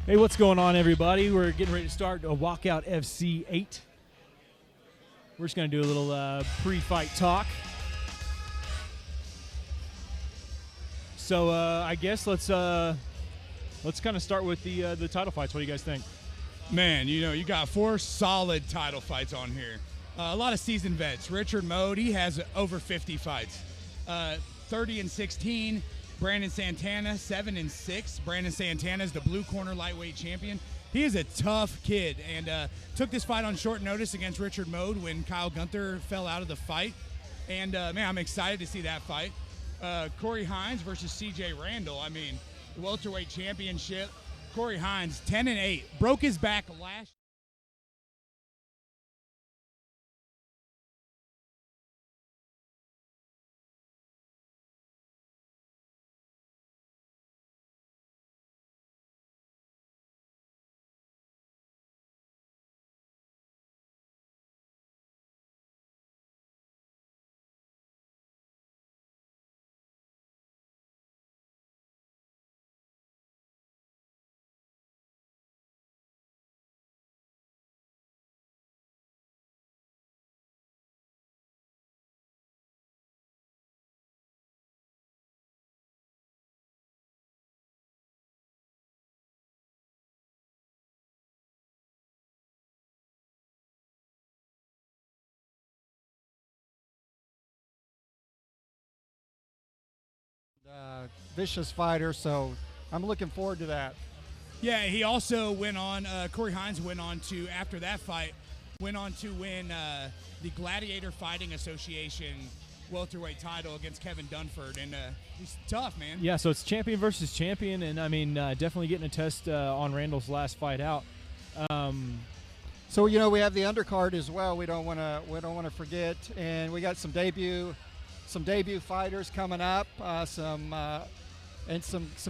Hey, what's going on, everybody? We're getting ready to start a Walkout FC 8. We're just going to do a little pre-fight talk. So I guess let's kind of start with the title fights. What do you guys think? Man, you got 4 solid title fights on here. A lot of seasoned vets. Richard Mode, he has over 50 fights. 30-16. Brandon Santana, 7-6. Brandon Santana is the blue corner lightweight champion. He is a tough kid and took this fight on short notice against Richard Mode when Kyle Gunther fell out of the fight. And, man, I'm excited to see that fight. Corey Hines versus CJ Randall. I mean, the welterweight championship. Corey Hines, 10-8. Broke his back last vicious fighter, so I'm looking forward to that. Yeah, he also went on, Corey Hines went on to, after that fight, went on to win the Gladiator Fighting Association welterweight title against Kevin Dunford, and he's tough, man. Yeah, so it's champion versus champion, and I mean, definitely getting a test on Randall's last fight out. So we have the undercard as well. We don't want to forget, and we got some debut fighters coming up. Some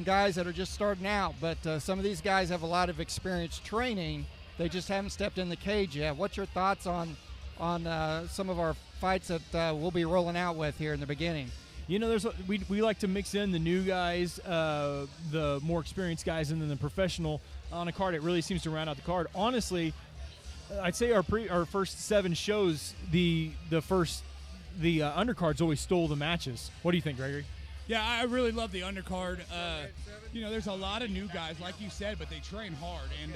guys that are just starting out. But some of these guys have a lot of experience training. They just haven't stepped in the cage yet. What's your thoughts on some of our fights that we'll be rolling out with here in the beginning? We like to mix in the new guys, the more experienced guys, and then the professional on a card. It really seems to round out the card. Honestly, I'd say our first 7 shows, the undercards always stole the matches. What do you think, Gregory? Yeah, I really love the undercard. There's a lot of new guys, like you said, but they train hard. And,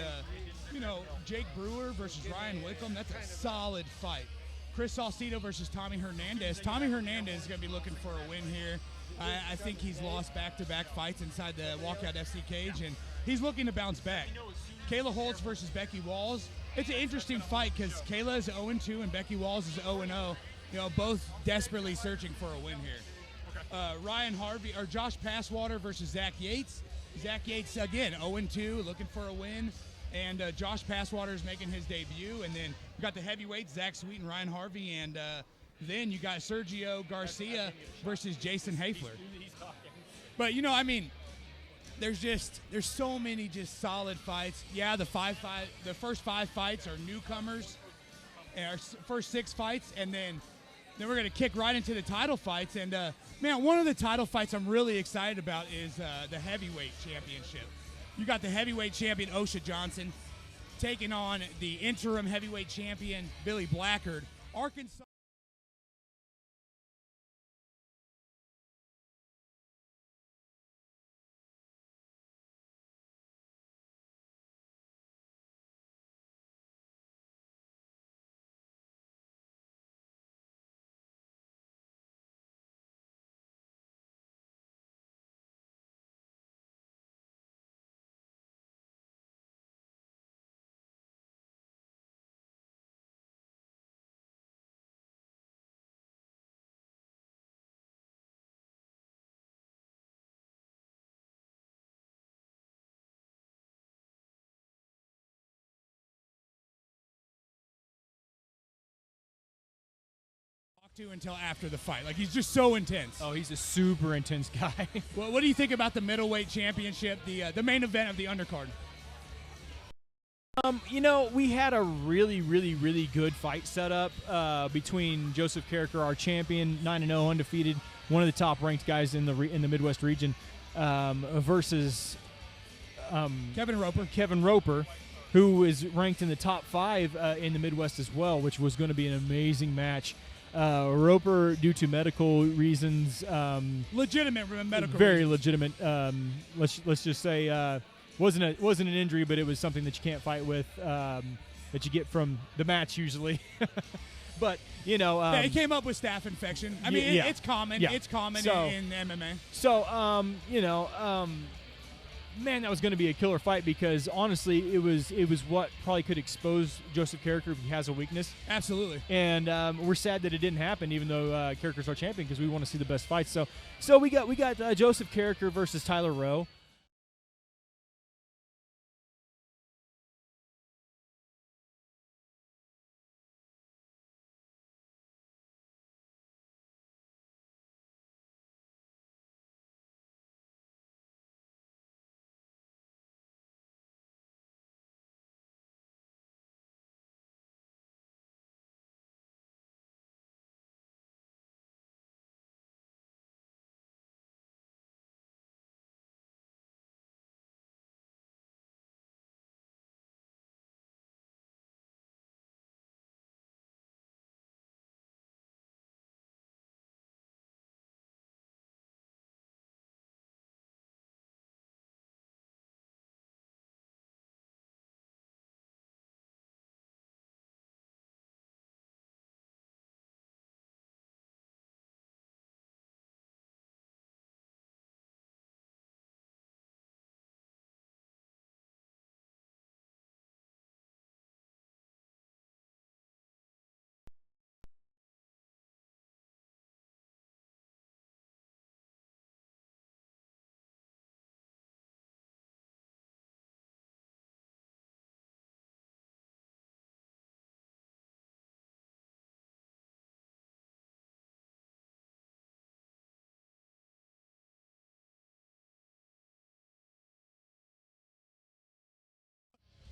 Jake Brewer versus Ryan Wickham, that's a solid fight. Chris Salcido versus Tommy Hernandez. Tommy Hernandez is going to be looking for a win here. I think he's lost back-to-back fights inside the Walkout FC cage, and he's looking to bounce back. Kayla Holtz versus Becky Walls. It's an interesting fight because Kayla is 0-2 and Becky Walls is 0-0. Both desperately searching for a win here. Ryan Harvey or Josh Passwater versus Zach Yates. Zach Yates again 0-2, looking for a win, and Josh Passwater is making his debut. And then we got the heavyweights, Zach Sweet and Ryan Harvey, and then you got Sergio Garcia versus Jason Hafler. But there's so many just solid fights. Yeah, the first 5 fights are newcomers, and our first 6 fights, and then we're going to kick right into the title fights. And, one of the title fights I'm really excited about is the heavyweight championship. You got the heavyweight champion, Osha Johnson, taking on the interim heavyweight champion, Billy Blackard. Arkansas. To until after the fight. Like, he's just so intense. Oh, he's a super intense guy. Well, what do you think about the middleweight championship, the main event of the undercard? We had a really, really, really good fight set up between Joseph Carricker, our champion, 9-0, undefeated, one of the top-ranked guys in the Midwest region, versus Kevin Roper, who is ranked in the top 5 in the Midwest as well, which was going to be an amazing match. Roper, due to medical reasons, legitimate medical, very reasons. legitimate. Let's just say wasn't an injury, but it was something that you can't fight with, that you get from the match usually. But yeah, he came up with staph infection. I mean, yeah. it's common. Yeah. It's common So, in MMA. So, man, that was going to be a killer fight because honestly, it was what probably could expose Joseph Carricker if he has a weakness. Absolutely. And we're sad that it didn't happen, even though Carricker's our champion, because we want to see the best fights. So we got Joseph Carricker versus Tyler Rowe.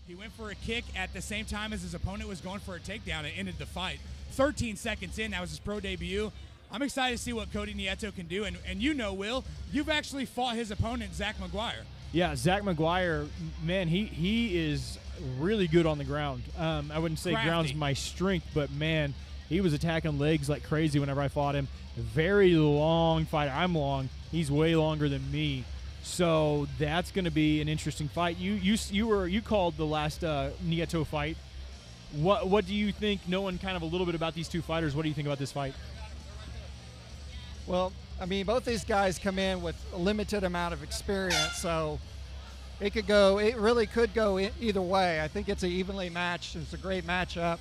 He went for a kick at the same time as his opponent was going for a takedown. It ended the fight. 13 seconds in, that was his pro debut. I'm excited to see what Cody Nieto can do. And you know, Will, you've actually fought his opponent, Zach McGuire. Yeah, Zach McGuire, man, he is really good on the ground. I wouldn't say Crafty. ground's my strength, but, man, he was attacking legs like crazy whenever I fought him. Very long fighter. I'm long. He's way longer than me. So that's going to be an interesting fight. You called the last Nieto fight. What do you think, knowing kind of a little bit about these two fighters, what do you think about this fight? Well, I mean, both these guys come in with a limited amount of experience, so it really could go either way. I think it's an evenly matched. It's a great matchup.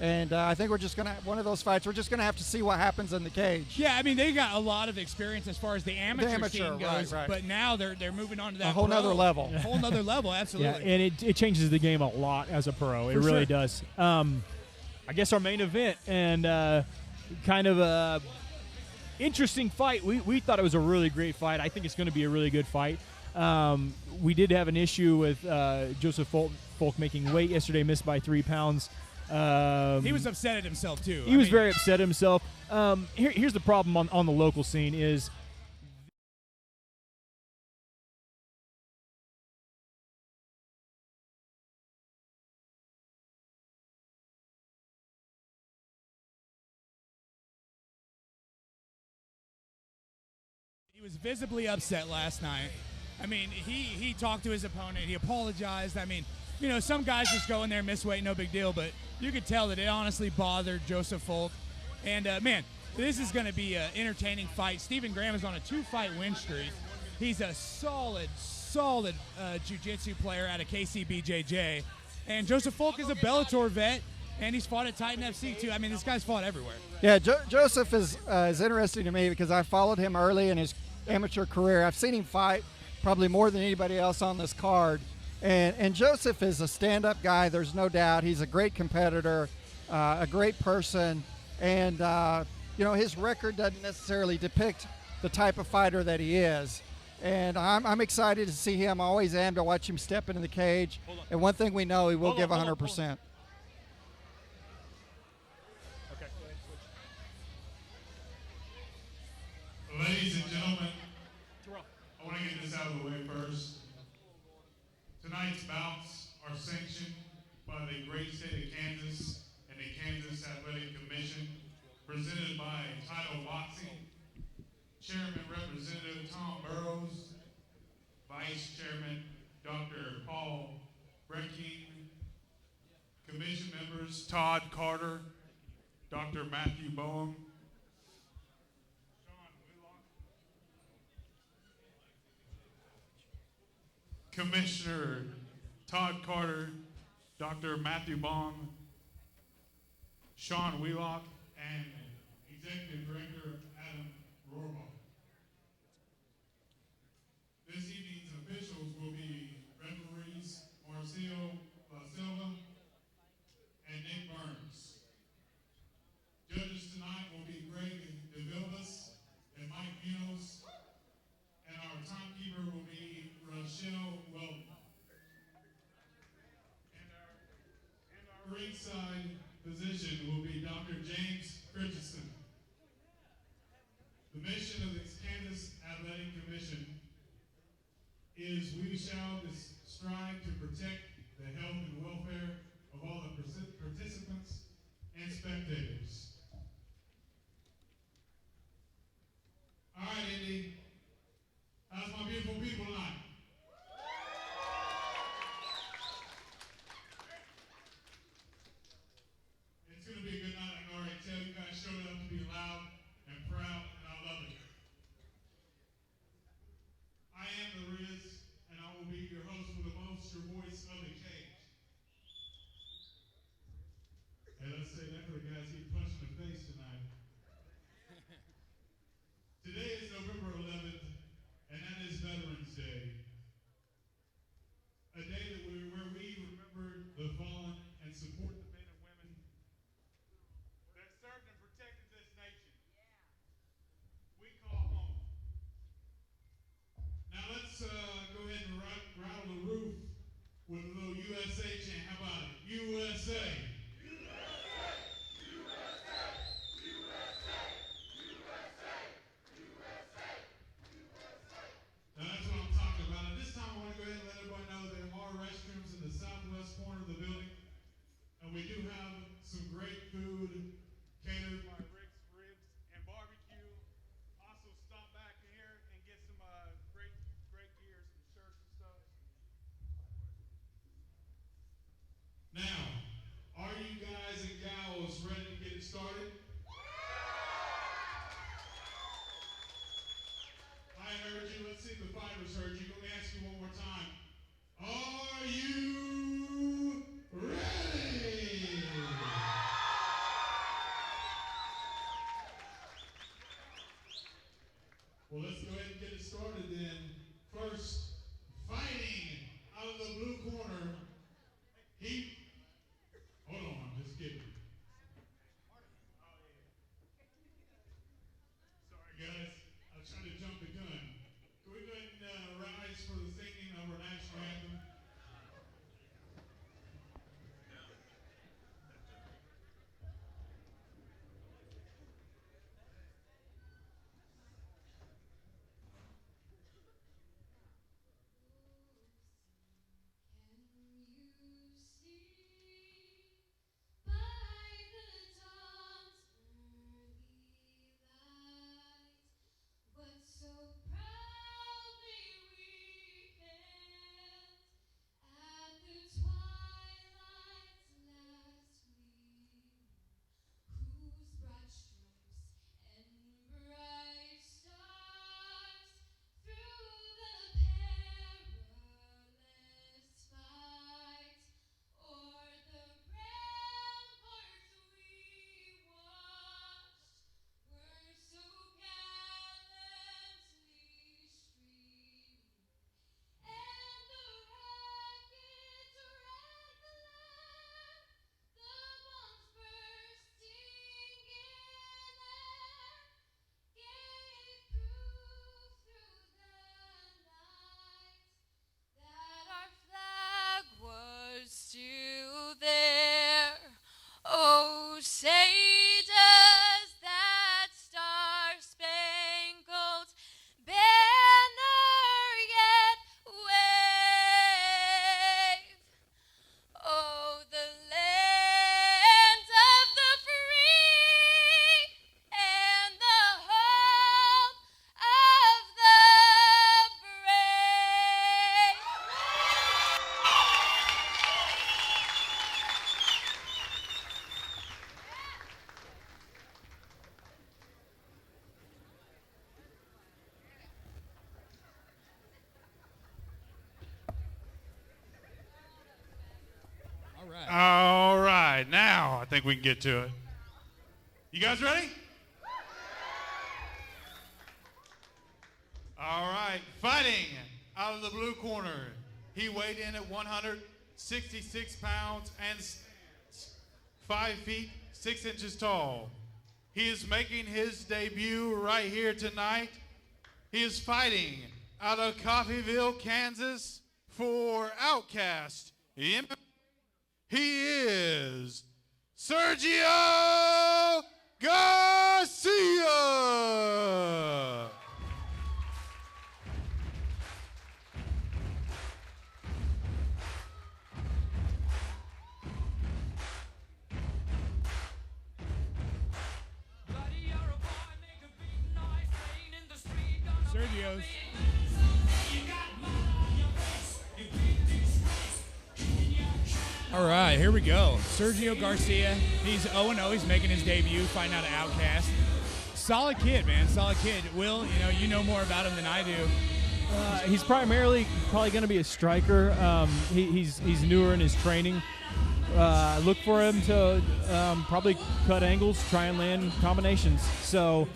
And I think we're just going to, one of those fights, we're just going to have to see what happens in the cage. Yeah, I mean, they got a lot of experience as far as the amateur scene goes, right. But now they're moving on to that a whole nother level. A whole nother level, absolutely. Yeah, and it changes the game a lot as a pro. It really does. I guess our main event and kind of a interesting fight. We thought it was a really great fight. I think it's going to be a really good fight. We did have an issue with Joseph Folk making weight yesterday, missed by 3 pounds. He was upset at himself, too. He was very upset at himself. Here's the problem on the local scene is he was visibly upset last night. I mean, he talked to his opponent. He apologized. I mean, you know, some guys just go in there, miss weight, no big deal. But you could tell that it honestly bothered Joseph Folk. And, man, this is going to be an entertaining fight. Stephen Graham is on a 2-fight win streak. He's a solid jiu-jitsu player out of KCBJJ. And Joseph Folk is a Bellator vet, and he's fought at Titan FC, too. I mean, this guy's fought everywhere. Yeah, Joseph is interesting to me because I followed him early in his amateur career. I've seen him fight probably more than anybody else on this card. And Joseph is a stand-up guy, there's no doubt. He's a great competitor, a great person, and, you know, his record doesn't necessarily depict the type of fighter that he is. And I'm excited to see him. I always am to watch him step into the cage. And one thing we know, he will give 100%. Ladies and gentlemen, I want to get this out of the way first. Tonight's bouts are sanctioned by the great state of Kansas and the Kansas Athletic Commission, presented by Title Boxing, Chairman Representative Tom Burrows, Vice Chairman Dr. Paul Brecking, Commission members Todd Carter, Dr. Matthew Boehm, Commissioner Todd Carter, Dr. Matthew Baum, Sean Wheelock, and Executive Director Adam Rohrbach. This evening's officials will be referees Marcio La Silva and Nick Burns. Judges tonight will be Greg DeVilbus and Mike Munoz, and our timekeeper will be Rochelle Weldon. And our ringside physician will be Dr. James Christensen. The mission of the Kansas Athletic Commission is we shall strive to protect the health and welfare of all the participants and spectators. All right, Indy. How's my beautiful people tonight? It's going to be a good night, I can already tell. You guys showed up to be loud and proud, and I love it. I am the Riz, and I will be your host for the most, your voice of the cage. Hey, let's say that for the guys getting punched in the face tonight. Today is November 11th, and that is Veterans Day. A day where we remember the fallen and support the men and women that served and protected this nation. We call home. Now let's go ahead and rattle the roof with a little USA started? I heard you. Let's see if the fighters heard you. Let me ask you one more time. Are you ready? Well, let's go ahead and get it started then. First, fighting out of the blue corner. Hold on, just kidding. Sorry, guys. I was trying to jump the gun. Can we go ahead and rise for the singing of our national anthem? All right, now I think we can get to it. You guys ready? All right, fighting out of the blue corner. He weighed in at 166 pounds and 5 feet 6 inches tall. He is making his debut right here tonight. He is fighting out of Coffeyville, Kansas for Outcast. He is Sergio Garcia. Sergio's. All right, here we go. Sergio Garcia. He's 0-0. He's making his debut, fighting out of Outcast. Solid kid, man. Solid kid. Will, you know more about him than I do. He's probably going to be a striker. He's newer in his training. Look for him to probably cut angles, try and land combinations. So,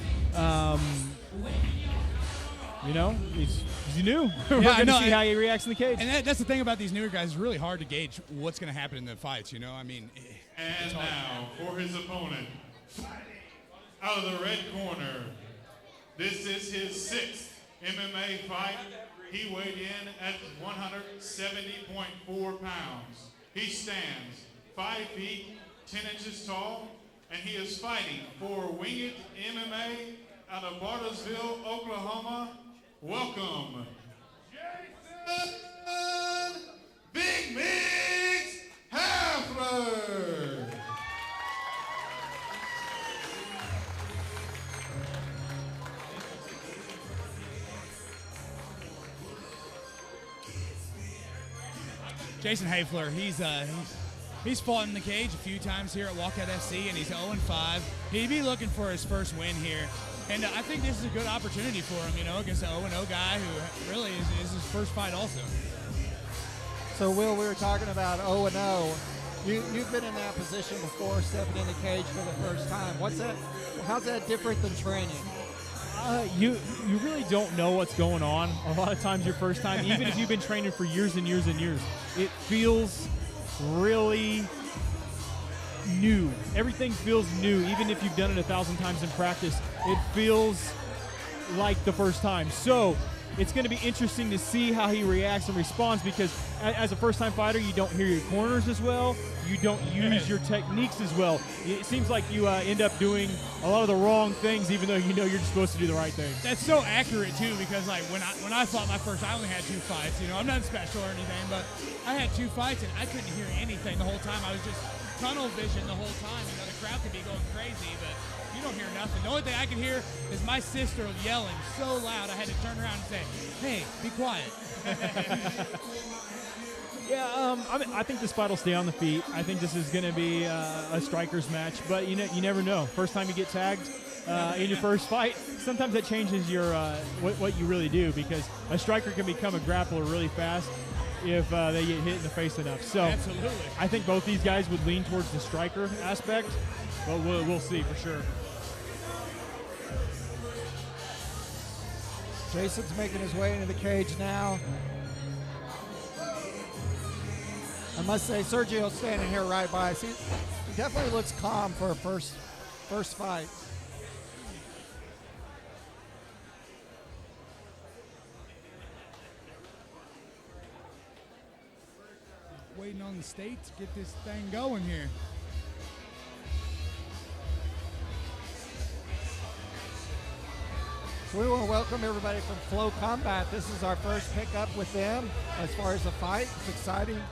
he's new. We're going to see how he reacts in the cage. And that's the thing about these newer guys. It's really hard to gauge what's going to happen in the fights, And now for his opponent, out of the red corner, this is his 6th MMA fight. He weighed in at 170.4 pounds. He stands 5 feet 10 inches tall, and he is fighting for Wing It MMA out of Bartlesville, Oklahoma. Welcome, Jason Big Migs Hafler. Jason Hafler, he's He's fought in the cage a few times here at Walkout FC, and he's 0-5. He'd be looking for his first win here. And I think this is a good opportunity for him, against the 0-0 guy who really is his first fight also. So, Will, we were talking about 0-0. You've been in that position before, stepping in the cage for the first time. How's that different than training? You really don't know what's going on a lot of times your first time, even if you've been training for years and years and years. It feels really new. Everything feels new, even if you've done it 1,000 times in practice. It feels like the first time. So it's going to be interesting to see how he reacts and responds, because as a first-time fighter, you don't hear your corners as well. You don't use your techniques as well. It seems like you end up doing a lot of the wrong things, even though you know you're supposed to do the right thing. That's so accurate too, because like when I fought my first, I only had 2 fights. I'm not special or anything, but I had 2 fights and I couldn't hear anything the whole time. I was just tunnel vision the whole time. The crowd could be going crazy, but you don't hear nothing. The only thing I could hear is my sister yelling so loud I had to turn around and say, "Hey, be quiet." Yeah, I think this fight will stay on the feet. I think this is going to be a striker's match, but you never know. First time you get tagged in your first fight, sometimes that changes your what you really do, because a striker can become a grappler really fast if they get hit in the face enough. So absolutely, I think both these guys would lean towards the striker aspect, but we'll see for sure. Jason's making his way into the cage now. I must say, Sergio's standing here right by us. He definitely looks calm for a first fight. Waiting on the state to get this thing going here. So we want to welcome everybody from Flow Combat. This is our first pickup with them as far as the fight. It's exciting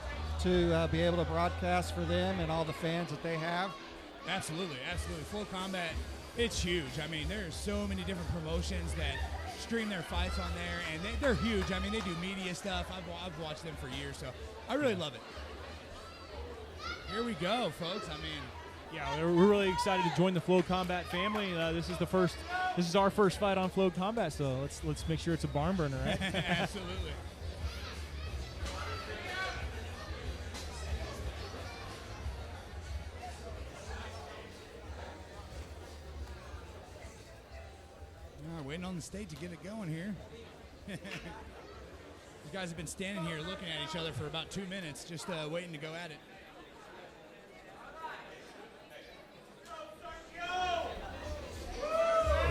to be able to broadcast for them and all the fans that they have. Absolutely. Flow Combat, it's huge. I mean, there are so many different promotions that stream their fights on there, and they're huge. I mean, they do media stuff. I've watched them for years, so I really love it. Here we go, folks. I mean, yeah, we're really excited to join the Flow Combat family. This is our first fight on Flow Combat, so let's make sure it's a barn burner, right? Absolutely. Waiting on the stage to get it going here. These guys have been standing here looking at each other for about 2 minutes, just waiting to go at it.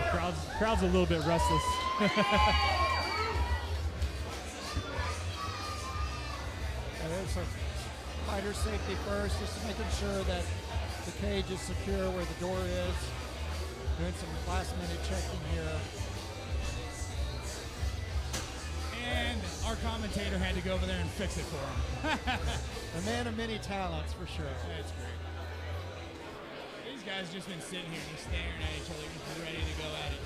The crowd's a little bit restless. There's a fighter safety first, just making sure that the cage is secure where the door is. Doing some last-minute checking here. And our commentator had to go over there and fix it for him. A man of many talents, for sure. That's great. These guys just been sitting here just staring at each other, just ready to go at it.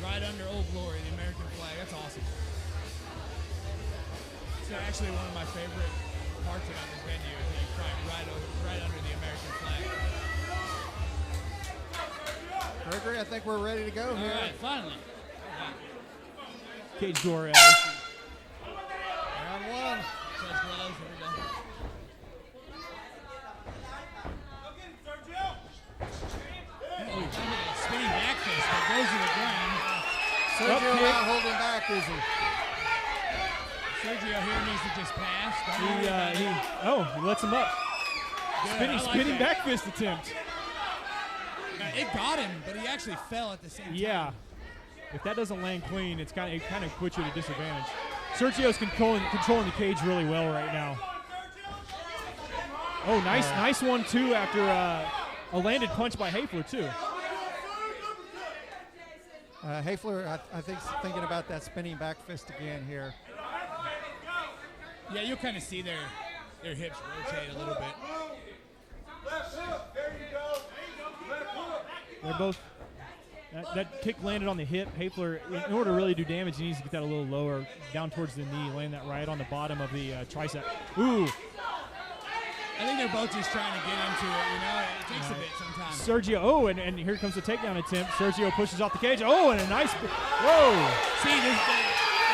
Right under Old Glory, the American flag. That's awesome. It's actually one of my favorite parts about this venue, is that you fight right under the American flag. Gregory, I think we're ready to go here. All right, finally. Cage door. Round one. Touch gloves. Here we go. Spinning back fist that goes to the ground. Sergio not holding back, is he? Sergio here needs to just pass. He lets him up. Good, Spinning back fist attempt. It got him, but he actually fell at the same time. Yeah. If that doesn't land clean, it kind of puts you at a disadvantage. Sergio's controlling the cage really well right now. Oh, nice one too after a landed punch by Hafler too. Hafler, I think, is thinking about that spinning back fist again here. Yeah, you'll kind of see their hips rotate a little bit. They're both. That kick landed on the hip. Hafler, in order to really do damage, he needs to get that a little lower, down towards the knee, land that right on the bottom of the tricep. Ooh. I think they're both just trying to get into it, you know. It takes a bit sometimes. Sergio, and here comes the takedown attempt. Sergio pushes off the cage. Oh, and a nice, whoa. See,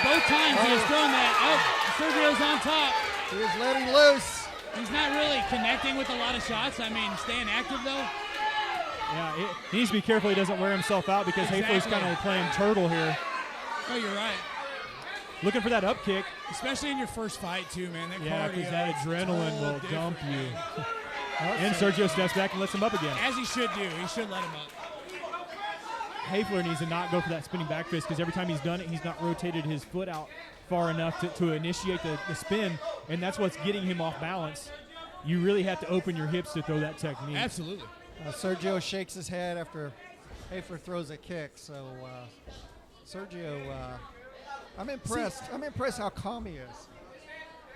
both times he was throwing that. Oh, Sergio's on top. He was letting loose. He's not really connecting with a lot of shots. I mean, staying active, though. Yeah, he needs to be careful he doesn't wear himself out because Hafler's kind of playing turtle here. Oh, you're right. Looking for that up kick. Especially in your first fight, too, man. That Yeah, because that adrenaline will dump you. Man. And Sergio steps back and lets him up again. As he should do. He should let him up. Hafler needs to not go for that spinning back fist because every time he's done it, he's not rotated his foot out far enough to initiate the spin, and that's what's getting him off balance. You really have to open your hips to throw that technique. Absolutely. Sergio shakes his head after Hafler throws a kick. So Sergio, I'm impressed. I'm impressed how calm he is.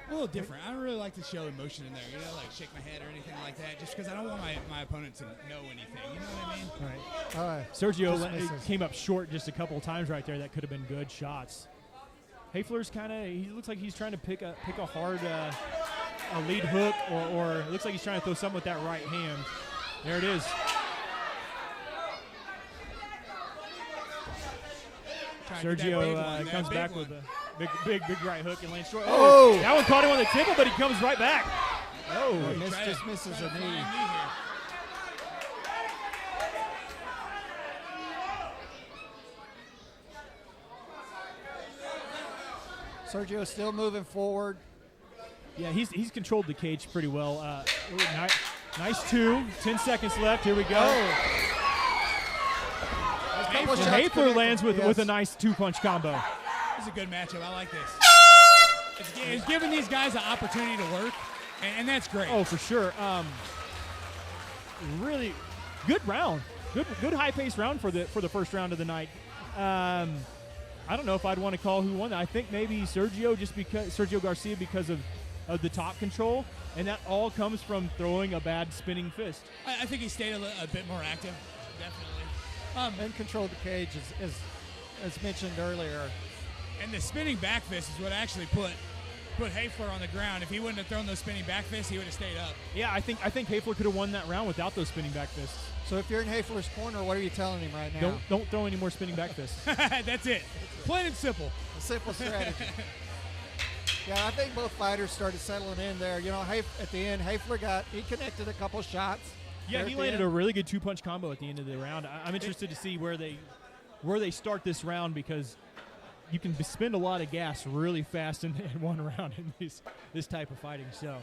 A little different. I don't really like to show emotion in there, you know, like shake my head or anything like that, just because I don't want my opponent to know anything. You know what I mean? Right. Sergio came up short just a couple of times right there. That could have been good shots. Hafler's he looks like he's trying to pick a hard a lead hook, or it looks like he's trying to throw something with that right hand. There it is. Sergio comes back with a big right hook and lands short. Oh, that one caught him on the temple, but he comes right back. Oh, just misses a knee. Sergio still moving forward. Yeah, he's controlled the cage pretty well. Nice 2. 10 seconds left. Here we go. Hafler lands with a nice 2-punch combo. This is a good matchup. I like this. It's giving these guys an opportunity to work, and that's great. Oh, for sure. Really good round. Good high-paced round for the first round of the night. I don't know if I'd want to call who won that. I think maybe Sergio Garcia because of the top control, and that all comes from throwing a bad spinning fist. I think he stayed a bit more active, definitely. And controlled the cage, as mentioned earlier. And the spinning back fist is what actually put Hafler on the ground. If he wouldn't have thrown those spinning back fists, he would have stayed up. Yeah, I think Hafler could have won that round without those spinning back fists. So if you're in Hafler's corner, what are you telling him right now? Don't throw any more spinning back fists. That's it. Plain and simple. A simple strategy. Yeah, I think both fighters started settling in there. You know, at the end, Hafler connected a couple shots. Yeah, he landed a really good 2-punch combo at the end of the round. I'm interested to see where they start this round because you can spend a lot of gas really fast in one round in this type of fighting. So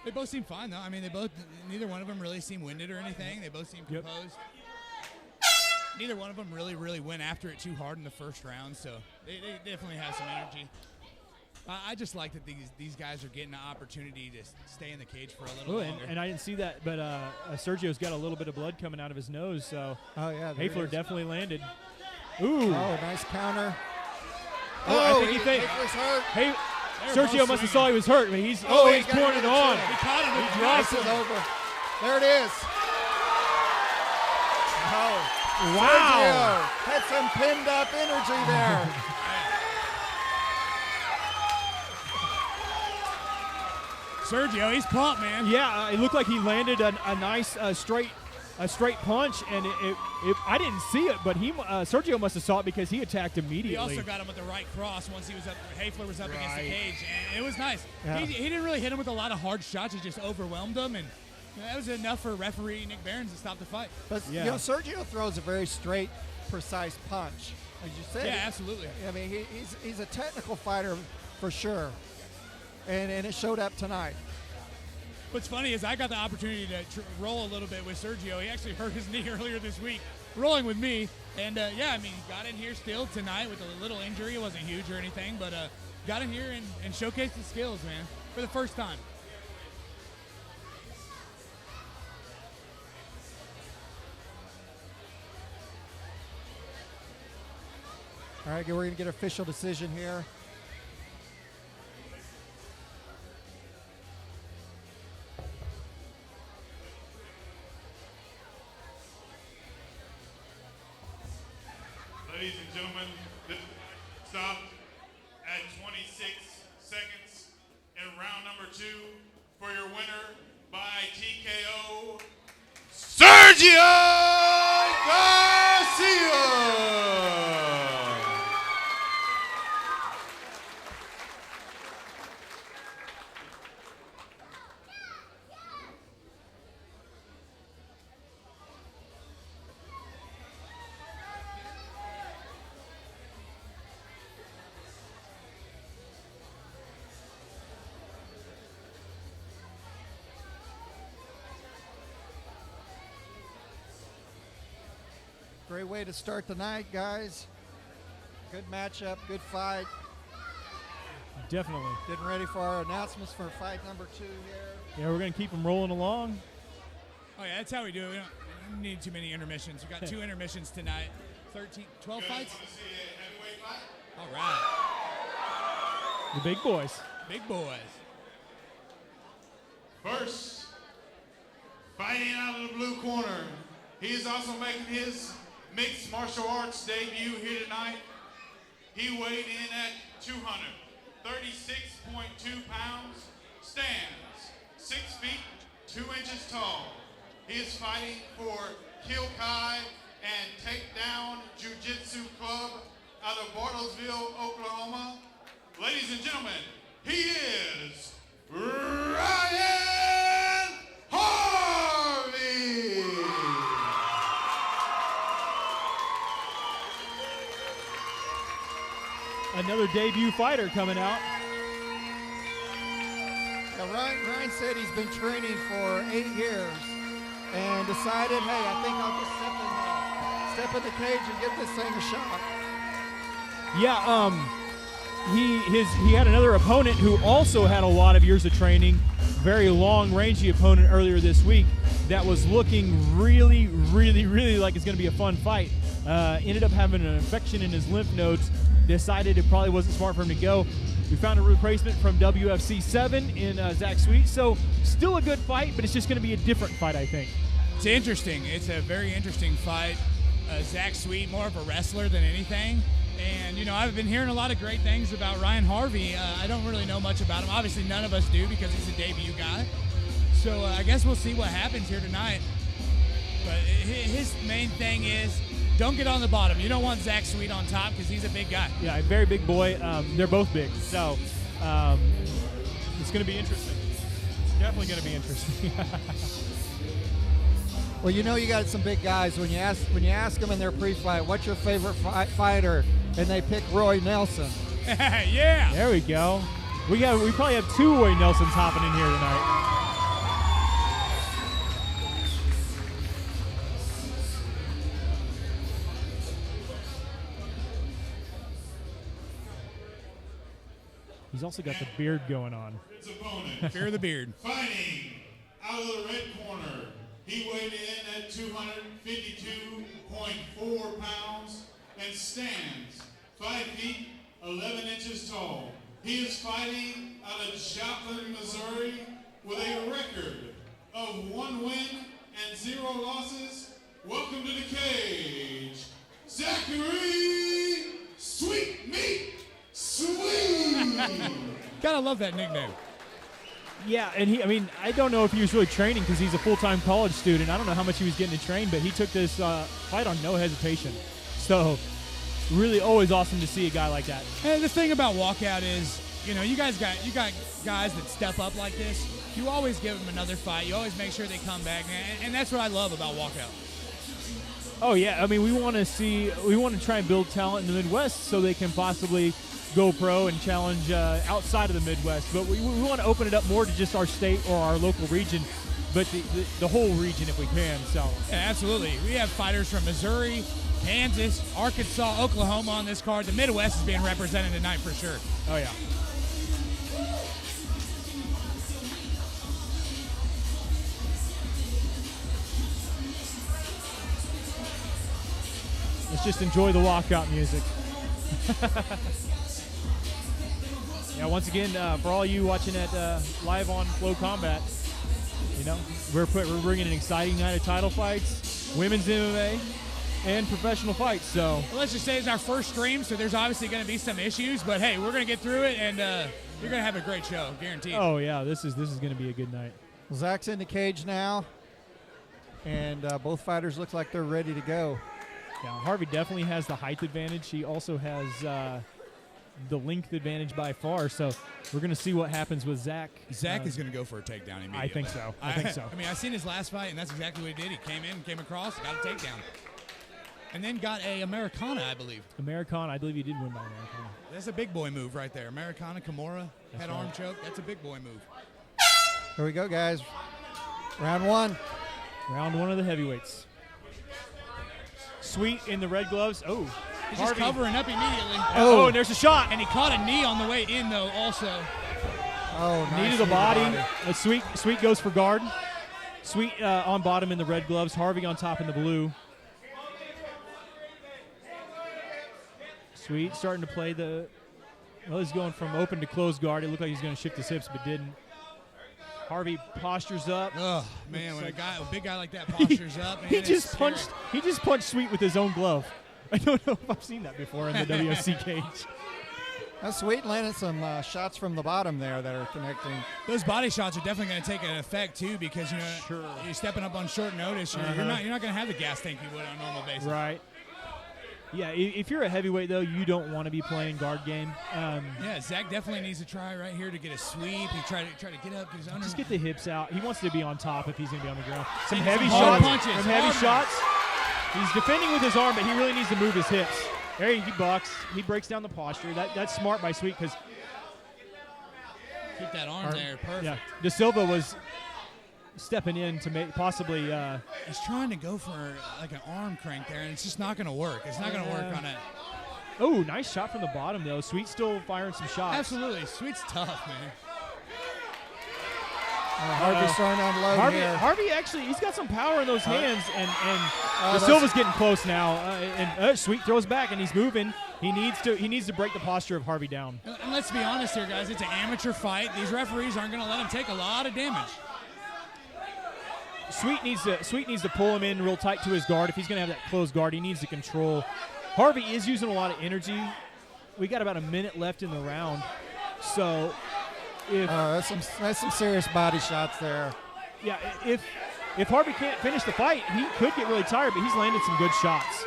they both seem fine, though. I mean, neither one of them really seem winded or anything. They both seem composed. Neither one of them really went after it too hard in the first round, so they definitely have some energy. I just like that these guys are getting an opportunity to stay in the cage for a little longer. And I didn't see that, but Sergio's got a little bit of blood coming out of his nose, so Hafler definitely landed. Ooh. Oh, nice counter. I think Hafler's hurt. Hey, Sergio must have saw he was hurt, but he's pouring it on. He caught him. He drops it over. There it is. Oh. Wow. Sergio had some pinned up energy there. Sergio, he's pumped, man. Yeah, it looked like he landed a nice straight punch, and I didn't see it, but Sergio must have saw it because he attacked immediately. He also got him with the right cross once Hafler was up against the cage, and it was nice. Yeah. He didn't really hit him with a lot of hard shots. He just overwhelmed him, and that was enough for referee Nick Behrens to stop the fight. But you know, Sergio throws a very straight, precise punch, as you said. Yeah, absolutely. I mean, he's a technical fighter for sure, and it showed up tonight. What's funny is I got the opportunity to roll a little bit with Sergio. He actually hurt his knee earlier this week, rolling with me. And, he got in here still tonight with a little injury. It wasn't huge or anything, but got in here and showcased his skills, man, for the first time. All right, we're going to get an official decision here. Ladies and gentlemen, this stopped at 26 seconds in round number 2 for your winner, Garcia. Great way to start the night, guys. Good matchup, good fight. Definitely. Getting ready for our announcements for fight number 2 here. Yeah, we're going to keep them rolling along. Oh, yeah, that's how we do it. We don't need too many intermissions. We've got 2 intermissions tonight. 12 fights? All right. The big boys. Big boys. First, fighting out of the blue corner. He is also making his mixed martial arts debut here tonight. He weighed in at 236.2 pounds, stands 6 feet 2 inches tall. He is fighting for Kilkai and Takedown Jiu-Jitsu Club out of Bartlesville, Oklahoma. Ladies and gentlemen, he is Ryan Harvey. Another debut fighter coming out. Yeah, Ryan said he's been training for 8 years and decided, hey, I think I'll just step in the cage and give this thing a shot. Yeah, he had another opponent who also had a lot of years of training, very long rangy opponent earlier this week that was looking really like it's going to be a fun fight. Ended up having an infection in his lymph nodes, decided it probably wasn't smart for him to go. We found a replacement from WFC 7 in Zach Sweet, so still a good fight, but it's just going to be a different fight, I think. It's interesting. It's a very interesting fight. Zach Sweet, more of a wrestler than anything. And, you know, I've been hearing a lot of great things about Ryan Harvey. I don't really know much about him. Obviously, none of us do because he's a debut guy. So I guess we'll see what happens here tonight. But his main thing is don't get on the bottom. You don't want Zach Sweet on top because he's a big guy. Yeah, a very big boy. They're both big. So it's going to be interesting. It's definitely going to be interesting. Well, you know you got some big guys. When you ask them in their pre-fight, what's your favorite fighter, and they pick Roy Nelson. Yeah. There we go. We probably have 2 Roy Nelsons hopping in here tonight. He's also got the beard going on. His opponent. Fear of the beard. Fighting out of the red corner. He weighed in at 252.4 pounds and stands 5 feet 11 inches tall. He is fighting out of Joplin, Missouri with a record of 1 win and 0 losses. Welcome to the cage, Zachary Sweet Meat Sweet. Gotta love that nickname. Yeah, and I don't know if he was really training because he's a full-time college student. I don't know how much he was getting to train, but he took this fight on no hesitation. So, really always awesome to see a guy like that. And the thing about Walkout is, you know, you got guys that step up like this. You always give them another fight. You always make sure they come back, and that's what I love about Walkout. Oh yeah, I mean we want to try and build talent in the Midwest so they can possibly go pro and challenge outside of the Midwest. But we want to open it up more to just our state or our local region, but the whole region if we can. So yeah, absolutely. We have fighters from Missouri, Kansas, Arkansas, Oklahoma on this card. The Midwest is being represented tonight for sure. Oh yeah. Let's just enjoy the walkout music. Yeah, once again, for all you watching at live on Flow Combat, you know, we're bringing an exciting night of title fights, women's MMA, and professional fights. So well, let's just say it's our first stream, so there's obviously going to be some issues, but hey, we're going to get through it, and you're going to have a great show, guaranteed. Oh yeah, this is going to be a good night. Zach's in the cage now. and both fighters look like they're ready to go. Yeah, Harvey definitely has the height advantage. He also has the length advantage by far. So we're going to see what happens with Zach. Zach is going to go for a takedown immediately. I think so. I think so. I mean, I've seen his last fight, and that's exactly what he did. He came in, came across, got a takedown. And then got a Americana, I believe. Americana, I believe he did win by Americana. That's a big boy move right there. Americana, Kimura, head arm choke. That's a big boy move. Here we go, guys. Round one. Round one of the heavyweights. Sweet in the red gloves. Oh, he's just covering up immediately. Oh, and there's a shot. And he caught a knee on the way in, though, also. Oh, nice. Knee to the body. Sweet goes for guard. Sweet on bottom in the red gloves. Harvey on top in the blue. Sweet starting to play well, he's going from open to closed guard. It looked like he was going to shift his hips, but didn't. Harvey postures up. Oh, man, when a big guy like that postures up, man, he just punched Sweet with his own glove. I don't know if I've seen that before in the WSC cage. Sweet landed some shots from the bottom there that are connecting. Those body shots are definitely going to take an effect too, because you're stepping up on short notice. You're not going to have the gas tank you would on a normal basis. Right. Yeah, if you're a heavyweight, though, you don't want to be playing guard game. Yeah, Zach definitely needs to try right here to get a sweep. He try to get up. Just get the hips out. He wants to be on top if he's going to be on the ground. Some And heavy some hard shots. punches. Some heavy Hard shots. He's defending with his arm, but he really needs to move his hips. There he bucks. He breaks down the posture. That's smart by Sweet because keep that arm there. Perfect. Yeah, De Silva was stepping in to make possibly. He's trying to go for like an arm crank there, and it's just not going to work. It's not going to work on it. Oh, nice shot from the bottom, though. Sweet still firing some shots. Absolutely. Sweet's tough, man. Harvey's starting to unload here. Harvey actually, he's got some power in those hands, and De Silva's getting close now. And Sweet throws back, and he's moving. He needs to break the posture of Harvey down. And let's be honest here, guys. It's an amateur fight. These referees aren't going to let him take a lot of damage. Sweet needs to pull him in real tight to his guard. If he's going to have that closed guard, he needs to control. Harvey is using a lot of energy. We got about a minute left in the round, so that's some serious body shots there. Yeah, if Harvey can't finish the fight, he could get really tired, but he's landed some good shots.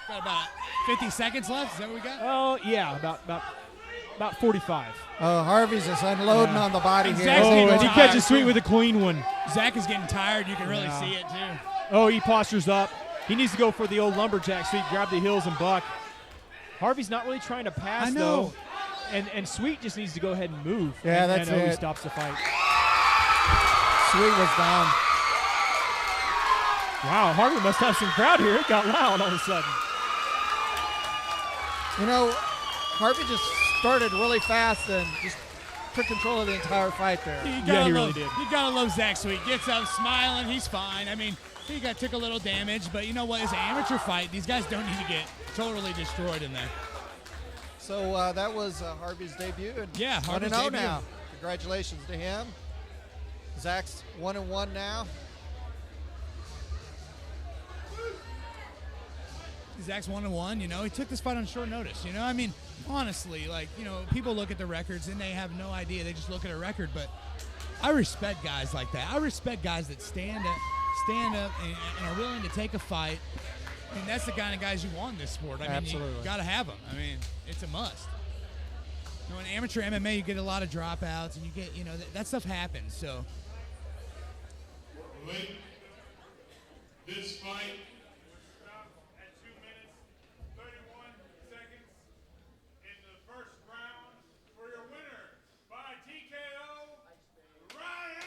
Got about 50 seconds left. Is that what we got? Oh yeah, about 45. Oh, Harvey's just unloading on the body here. And he catches Sweet with a clean one. Zach is getting tired. You can really see it too. Oh, he postures up. He needs to go for the old lumberjack Sweet, grab the heels and buck. Harvey's not really trying to pass, though. And Sweet just needs to go ahead and move. Yeah, that's it. He stops the fight. Sweet was down. Wow, Harvey must have some crowd here. It got loud all of a sudden. Harvey just started really fast and just took control of the entire fight there. He really did. You got to love Zach Sweet. Gets up smiling. He's fine. I mean, he took a little damage, but you know what? It's an amateur fight. These guys don't need to get totally destroyed in there. So that was Harvey's debut. And yeah, Harvey's 1-0 debut. now. Congratulations to him. Zach's 1-1 now. Zach's 1-1. He took this fight on short notice. I mean, honestly, people look at the records and they have no idea. They just look at a record. But I respect guys like that. I respect guys that stand up and are willing to take a fight. I mean, that's the kind of guys you want in this sport. I mean, absolutely. You got to have them. I mean, it's a must. In amateur MMA, you get a lot of dropouts, and you get, that stuff happens. So. This fight at 2 minutes, 31 seconds in the first round for your winner by TKO, Ryan.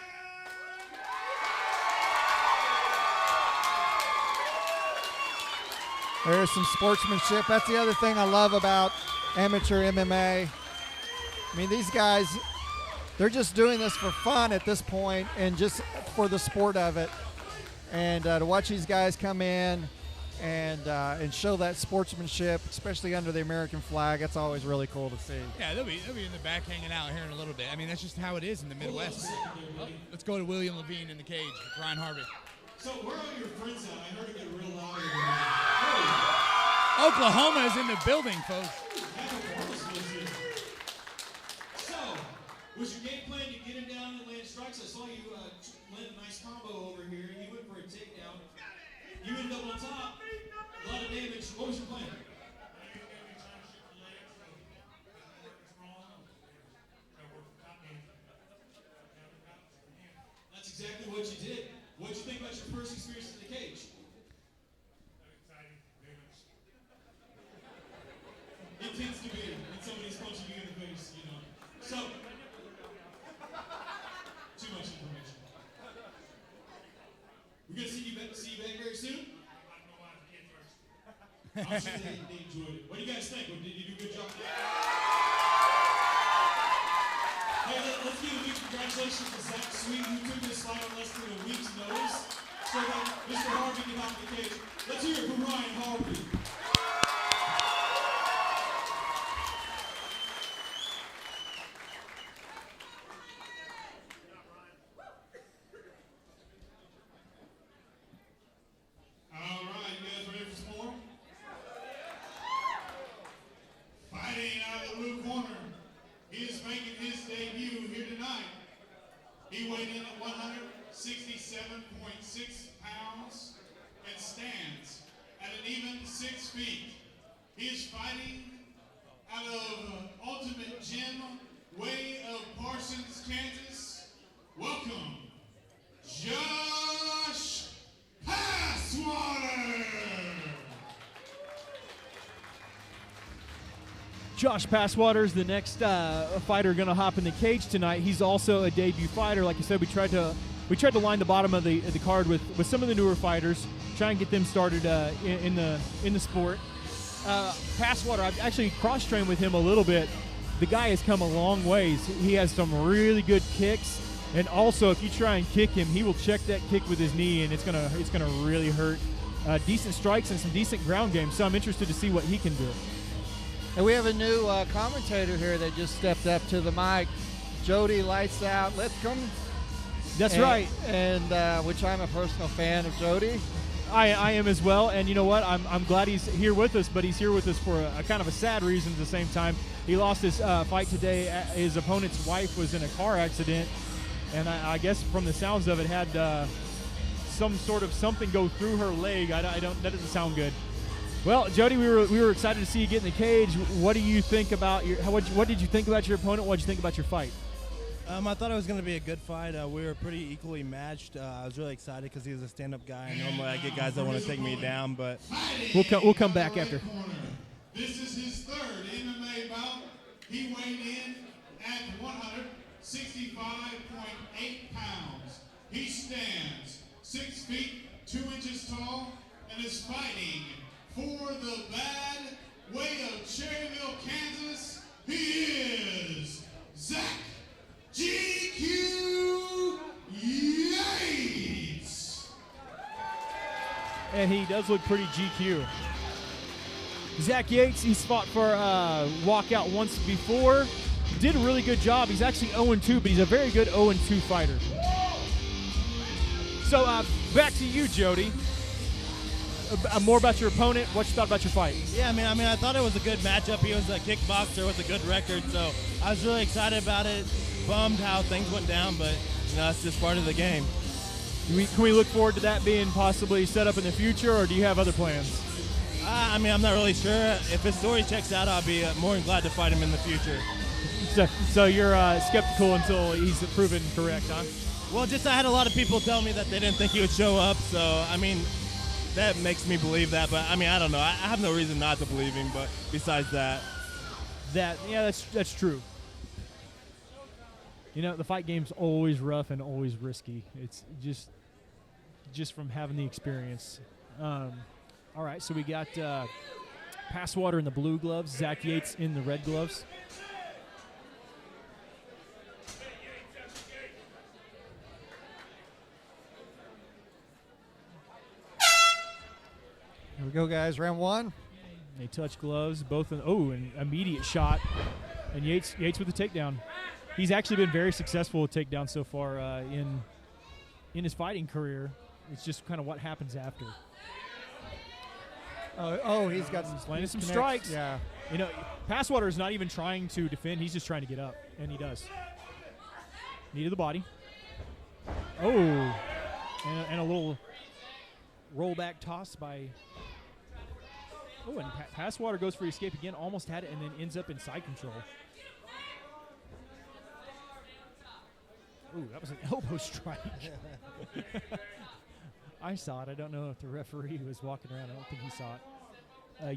There's some sportsmanship. That's the other thing I love about amateur MMA. I mean, these guys, they're just doing this for fun at this point and just for the sport of it. And to watch these guys come in and show that sportsmanship, especially under the American flag, that's always really cool to see. Yeah, they'll be in the back hanging out here in a little bit. I mean, that's just how it is in the Midwest. Let's go to William Levine in the cage with Ryan Harvey. So where are your friends at? I heard it get real loud. Oklahoma is in the building, folks. So, was your game plan to get him down and land strikes? strikes. I saw you land a nice combo over here. You went for a takedown. You ended up on top. A lot of damage. What was your plan? That's exactly what you did. What did you think about your first experience in the cage? Exciting, very much. It tends to be when somebody's punching you in the face, you know. So, too much information. We're gonna see you back very soon. I'm sure they enjoyed it. What do you guys think? Did you do a good job? Hey, let's give a big congratulations to Zach Sweet, who took this fight on less than a week's notice, so that Mr. Harvey can hop in the cage. Let's hear it for Ryan Harvey. All right, you guys ready for some more? Fighting out of the blue corner, he is making his debut here tonight. He weighed in at 167.6 pounds and stands at an even 6 feet. He is fighting out of Ultimate Gym, Way of Parsons, Kansas. Welcome, Josh Passwater. Josh Passwater is the next fighter going to hop in the cage tonight. He's also a debut fighter. Like I said, we tried to line the bottom of the card with some of the newer fighters, try and get them started in the sport. Passwater, I've actually cross-trained with him a little bit. The guy has come a long ways. He has some really good kicks, and also if you try and kick him, he will check that kick with his knee, and it's gonna really hurt. Decent strikes and some decent ground game. So I'm interested to see what he can do. And we have a new commentator here that just stepped up to the mic. Jody Lights Out Lithcomb. That's right. And which I'm a personal fan of Jody. I am as well, and you know what? I'm glad he's here with us, but he's here with us for a kind of a sad reason at the same time. He lost his fight today. His opponent's wife was in a car accident, and I guess from the sounds of it had some sort of something go through her leg. That doesn't sound good. Well, Jody, we were excited to see you get in the cage. What do you think about what did you think about your opponent? What did you think about your fight? I thought it was going to be a good fight. We were pretty equally matched. I was really excited because he was a stand-up guy. Normally I get guys that want to take me down, but we'll come back after. This is his third MMA bout. He weighed in at 165.8 pounds. He stands 6 feet 2 inches tall and is fighting for the bad way of Cherryville, Kansas. He is Zach GQ Yates. And he does look pretty GQ. Zach Yates, he's fought for Walkout once before. Did a really good job. He's actually 0-2, but he's a very good 0-2 fighter. So back to you, Jody. More about your opponent. What you thought about your fight? yeah, I mean, I thought it was a good matchup. He was a kickboxer with a good record, so I was really excited about it. Bummed how things went down, but that's just part of the game. Can we look forward to that being possibly set up in the future, or do you have other plans? I'm not really sure. If his story checks out, I'll be more than glad to fight him in the future. So you're skeptical until he's proven correct, huh? Well, I had a lot of people tell me that they didn't think he would show up, so, that makes me believe that, but, I don't know. I have no reason not to believe him, but besides that. That's true. You know, the fight game's always rough and always risky. It's just from having the experience. All right, so we got Passwater in the blue gloves, Zach Yates in the red gloves. Here we go, guys. Round one. They touch gloves, both. An immediate shot, and Yates with the takedown. He's actually been very successful with takedowns so far in his fighting career. It's just kind of what happens after. He's landing some strikes. Yeah. You know, Passwater is not even trying to defend. He's just trying to get up, and he does. Knee to the body. Oh, and a little rollback toss by. Oh, and Passwater goes for the escape again, almost had it, and then ends up in side control. Ooh, that was an elbow strike. I saw it. I don't know if the referee was walking around. I don't think he saw it.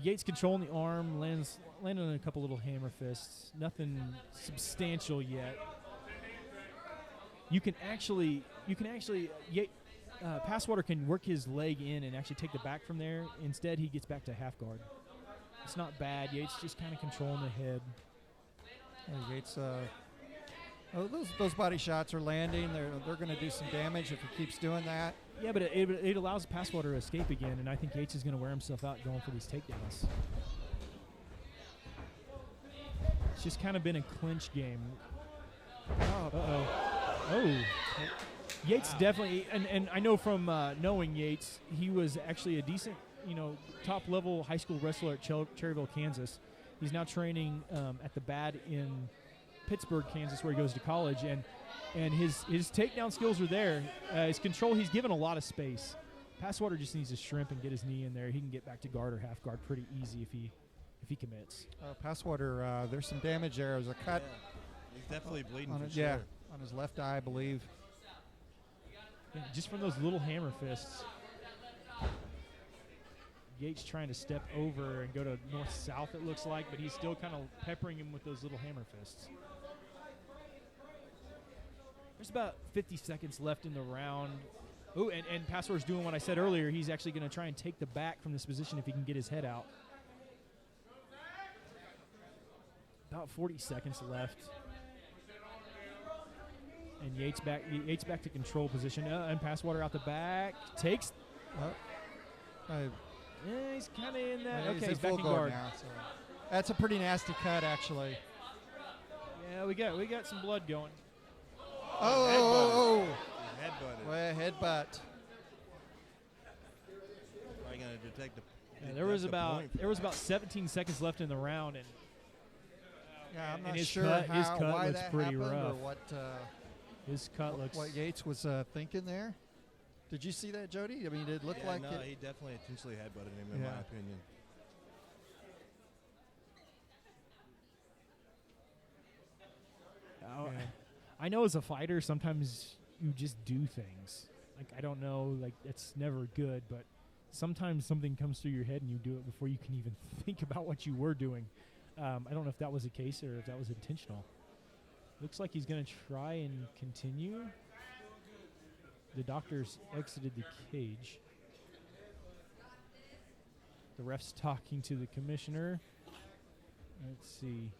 Yates controlling the arm, landing on a couple little hammer fists. Nothing substantial yet. Passwater can work his leg in and actually take the back from there. Instead, he gets back to half guard. It's not bad. Yates just kind of controlling the head. Yates, those body shots are landing. They're going to do some damage if he keeps doing that. Yeah, but it allows Passwater to escape again, and I think Yates is going to wear himself out going for these takedowns. It's just kind of been a clinch game. Oh. Yates definitely, and I know from knowing Yates, he was actually a decent, top-level high school wrestler at Cherryville, Kansas. He's now training at the BAD in Pittsburgh, Kansas, where he goes to college, and his takedown skills are there. His control, he's given a lot of space. Passwater just needs to shrimp and get his knee in there. He can get back to guard or half guard pretty easy if he commits. Passwater, there's some damage there. There's a cut. Yeah. He's definitely bleeding for sure. Yeah, on his left eye, I believe. Yeah, just from those little hammer fists. Yates trying to step over and go to north-south, it looks like, but he's still kind of peppering him with those little hammer fists. There's about 50 seconds left in the round. Oh, and Passwater's doing what I said earlier. He's actually going to try and take the back from this position if he can get his head out. About 40 seconds left. And Yates back to control position. And Passwater out the back. Takes. He's kind of in that. Okay, he's back in guard now. So that's a pretty nasty cut, actually. Yeah, we got some blood going. Oh! Headbutted. Well, headbutt. Probably going to detect the. Yeah, there was about 17 seconds left in the round, and yeah, I'm and not sure his cut why looks that pretty happened rough. or what. His cut looks. What Yates was thinking there. Did you see that, Jody? I mean, it looked like it. He definitely intentionally headbutted him, in my opinion. I know as a fighter, sometimes you just do things. Like, I don't know, like, it's never good, but sometimes something comes through your head and you do it before you can even think about what you were doing. I don't know if that was the case or if that was intentional. Looks like he's going to try and continue. The doctors exited the cage. The ref's talking to the commissioner. Let's see.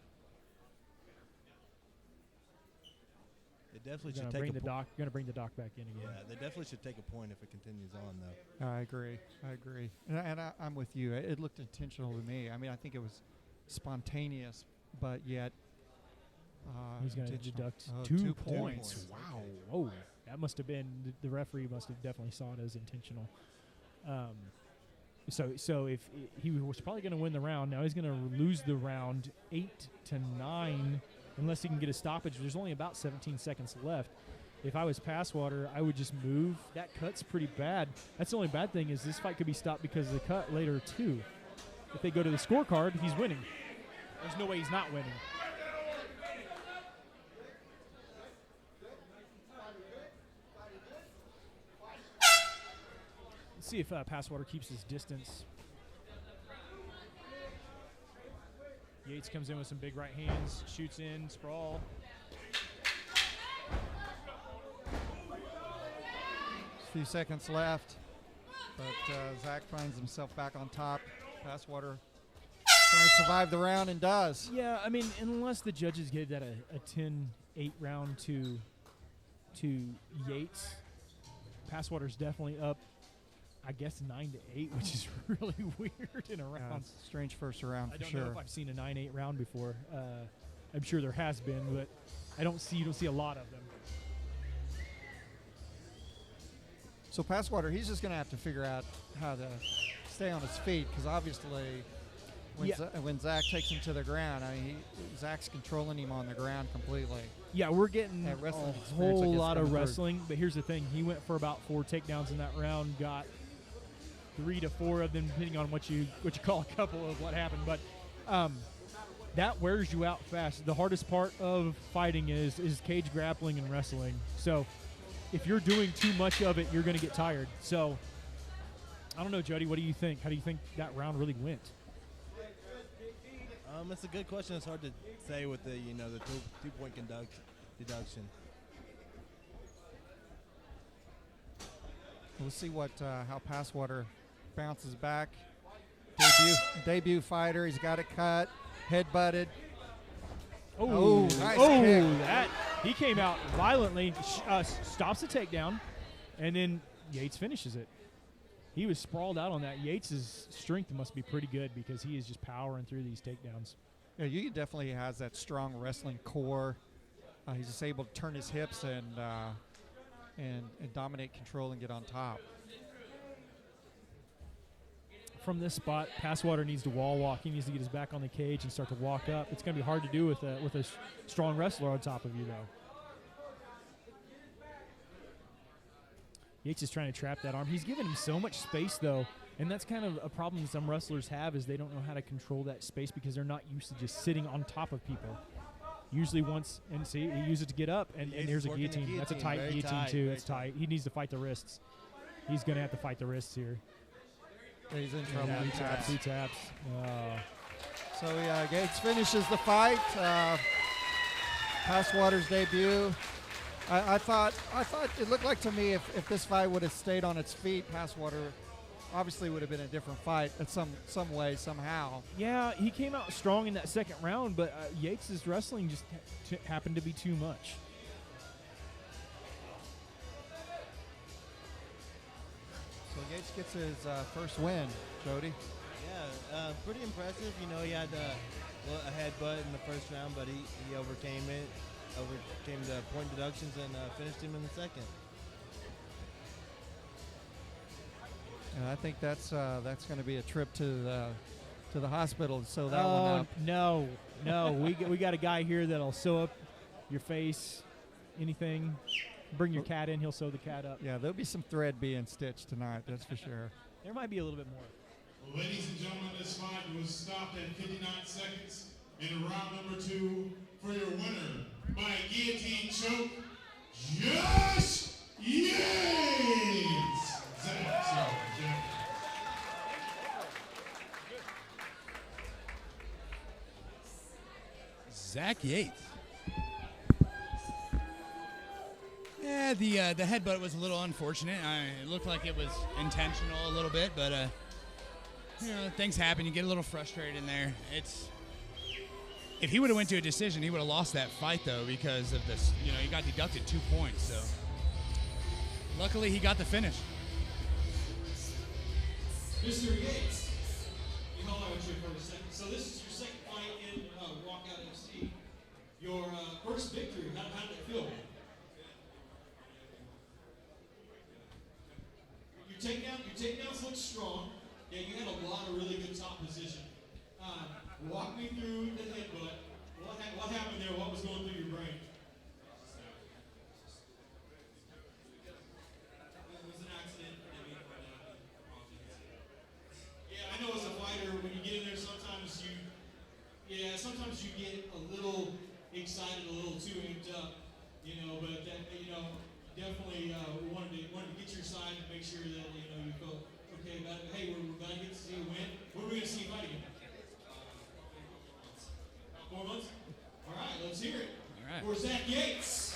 They definitely Going to bring the doc back in again. Yeah, they definitely should take a point if it continues on, though. I agree. And I'm with you. It looked intentional to me. I mean, I think it was spontaneous, but yet he's going to deduct 2 points. Wow. Oh, that must have been the referee must have definitely saw it as intentional. So if he was probably going to win the round, now he's going to lose the round 8-9 unless he can get a stoppage. There's only about 17 seconds left. If I was Passwater, I would just move. That cut's pretty bad. That's the only bad thing is this fight could be stopped because of the cut later too. If they go to the scorecard, he's winning. There's no way he's not winning. Let's see if Passwater keeps his distance. Yates comes in with some big right hands, shoots in, sprawl. A few seconds left, but Zach finds himself back on top. Passwater trying to survive the round and does. Yeah, I mean, unless the judges gave that a 10-8 round to Yates, Passwater's definitely up, I guess, 9-8, which is really weird in a round. Strange first round for sure. I don't know if I've seen a 9-8 round before. I'm sure there has been, but you don't see a lot of them. So Passwater, he's just going to have to figure out how to stay on his feet because obviously when Zach takes him to the ground. I mean, Zach's controlling him on the ground completely. Yeah, we're getting That a wrestling experience, I whole guess, lot of coming through. wrestling. But here's the thing: he went for about 4 takedowns in that round. Got 3 to 4 of them, depending on what you call a couple of what happened. But that wears you out fast. The hardest part of fighting is cage grappling and wrestling. So if you're doing too much of it, you're going to get tired. So I don't know, Jody. What do you think? How do you think that round really went? It's a good question. It's hard to say with the the 2-point deduction. We'll see what how Passwater bounces back. Debut fighter. He's got it cut. Headbutted. Oh, nice kick. that he came out violently, stops the takedown, and then Yates finishes it. He was sprawled out on that. Yates' strength must be pretty good because he is just powering through these takedowns. Yeah, Yugi definitely has that strong wrestling core. He's just able to turn his hips and dominate control and get on top. From this spot, Passwater needs to wall walk. He needs to get his back on the cage and start to walk up. It's going to be hard to do with a strong wrestler on top of you, though. Yates is trying to trap that arm. He's giving him so much space, though, and that's kind of a problem some wrestlers have is they don't know how to control that space because they're not used to just sitting on top of people. Usually once, and see, he uses it to get up, and here's a guillotine. That's a tight Very guillotine, tight, too. very It's tight. He needs to fight the wrists. He's going to have to fight the wrists here. He's in trouble. Yeah, He taps. He taps. So Gates finishes the fight. Passwater's debut. I thought it looked like to me if this fight would have stayed on its feet, Passwater obviously would have been a different fight in some way, somehow. Yeah, he came out strong in that second round, but Yates' wrestling just happened to be too much. So Yates gets his first win, Jody. Yeah, pretty impressive. He had a headbutt in the first round, but he overcame it, overcame the point deductions, and finished him in the second. And I think that's going to be a trip to the hospital to sew that one up. No. we got a guy here that'll sew up your face, anything. Bring your cat in, he'll sew the cat up. Yeah, there'll be some thread being stitched tonight, that's for sure. There might be a little bit more. Well, ladies and gentlemen, this fight was stopped at 59 seconds in round number 2 for your winner by guillotine choke, Josh Yates. Zach. Zach Yates. Yeah, the headbutt was a little unfortunate. It looked like it was intentional a little bit, but things happen. You get a little frustrated in there. If he would have went to a decision, he would have lost that fight though because of this. He got deducted 2 points. So luckily he got the finish. Mr. Yates, you hold on with you for a second. So this is your second fight in Walkout FC. Your first victory. How did it feel? Your takedowns look strong. Yeah, you had a lot of really good top position. Walk me through the headbutt. What happened there? What was going through your brain? It was an accident. Yeah, I know as a fighter, when you get in there, sometimes you get a little excited, a little too amped up, but definitely wanted to get your side and make sure that, you felt okay about it. Hey, we're glad to get to see you win. When are we going to see you fight again? 4 months? All right, let's hear it. All right. For Zach Yates.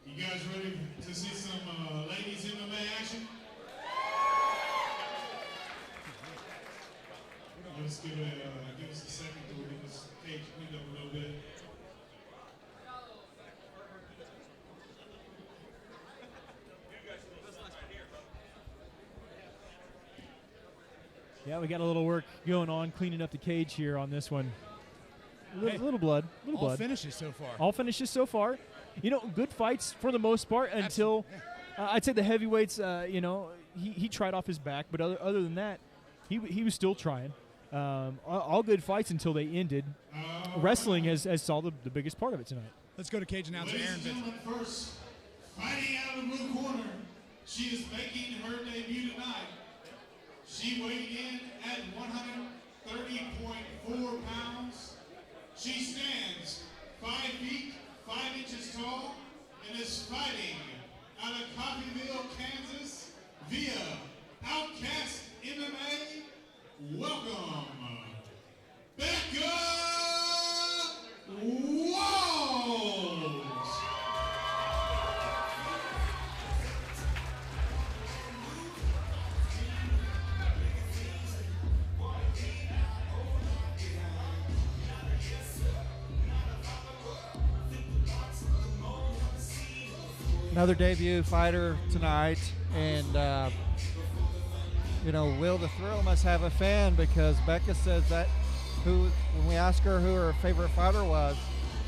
You guys ready to see some ladies MMA action? Let's give us a second to get this cage cleaned up a little bit. Yeah, we got a little work going on cleaning up the cage here on this one. Little blood. All finishes so far. All finishes so far. You know, good fights for the most part until I'd say the heavyweights, you know, he tried off his back, but other than that, he was still trying. All good fights until they ended. Wrestling has saw the biggest part of it tonight. Let's go to cage announcer Ladies Aaron and Vincent. gentlemen, first, fighting out of the blue corner, she is making her debut tonight. She weighed in at 130.4 pounds. She stands 5 feet, 5 inches tall, and is fighting out of Coffeyville, Kansas, via Outcast MMA. Welcome, Becca Walls. Another debut fighter tonight, and you know, Will the Thrill must have a fan, because Becca says that when we asked her who her favorite fighter was,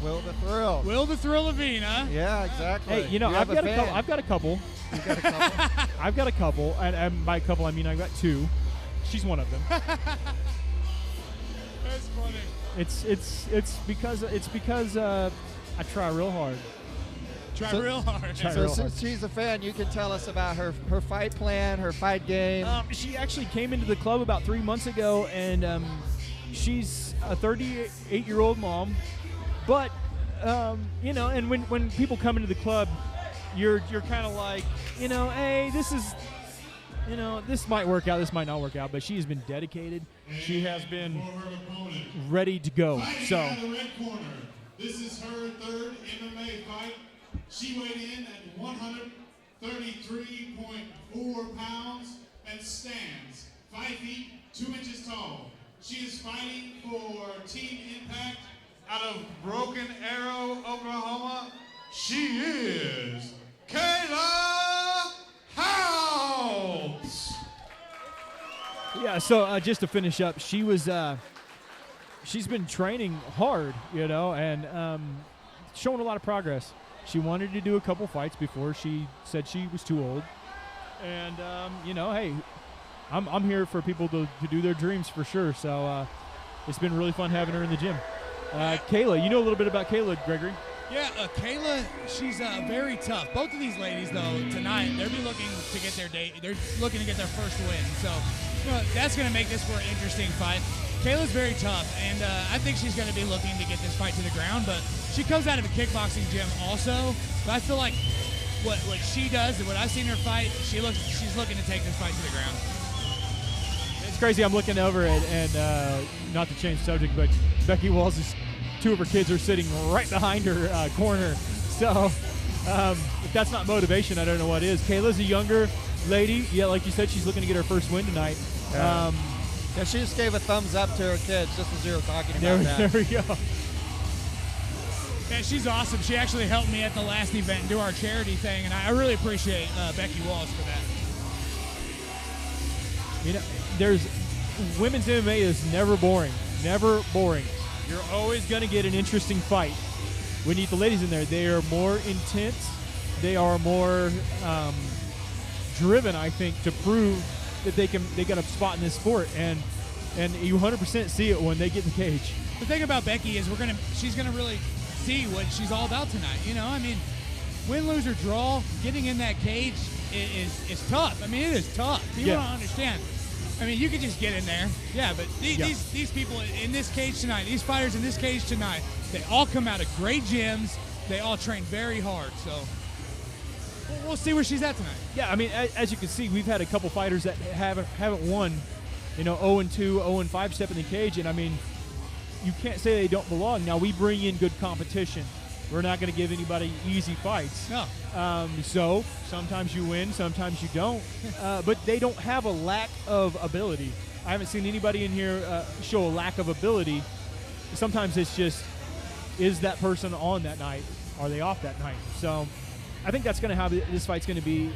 Will the Thrill. Will the Thrill Levine, huh? Yeah, exactly. Hey, you know, I've got a couple. I've got a couple. You've got a couple. I've got a couple, and by couple I mean I've got 2. She's one of them. That's funny. It's because I try real hard. Try real hard. So since she's a fan, you can tell us about her fight plan, her fight game. She actually came into the club about 3 months ago, and she's a 38-year-old mom. But you know, and when people come into the club, you're kind of like, you know, hey, this is, you know, this might work out, this might not work out. But she has been dedicated. She has been ready to go. So. Out of the red corner, this is her 3rd MMA fight. She weighed in at 133.4 pounds and stands 5 feet 2 inches tall. She is fighting for Team Impact out of Broken Arrow, Oklahoma. She is Kayla House. Yeah, so just to finish up, she was she's been training hard, you know, and showing a lot of progress. She wanted to do a couple fights before she said she was too old. And, you know, hey, I'm here for people to do their dreams for sure. So it's been really fun having her in the gym. Kayla, you know a little bit about Kayla, Gregory. Yeah, Kayla, she's very tough. Both of these ladies, though, tonight, they're looking to get their first win. So, you know, that's going to make this for an interesting fight. Kayla's very tough, and I think she's going to be looking to get this fight to the ground, but she comes out of a kickboxing gym also. But I feel like what she does and what I've seen her fight, she's looking to take this fight to the ground. It's crazy. I'm looking over it, and not to change subject, but Becky Walls' 2 of her kids are sitting right behind her corner. So if that's not motivation, I don't know what is. Kayla's a younger lady. Yeah, like you said, she's looking to get her first win tonight. Yeah, she just gave a thumbs up to her kids just as you were talking about that. There we go. Yeah, she's awesome. She actually helped me at the last event and do our charity thing, and I really appreciate Becky Walls for that. You know, women's MMA is never boring. Never boring. You're always going to get an interesting fight. When you get the ladies in there, they are more intense. They are more driven, I think, to prove that they got a spot in this sport, and you 100% see it when they get in the cage. The thing about Becky is she's gonna really see what she's all about tonight. You know, I mean, win, lose, or draw, getting in that cage is tough. I mean, it is tough. People don't understand. I mean, you can just get in there. Yeah, but these people in this cage tonight, these fighters in this cage tonight, they all come out of great gyms. They all train very hard. So we'll see where she's at tonight. Yeah, I mean, as you can see, we've had a couple fighters that haven't won, you know, 0-2, 0-5 step in the cage, and I mean, you can't say they don't belong. Now, we bring in good competition. We're not going to give anybody easy fights. No. So sometimes you win, sometimes you don't. But they don't have a lack of ability. I haven't seen anybody in here show a lack of ability. Sometimes it's just, is that person on that night? Are they off that night? So I think that's going to how this fight's going to be.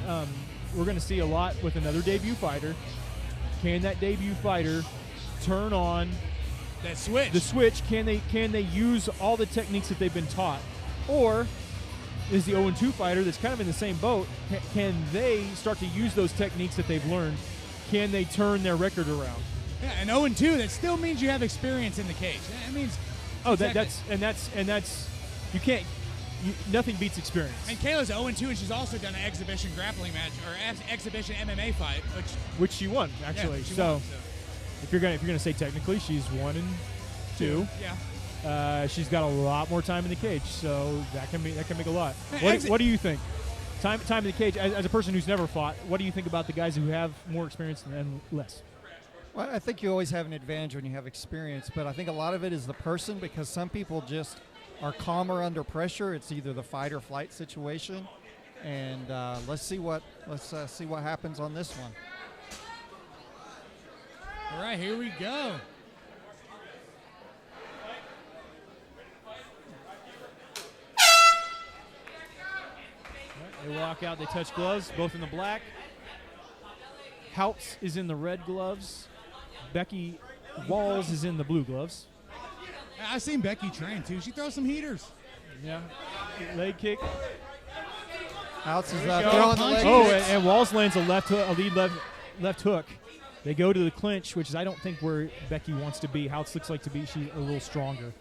We're going to see a lot with another debut fighter. can that debut fighter turn on That switch. the switch? Can they use all the techniques that they've been taught? Or is the 0-2 fighter that's kind of in the same boat, can they start to use those techniques that they've learned? Can they turn their record around? Yeah, and 0-2, that still means you have experience in the cage. That means that's you can't. Nothing beats experience. And Kayla's 0-2, and she's also done an exhibition grappling match or exhibition MMA fight, which she won actually. Yeah, she so won, if you're gonna say technically, she's 1-2. Yeah. She's got a lot more time in the cage, so that can make a lot. Hey, What do you think? Time in the cage. As a person who's never fought, what do you think about the guys who have more experience and less? Well, I think you always have an advantage when you have experience, but I think a lot of it is the person, because some people just are calmer under pressure. It's either the fight or flight situation, and let's see what happens on this one. All right, here we go. They walk out. They touch gloves, both in the black. Houts is in the red gloves. Becky Walls is in the blue gloves. I've seen Becky train, too. She throws some heaters. Yeah. Leg kick. Houts is There we go. throwing the leg Oh, kicks. and Walls lands a lead left hook. They go to the clinch, which is I don't think where Becky wants to be. Houts looks like to be she's a little stronger.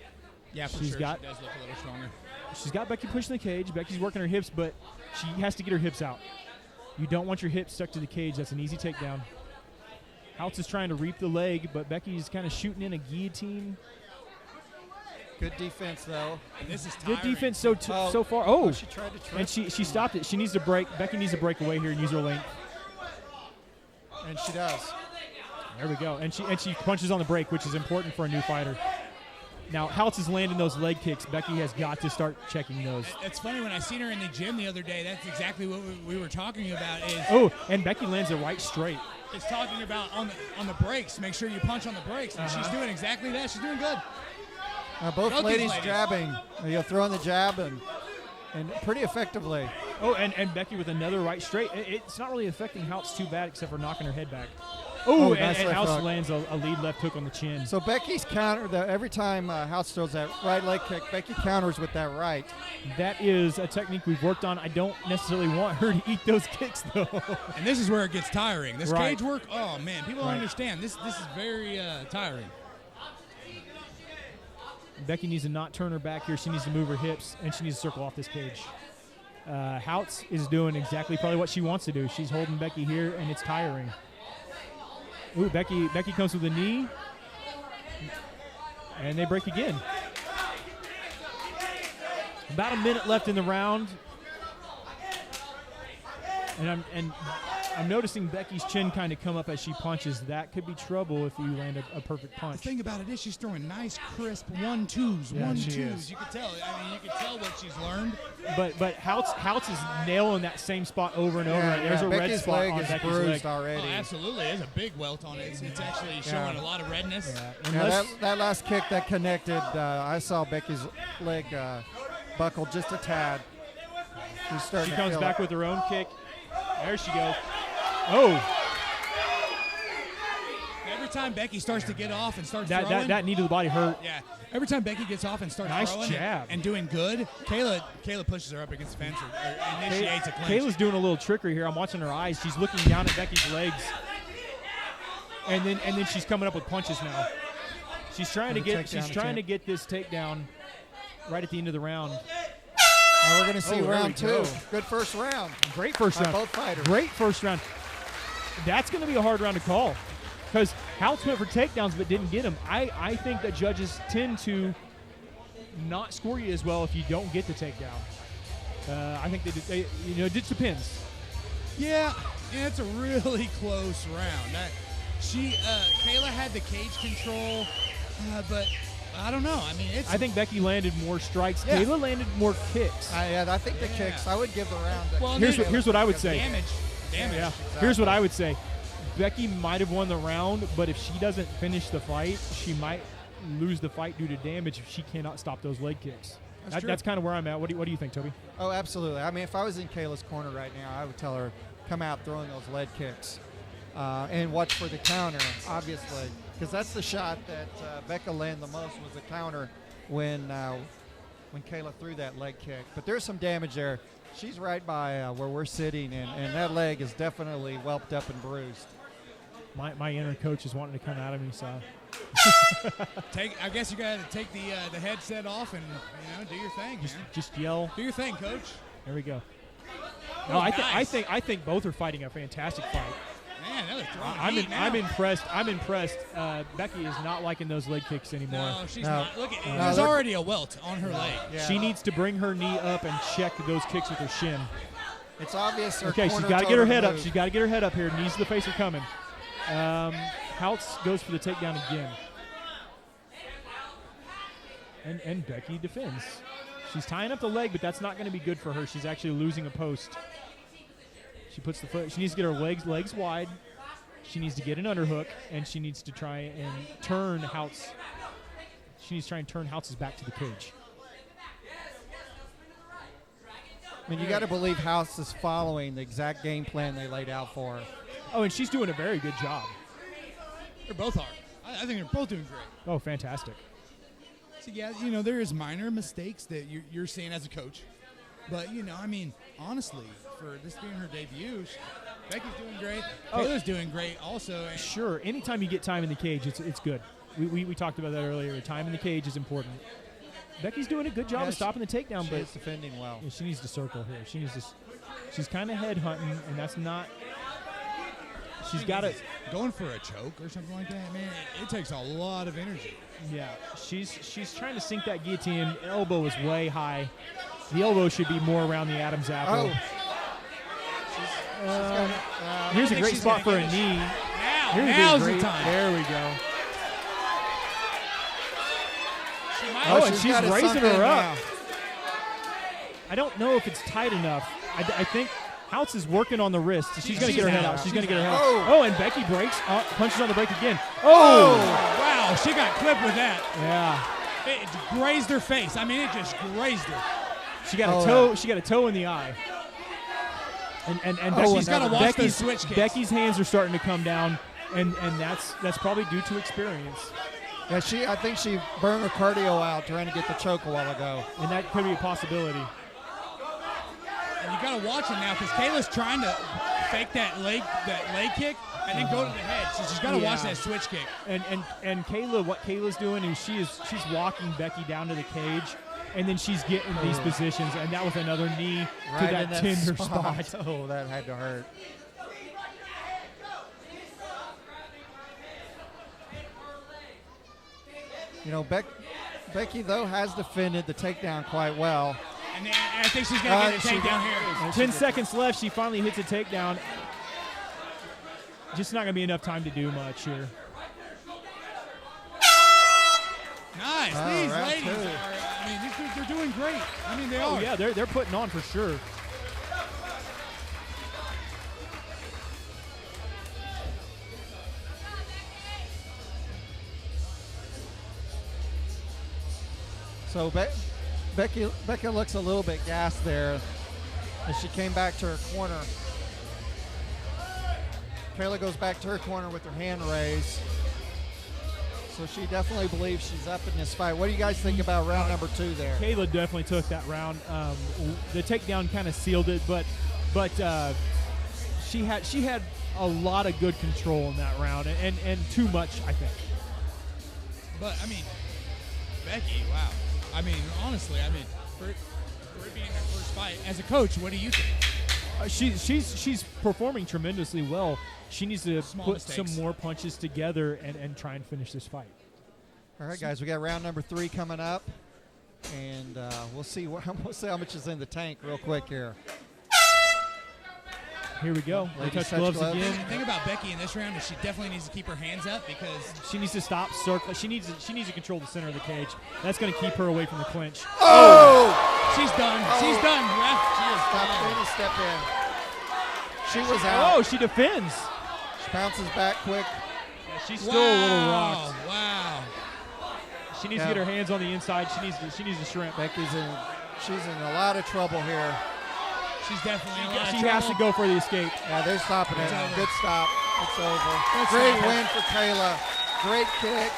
Yeah, for She's sure. got- She does look a little stronger. She's got Becky pushing the cage. Becky's working her hips, but she has to get her hips out. You don't want your hips stuck to the cage. That's an easy takedown. Houts is trying to reap the leg, but Becky's kind of shooting in a guillotine. Good defense, though. And this is tiring. Good defense so far. Oh, She tried to trip. and she stopped it. She needs to break. Becky needs to break away here and use her length. And she does. There we go. And she punches on the break, which is important for a new fighter. Now, Houts is landing those leg kicks. Becky has got to start checking those. It's funny, when I seen her in the gym the other day, that's exactly what we were talking about. Oh, and Becky lands a right straight. Is talking about on the brakes. Make sure you punch on the brakes. And she's doing exactly that. She's doing good. Both Both these ladies ladies. jabbing. Throwing the jab and pretty effectively. Oh, and Becky with another right straight. It's not really affecting Houts too bad except for knocking her head back. Oh, nice and left Houts hook. lands a lead left hook on the chin. So Becky's counter, every time Houts throws that right leg kick, Becky counters with that right. That is a technique we've worked on. I don't necessarily want her to eat those kicks, though. And this is where it gets tiring. This Right. cage work, oh, man. People don't Right. understand. This is very tiring. Becky needs to not turn her back here. She needs to move her hips, and she needs to circle off this cage. Houts is doing exactly probably what she wants to do. She's holding Becky here, and it's tiring. Ooh, Becky comes with a knee, and they break again. About a minute left in the round, and I'm noticing Becky's chin kind of come up as she punches. That could be trouble if you land a perfect The punch. thing about it is she's throwing nice, crisp 1-2s. Yeah, she 1-2s. is. You can tell. I mean, you can tell what she's learned. But Houts is nailing that same spot over and over. There's a red Becky's spot leg on is Becky's bruised leg. already. Oh, absolutely. There's a big welt on it. It's actually showing a lot of redness. Yeah, Yeah, unless- that last kick that connected, I saw Becky's leg buckle just a tad. She's starting she to comes feel back it. with her own kick. There she goes. Oh, Every time Becky starts to get off and starts that throwing. knee to the body hurt. Yeah. Every time Becky gets off and starts Nice throwing jab. and doing good, Kayla pushes her up against the fence or initiates a clinch. Kayla's doing a little trickery here. I'm watching her eyes. She's looking down at Becky's legs, and then she's coming up with punches now. She's trying to Another get takedown to get this takedown right at the end of the round. Now we're going to see there round we two. go. Good first round. Great first By round. both fighters. Great first round. That's going to be a hard round to call because Houts went for takedowns but didn't get them. I think that judges tend to not score you as well if you don't get the takedown. I think they it just depends. Yeah, it's a really close round. Kayla had the cage control, but I don't know. I mean, I think Becky landed more strikes. Yeah. Kayla landed more kicks. I think the kicks, I would give the round. to Well, Kayla. Here's what I would say. damage. Yeah. Exactly. Here's what I would say. Becky might have won the round, but if she doesn't finish the fight, she might lose the fight due to damage if she cannot stop those leg kicks. True. That's kind of where I'm at. What do you think, Toby? Oh, absolutely. I mean, if I was in Kayla's corner right now, I would tell her, come out throwing those lead kicks. and watch for the counter, obviously, because that's the shot that Becca landed the most was the counter when Kayla threw that leg kick. But there's some damage there. She's right by where we're sitting, and that leg is definitely whelped up and bruised. My inner coach is wanting to come out of me, so. I guess you got to take the headset off and do your thing. Just yell. Do your thing, coach. There we go. Oh, No, nice. I think both are fighting a fantastic fight. Man, that was throwing I'm heat now. I'm impressed. Becky is not liking those leg kicks anymore. No, she's No. not. Look, No, there's they're- already a welt on her leg. Yeah. She needs to bring her knee up and check those kicks with her shin. It's obvious her Okay, she's corner got to told get her to head up. move. She's got to get her head up here. Knees to the face are coming. Houts goes for the takedown again. And Becky defends. She's tying up the leg, but that's not going to be good for her. She's actually losing a post. She puts the foot. She needs to get her legs wide. She needs to get an underhook, and she needs to try and turn Houts. She needs to try and turn Houts' back to the cage. I mean, you got to believe House is following the exact game plan they laid out for her. Oh, and she's doing a very good job. They both are. I think they're both doing great. Oh, fantastic. So, yeah, there is minor mistakes that you're seeing as a coach. But, honestly, for this being her debut, Becky's doing great. Kayla's doing great also. And Sure. Anytime you get time in the cage, it's good. We talked about that earlier. Time in the cage is important. Becky's doing a good job Yeah, of stopping the takedown, She but is defending well. yeah, she needs to circle here. She's kind of head hunting, and that's not. She's got to. going for a choke or something like that, man, it takes a lot of energy. Yeah, she's trying to sink that guillotine. Elbow is way high. The elbow should be more around the Adam's apple. Here's a think great she's spot for gonna a get knee. Now's the great. time. There we go. She might Oh, and she's she's got it raising sunk her in up. now. I don't know if it's tight enough. I think Houts is working on the wrist. She's going to She's get her head out. out. She's She's going to get her head out. out. Oh, and Becky breaks. Punches on the break again. Oh, wow, she got clipped with that. Yeah. It grazed her face. I mean, it just grazed her. She got Oh, a toe. yeah. She got a toe in the eye. And She's gotta watch those switch kicks. Becky's hands are starting to come down, and that's probably due to experience. Yeah, I think she burned her cardio out trying to get the choke a while ago. And that could be a possibility. And you got to watch it now because Kayla's trying to fake that leg kick and then go to the head. So she's got to watch Yeah. that switch kick. And Kayla, what Kayla's doing is she's walking Becky down to the cage, and then she's getting these positions, and that was another knee Right to in that tender spot. Oh, that had to hurt. Becky, though, has defended the takedown quite well. And I think she's going to get the she- takedown here. 10 seconds left. She finally hits a takedown. Just not going to be enough time to do much here. Nice. Oh, These round ladies two. are, they're doing great. I mean, they Oh are. yeah, they're putting on for sure. So Becca looks a little bit gassed there as she came back to her corner. Kayla goes back to her corner with her hand raised. So she definitely believes she's up in this fight. What do you guys think about round number 2 there? Kayla definitely took that round. The takedown kind of sealed it, but she had a lot of good control in that round, and too much, I think. But, I mean, Becky, wow. I mean, honestly, for it being her first fight, as a coach, what do you think? She's performing tremendously well. She needs to Small put mistakes. some more punches together and try and finish this fight. All right, guys, we got round number 3 coming up, and we'll see how much is in the tank real quick here. Here we go. They Ladies touch touch gloves gloves. again. The thing about Becky in this round is she definitely needs to keep her hands up because She needs to stop circle. She needs to control the center of the cage. That's going to keep her away from the clinch. Oh! she's done. She's done, ref. Step in. She was out. Oh, she defends. She bounces back quick. Yeah, she's still a little rocked. Wow. She needs to get her hands on the inside. She needs to shrimp. Becky's she's in a lot of trouble here. She's definitely in a lot of She has to trouble. go for the escape. Yeah, they're stopping it. It's over. Good stop. It's over. That's Great over. win for Kayla. Great kick.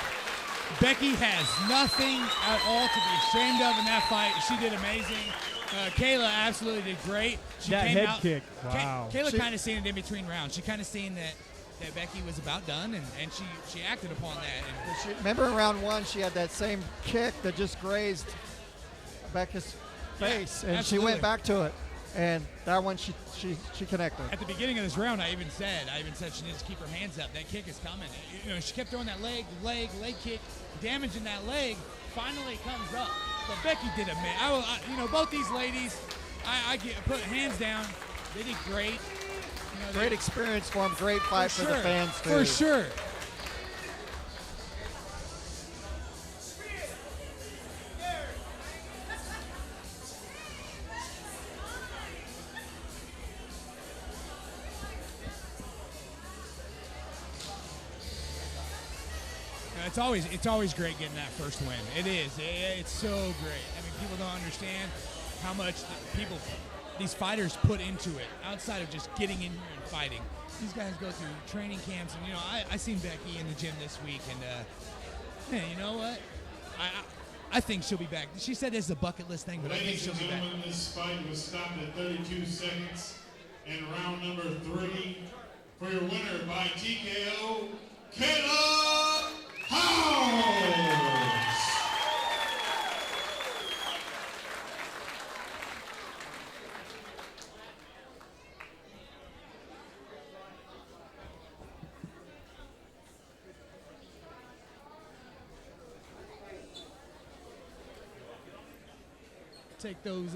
Becky has nothing at all to be ashamed of in that fight. She did amazing. Kayla absolutely did great. She That came head out, kick, wow. Kayla kind of seen it in between rounds. She kind of seen that Becky was about done, and she acted upon that. And Remember in round 1, she had that same kick that just grazed Becca's face, and she went back to it. And that one, she connected. At the beginning of this round, I even said she needs to keep her hands up. That kick is coming. You know, she kept throwing that leg kick, damaging that leg. Finally, it comes up. But Becky did both these ladies, I put hands down. They did great. You know, Great experience for them. Great fight for the fans too. For sure. It's always great getting that first win. It is. It's so great. I mean, people don't understand how much these fighters put into it outside of just getting in here and fighting. These guys go through training camps, and I seen Becky in the gym this week, and man, you know what? I think she'll be back. She said it's a bucket list thing, but I think she'll be back. Ladies and gentlemen, this fight was stopped at 32 seconds in round number 3. For your winner by TKO, Kayla House. Take those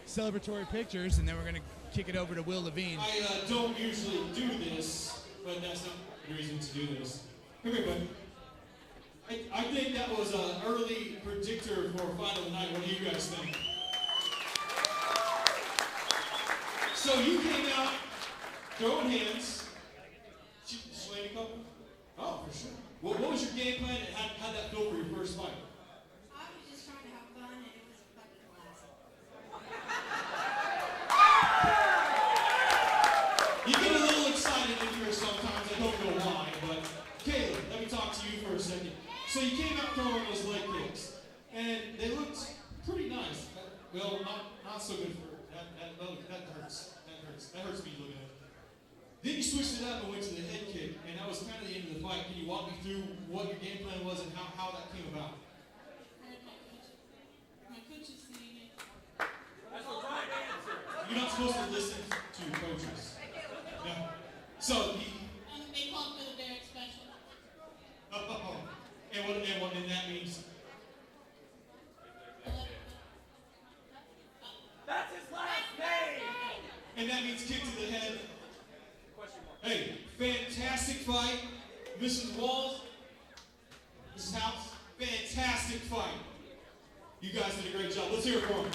celebratory pictures, and then we're going to kick it over to Will Levine. I don't usually do this, but that's not the reason to do this. Come here, bud. I think that was an early predictor for fight of the night. What do you guys think? So you came out throwing hands. Slaying a couple? Oh, for sure. Well, what was your game plan, and how'd that feel for your first fight? I was just trying to have fun, and it was fucking classic. You get a little excited in here sometimes. I don't know why, but Caleb, let me talk to you for a second. So you came out throwing those leg kicks, and they looked pretty nice. Well, not so good for that. That hurts. That hurts me looking at it. Then you switched it up and went to the head kick, and that was kind of the end of the fight. Can you walk me through what your game plan was and how that came about? My coach is saying it. That's the right answer. You're not supposed to listen to coaches. No. So They call it very special. And that means? That's his last name! And that means kick to the head. Hey, fantastic fight. Mrs. Walls, Mrs. House, fantastic fight. You guys did a great job. Let's hear it for them.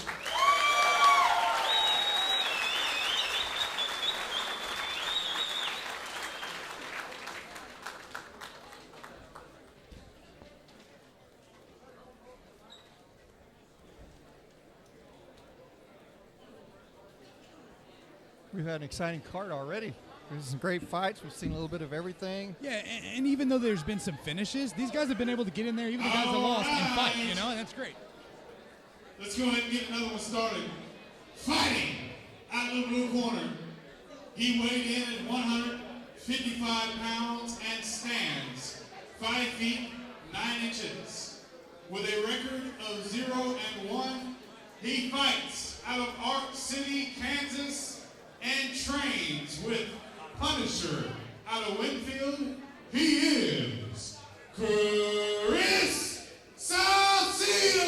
We've had an exciting card already. There's some great fights. We've seen a little bit of everything. Yeah, and even though there's been some finishes, these guys have been able to get in there, even the guys that lost, and fight, and that's great. Let's go ahead and get another one started. Fighting out of the blue corner. He weighed in at 155 pounds and stands 5 feet 9 inches. With a record of 0-1, he fights out of Ark City, Kansas, and trains with Punisher out of Winfield. He is Chris Salcido.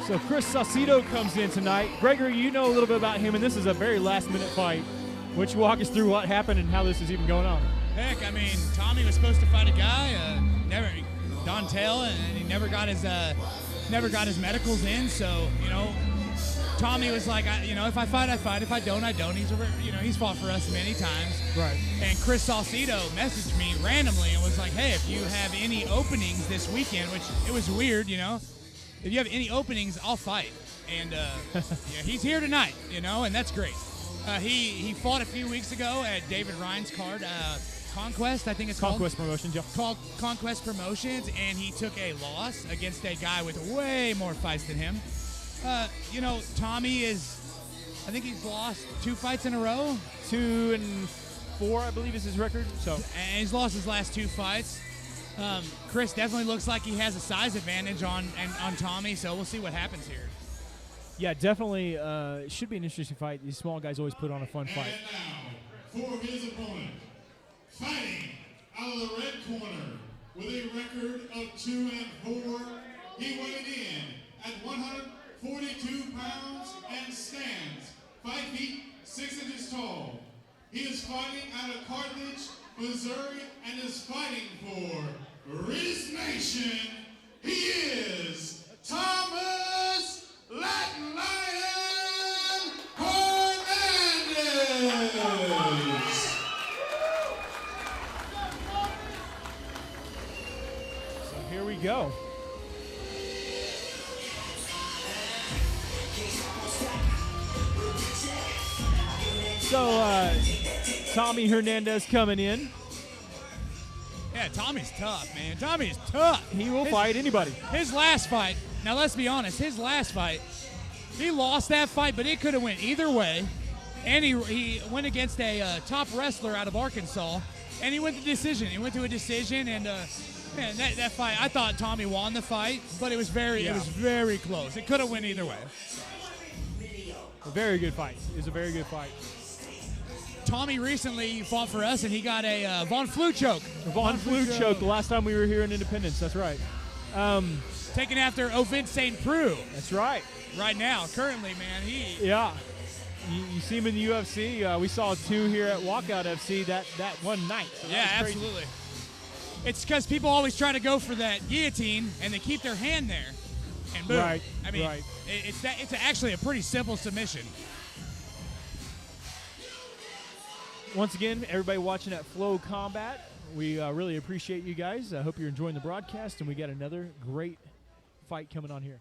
So Chris Salcido comes in tonight. Gregory, you know a little bit about him, and this is a very last-minute fight. Why don't you walk us through what happened and how this is even going on? Heck, I mean, Tommy was supposed to fight a guy, Dontel, and he never got his medicals in. So Tommy was like, if I fight, I fight. If I don't, I don't. He's fought for us many times. Right. And Chris Salcido messaged me randomly and was like, hey, if you have any openings this weekend, which it was weird, if you have any openings, I'll fight. And he's here tonight, and that's great. He fought a few weeks ago at David Ryan's card, Conquest, I think it's called. Conquest Promotions, yeah. Called Conquest Promotions, and he took a loss against a guy with way more fights than him. Tommy I think he's lost 2 fights in a row. 2-4, I believe, is his record. So, and he's lost his last 2 fights. Chris definitely looks like he has a size advantage on Tommy, so we'll see what happens here. Yeah, definitely should be an interesting fight. These small guys always put on a fun fight. And now, for his opponent, fighting out of the red corner with a record of 2-4, he weighed in at 142 pounds and stands 5 feet 6 inches tall. He is fighting out of Carthage, Missouri, and is fighting for Reese Nation. He is Thomas Latin Lion Hernandez. So here we go. So Tommy Hernandez coming in. Yeah, Tommy's tough, man. Tommy's tough. He will fight anybody. His last fight, now let's be honest, his last fight, he lost that fight, but it could have went either way. And he went against a top wrestler out of Arkansas, and he went to decision. He went to a decision, and man, that fight, I thought Tommy won the fight, but it was very close. It could have went either way. A very good fight. It was a very good fight. Tommy recently fought for us, and he got a Von Flue choke. Von Flue choke the last time we were here in Independence. That's right. Taken after Ovince St. Preux. That's right. Right now, currently, man, Yeah. You see him in the UFC. We saw 2 here at Walkout FC that one night. So yeah, absolutely. It's because people always try to go for that guillotine, and they keep their hand there, and boom. Right. I mean, right. it's actually a pretty simple submission. Once again, everybody watching at Flow Combat, we really appreciate you guys. I hope you're enjoying the broadcast, and we got another great fight coming on here.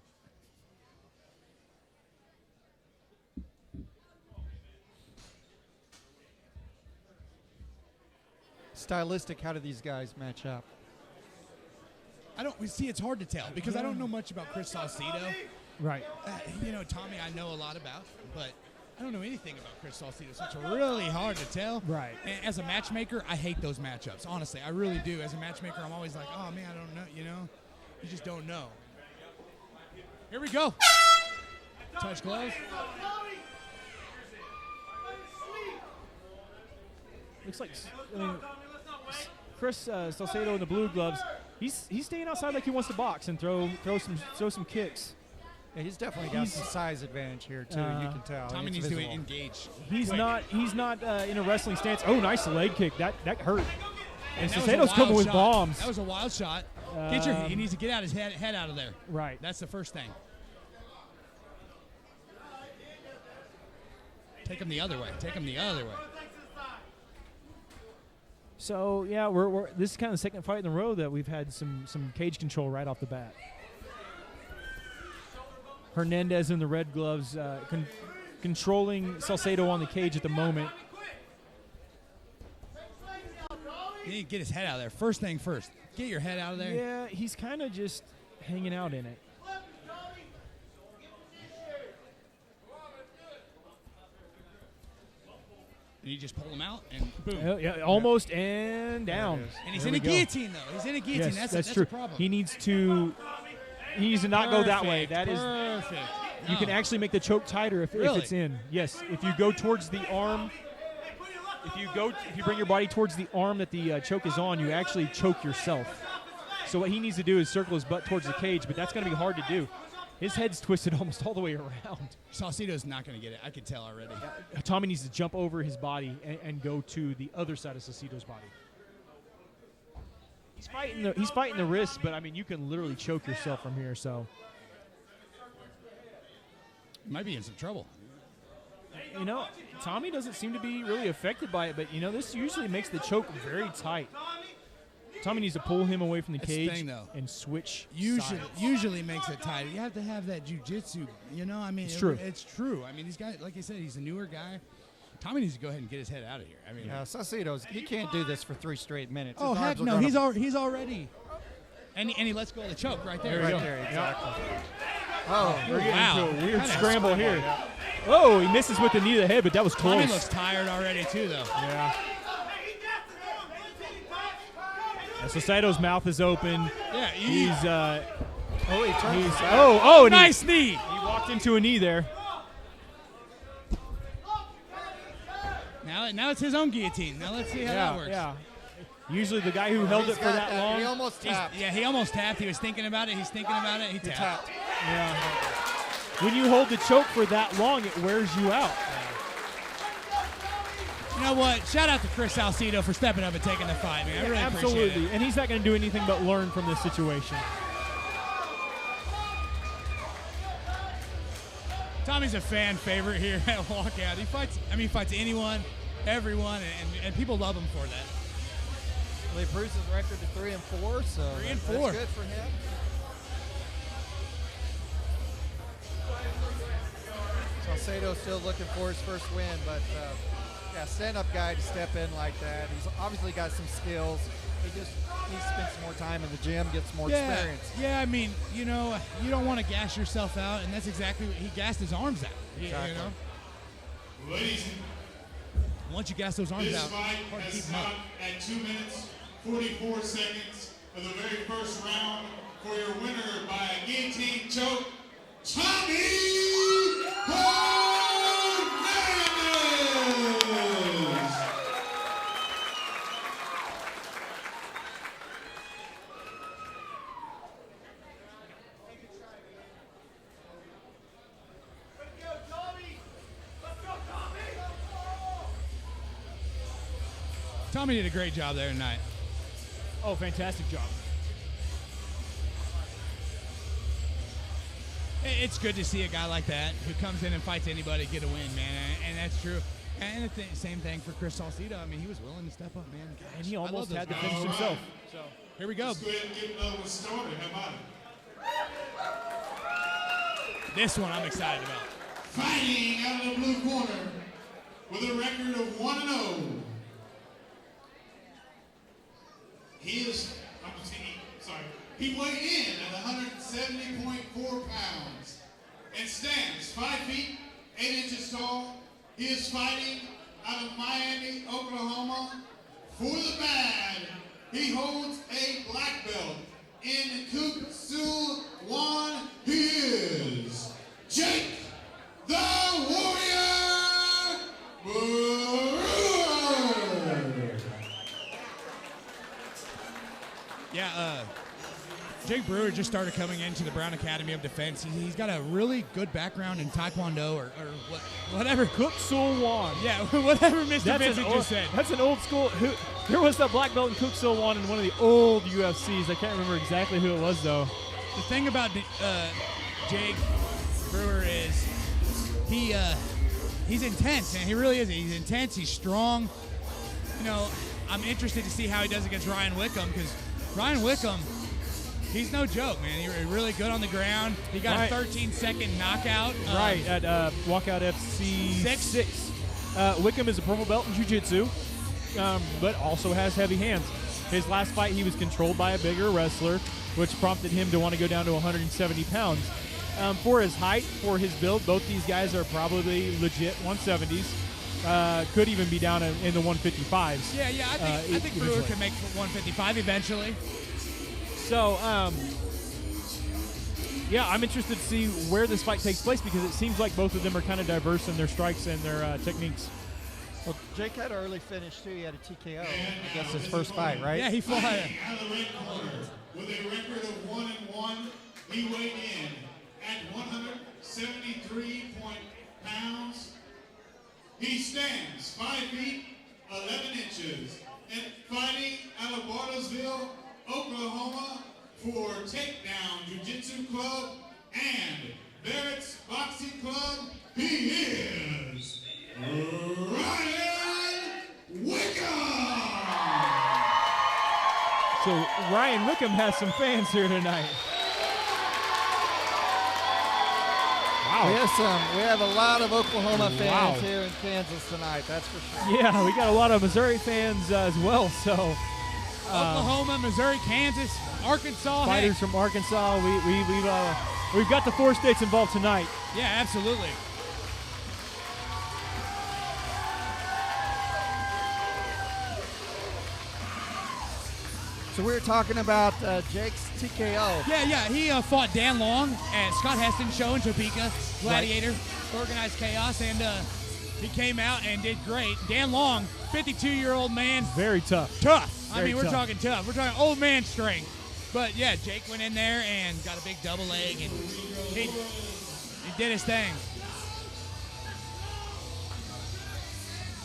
Stylistic, how do these guys match up? It's hard to tell because I don't know much about Chris Salcido. Right. Tommy I know a lot about, but I don't know anything about Chris Salcido, so it's really hard to tell. Right. And as a matchmaker, I hate those matchups. Honestly, I really do. As a matchmaker, I'm always like, oh, man, I don't know. You just don't know. Here we go. Touch gloves. Looks like Chris Salcedo in the blue gloves. He's staying outside like he wants to box and throw some kicks. Yeah, he's definitely got some size advantage here too. You can tell. Tommy needs to engage. He's not in a wrestling stance. Oh, nice leg kick. That hurt. And that Salcedo's coming with bombs. That was a wild shot. He needs to get out his head out of there. Right. That's the first thing. Take him the other way. So yeah, we're this is kind of the second fight in a row that we've had some cage control right off the bat. Hernandez in the red gloves, controlling Salcedo on the cage at the moment. You need to get his head out of there. First thing first. Get your head out of there. Yeah, he's kind of just hanging out in it. And you just pull him out and boom. Yeah, almost and down. And he's in a guillotine, though. He's in a guillotine. Yes, that's true. a problem. He needs to not go that way. That is perfect. You can actually make the choke tighter if it's in. Yes, if you go towards the arm, if you bring your body towards the arm that the choke is on, you actually choke yourself. So what he needs to do is circle his butt towards the cage, but that's going to be hard to do. His head's twisted almost all the way around. Salcido's not going to get it. I can tell already. Tommy needs to jump over his body and go to the other side of Salcido's body. He's fighting the wrist, but I mean you can literally choke yourself from here. So you might be in some trouble. Tommy doesn't seem to be really affected by it, but this usually makes the choke very tight. Tommy needs to pull him away from the cage and switch sides. Usually makes it tight. You have to have that jiu-jitsu. I mean, it's true. It's true. I mean, these guys, like I said, he's a newer guy. Tommy needs to go ahead and get his head out of here. I mean, Yeah, Saucedo's, he can't do this for 3 straight minutes. oh His heck arms are no, gonna- he's already. And he lets go of the choke right there. right go. there, exactly. Oh, we're getting Wow. into a weird Kinda scramble here. Oh, he misses with the knee to the head, but that was Tommy close. looks tired already too, though. Yeah. And Saucedo's mouth is open. Yeah, He's Oh, he turned his back. and nice knee. He walked into a knee there. Now it's his own guillotine. Now let's see how that works. Yeah. Usually the guy who held He's it for got that long. He almost tapped. Yeah, he almost tapped. He was thinking about it. He's thinking about it. He He tapped. tapped. Yeah. When you hold the choke for that long, it wears you out. You know what? Shout out to Chris Salcido for stepping up and taking the fight, man. I really appreciate Absolutely. it. And he's not going to do anything but learn from this situation. Tommy's a fan favorite here at Walkout. He fights anyone, everyone, and people love him for that. Well, he bruised his record to 3-4, so 3-4. that's good for him. Salcedo's still looking for his first win, but yeah, stand-up guy to step in like that. He's obviously got some skills. He spends more time in the gym, gets more experience. Yeah, I mean, you know, you don't want to gas yourself out, and that's exactly what he gassed his arms out. Exactly. You know? Ladies, Once you gas those arms this out, fight hard to has keep them up. stopped at 2 minutes, 44 seconds of the very first round for your winner by a guillotine choke, Tommy Hernandez! Tommy did a great job there tonight. Oh, fantastic job. It's good to see a guy like that who comes in and fights anybody get a win, man, and that's true. And the same thing for Chris Salcido. I mean, he was willing to step up, man. Gosh, And he I love almost those had to guys. finish himself. So Here we go. Let's go ahead and get another one started. How about it? This one I'm excited about. Fighting out of the blue corner with a record of 1-0. He weighed in at 170.4 pounds and stands 5 feet 8 inches tall. He is fighting out of Miami, Oklahoma. For the bad, he holds a black belt in Kuk Soo Won. He is Jake the Warrior Brewer. Yeah, Jake Brewer just started coming into the Brown Academy of Defense. He's got a really good background in Taekwondo or whatever. Kuk Soo Won. Yeah, whatever Mr. Vincent just said. That's an old school. There was that black belt in Kuk Soo Won in one of the old UFCs. I can't remember exactly who it was, though. The thing about Jake Brewer is he's intense, man. He really is. He's intense. He's strong. You know, I'm interested to see how he does against Ryan Wickham because Ryan Wickham, he's no joke, man. He's really good on the ground. He got a 13-second knockout. Right, at Walkout FC 6. Wickham is a purple belt in jiu-jitsu, but also has heavy hands. His last fight, he was controlled by a bigger wrestler, which prompted him to want to go down to 170 pounds. For his height, for his build, both these guys are probably legit 170s. Could even be down in the 155s. Yeah, I think Brewer eventually. can make 155 eventually. So, yeah, I'm interested to see where this fight takes place because it seems like both of them are kind of diverse in their strikes and their techniques. Well, Jake had an early finish, too. He had a TKO against his first fight, right? Yeah, he fought. Out of the red corner with a record of 1-1, he weighed in at 173 pounds. He stands 5 feet 11 inches and fighting out of Bartlesville, Oklahoma for Takedown Jiu-Jitsu Club and Barrett's Boxing Club. He is Ryan Wickham. So Ryan Wickham has some fans here tonight. Wow, Wow. We have a lot of Oklahoma fans Wow. here in Kansas tonight. That's for sure. Yeah, we got a lot of Missouri fans as well. So Oklahoma, Missouri, Kansas, Arkansas. fighters from Arkansas. We've got the 4 states involved tonight. Yeah, absolutely. So we were talking about Jake's TKO. Yeah. He fought Dan Long at Scott Heston's show in Topeka, Gladiator, Organized Chaos, and he came out and did great. Dan Long, 52-year-old man. Very tough. We're tough. talking tough. We're talking old man strength. But, yeah, Jake went in there and got a big double leg, and he did his thing.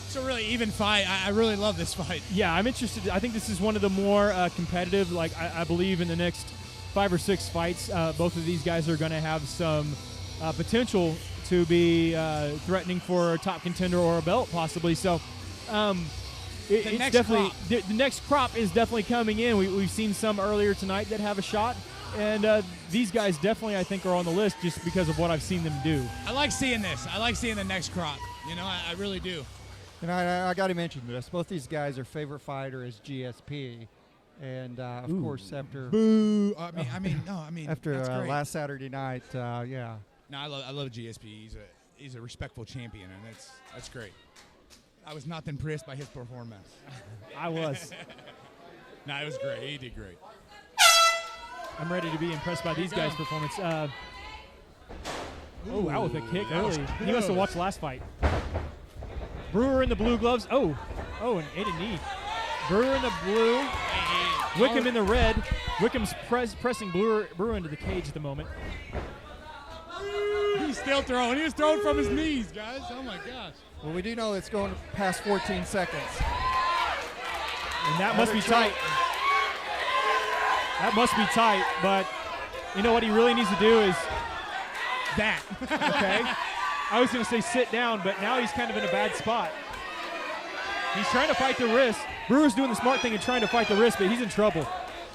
It's a really even fight. I really love this fight. Yeah, I'm interested. I think this is one of the more competitive. Like I believe in the next 5 or 6 fights, both of these guys are going to have some potential to be threatening for a top contender or a belt, possibly. So, it's definitely the next crop is definitely coming in. We've seen some earlier tonight that have a shot, and these guys definitely I think are on the list just because of what I've seen them do. I like seeing this. I like seeing the next crop. I really do. And I got to mention this. Both these guys, their favorite fighter is GSP. And, of course, after Boo. after that's great. last Saturday night, yeah. No, I love GSP. He's a respectful champion, and that's great. I was not impressed by his performance. I was. No, it was great. He did great. I'm ready to be impressed by these guys' performance. Out with a kick early. He must have watched the last fight. Brewer in the blue gloves. And ate a knee. Brewer in the blue. Wickham in the red. Wickham's pressing Brewer into the cage at the moment. He's still throwing. He was throwing from his knees, guys. Oh, my gosh. Well, we do know it's going past 14 seconds. And that must be tight. That must be tight, but you know what he really needs to do is that. Okay? I was going to say sit down, but now he's kind of in a bad spot. He's trying to fight the wrist. Brewer's doing the smart thing and trying to fight the wrist, but he's in trouble.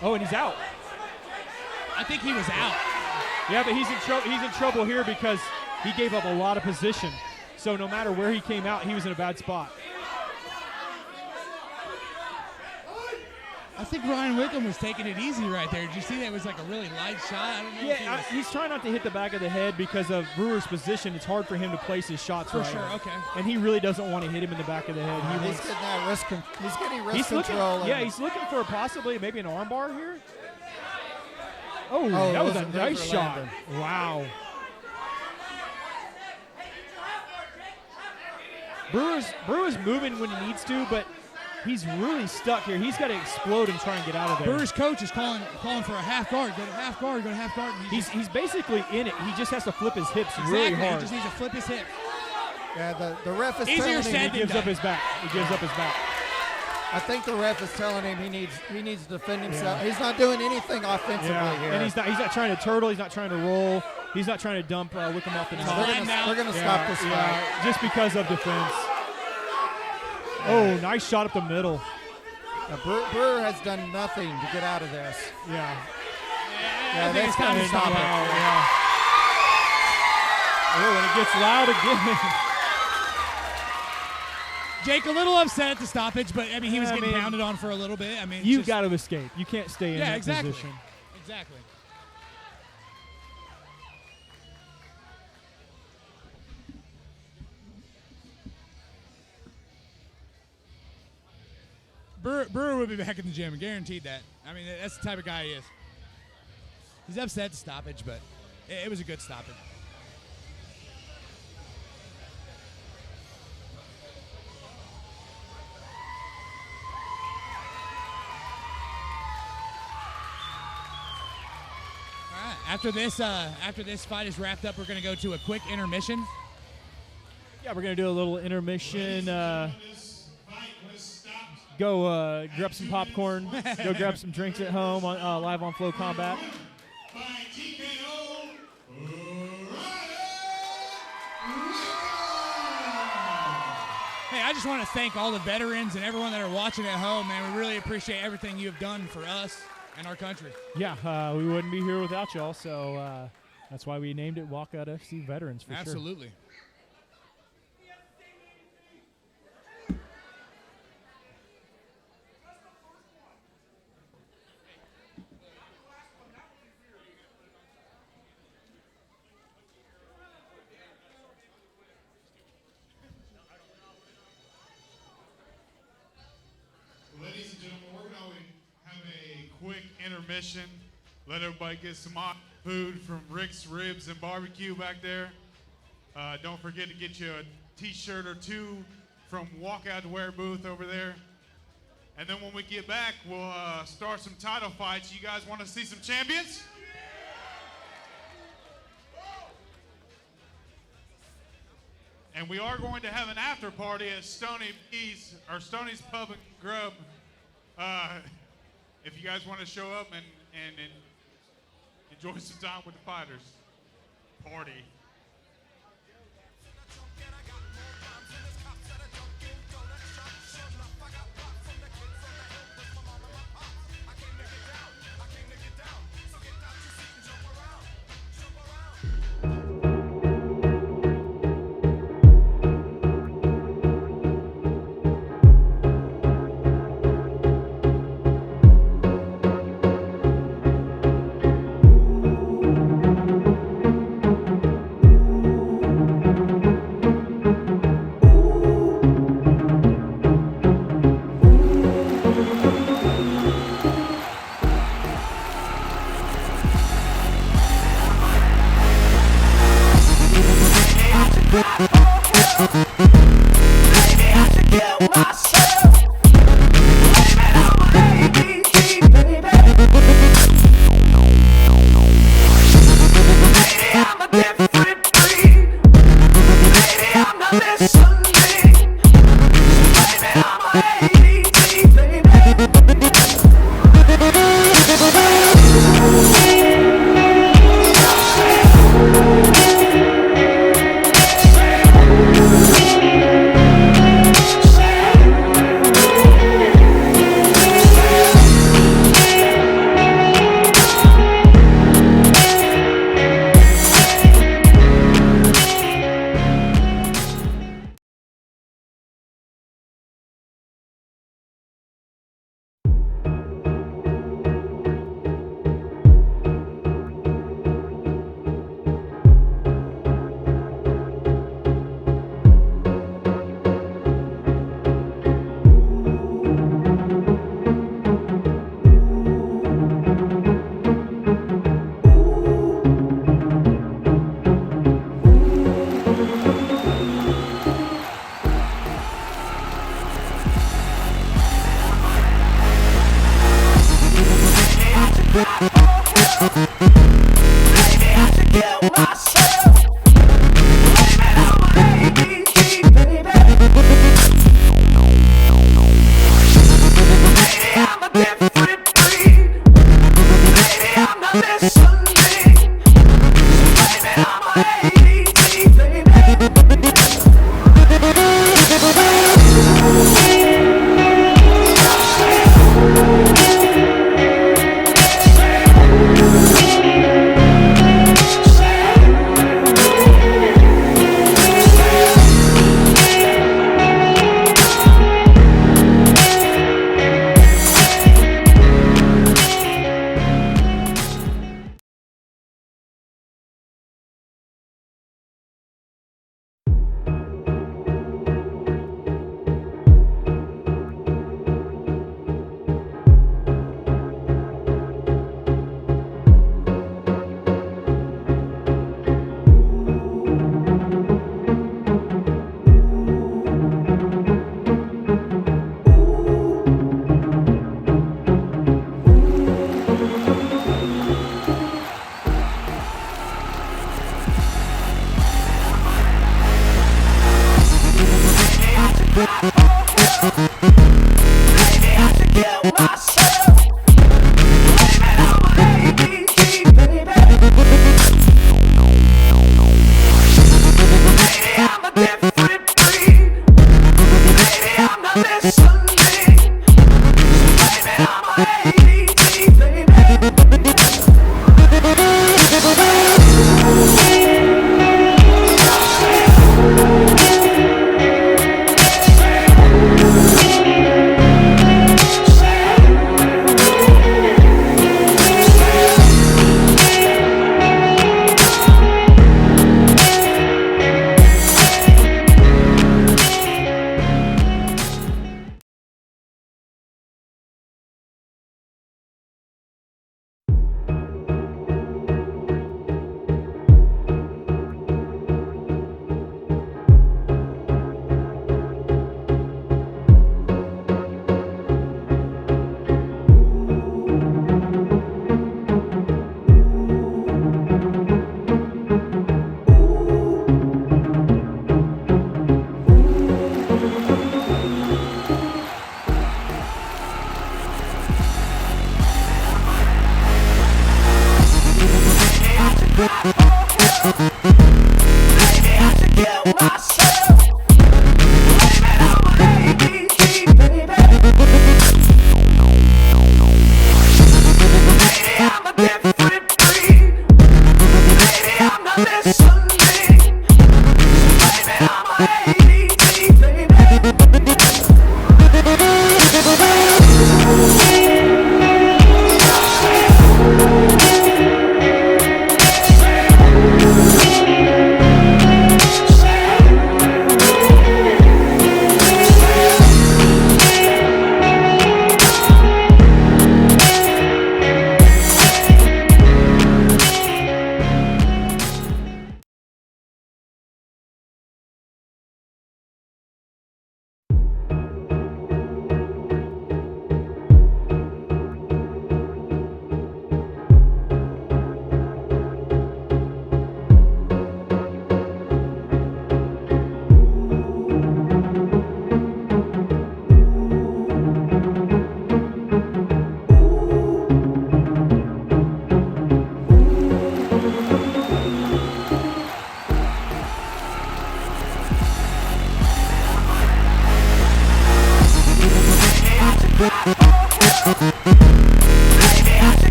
Oh, and he's out. I think he was out. Yeah, but he's in trouble here because he gave up a lot of position. So no matter where he came out, he was in a bad spot. I think Ryan Wickham was taking it easy right there. Did you see that? It was like a really light shot. I don't know. Yeah, he's trying not to hit the back of the head because of Brewer's position. It's hard for him to place his shots For right. sure, okay. And he really doesn't want to hit him in the back of the head. He's getting that wrist. He's getting wrist control. He's looking for possibly maybe an armbar here. Oh, Oh, that it was a wasn't nice for shot. Landon. Wow. Brewer's moving when he needs to, but he's really stuck here. He's got to explode and try and get out of there. Brewer's coach is calling for a half guard. Go to half guard. Go to half guard. And He's basically in it. He just has to flip his hips exactly. really hard. He just needs to flip his hip. Yeah, the ref is Easier telling him said He gives up his back. He gives up his back. I think the ref is telling him he needs to defend himself. He's not doing anything offensively here. And he's not trying to turtle. He's not trying to roll. He's not trying to dump Wickham off the top. They're going to stop this fight. Just because of defense. Oh, nice shot up the middle. Now, Brewer has done nothing to get out of this. Yeah. Yeah, that's time to stop it. Yeah. Oh, and it gets loud again. Jake a little upset at the stoppage, but I mean he was getting pounded on for a little bit. I mean You've got to escape. You can't stay in that position. Exactly. Brewer will be back in the gym, guaranteed that. I mean, that's the type of guy he is. He's upset at the stoppage, but it was a good stoppage. All right, after this fight is wrapped up, we're going to go to a quick intermission. Yeah, we're going to do a little intermission. Go grab some popcorn. Go grab some drinks at home on live on Flow Combat. Hey, I just want to thank all the veterans and everyone that are watching at home, man. We really appreciate everything you have done for us and our country. Yeah, we wouldn't be here without y'all. So That's why we named it Walkout FC Veterans for sure. Absolutely. Ladies and gentlemen, we're going to have a quick intermission. Let everybody get some hot food from Rick's Ribs and Barbecue back there. Don't forget to get you a t-shirt or two from Walkout to Wear booth over there. And then when we get back, we'll start some title fights. You guys want to see some champions? And we are going to have an after party at Stoney's Pub and Grub. If you guys want to show up and enjoy some time with the fighters. Party.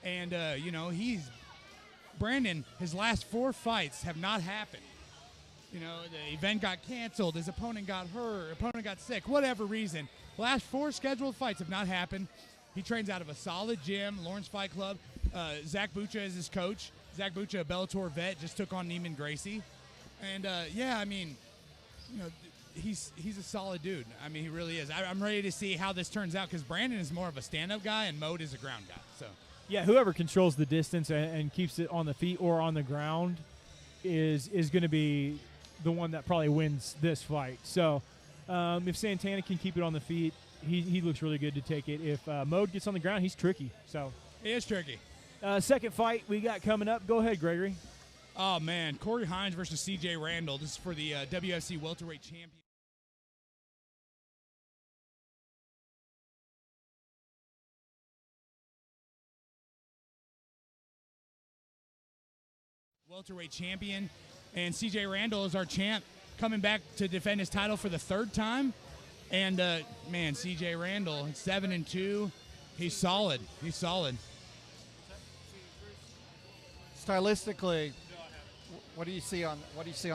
And, Brandon, his last 4 fights have not happened. The event got canceled, his opponent got hurt, opponent got sick, whatever reason. The last 4 scheduled fights have not happened. He trains out of a solid gym, Lawrence Fight Club. Zach Bucha is his coach. Zach Bucha, a Bellator vet, just took on Neiman Gracie. And, he's a solid dude. I mean, he really is. I'm ready to see how this turns out because Brandon is more of a stand-up guy and Mode is a ground guy. So, yeah, whoever controls the distance and keeps it on the feet or on the ground is going to be the one that probably wins this fight. So if Santana can keep it on the feet, he looks really good to take it. If Mode gets on the ground, he's tricky. So he is tricky. Second fight we got coming up. Go ahead, Gregory. Oh, man. Corey Hines versus C.J. Randall. This is for the WFC welterweight champion. Welterweight champion. And C.J. Randall is our champ, coming back to defend his title for the 3rd time. And, C.J. Randall, 7-2. He's solid. Stylistically, what do you see on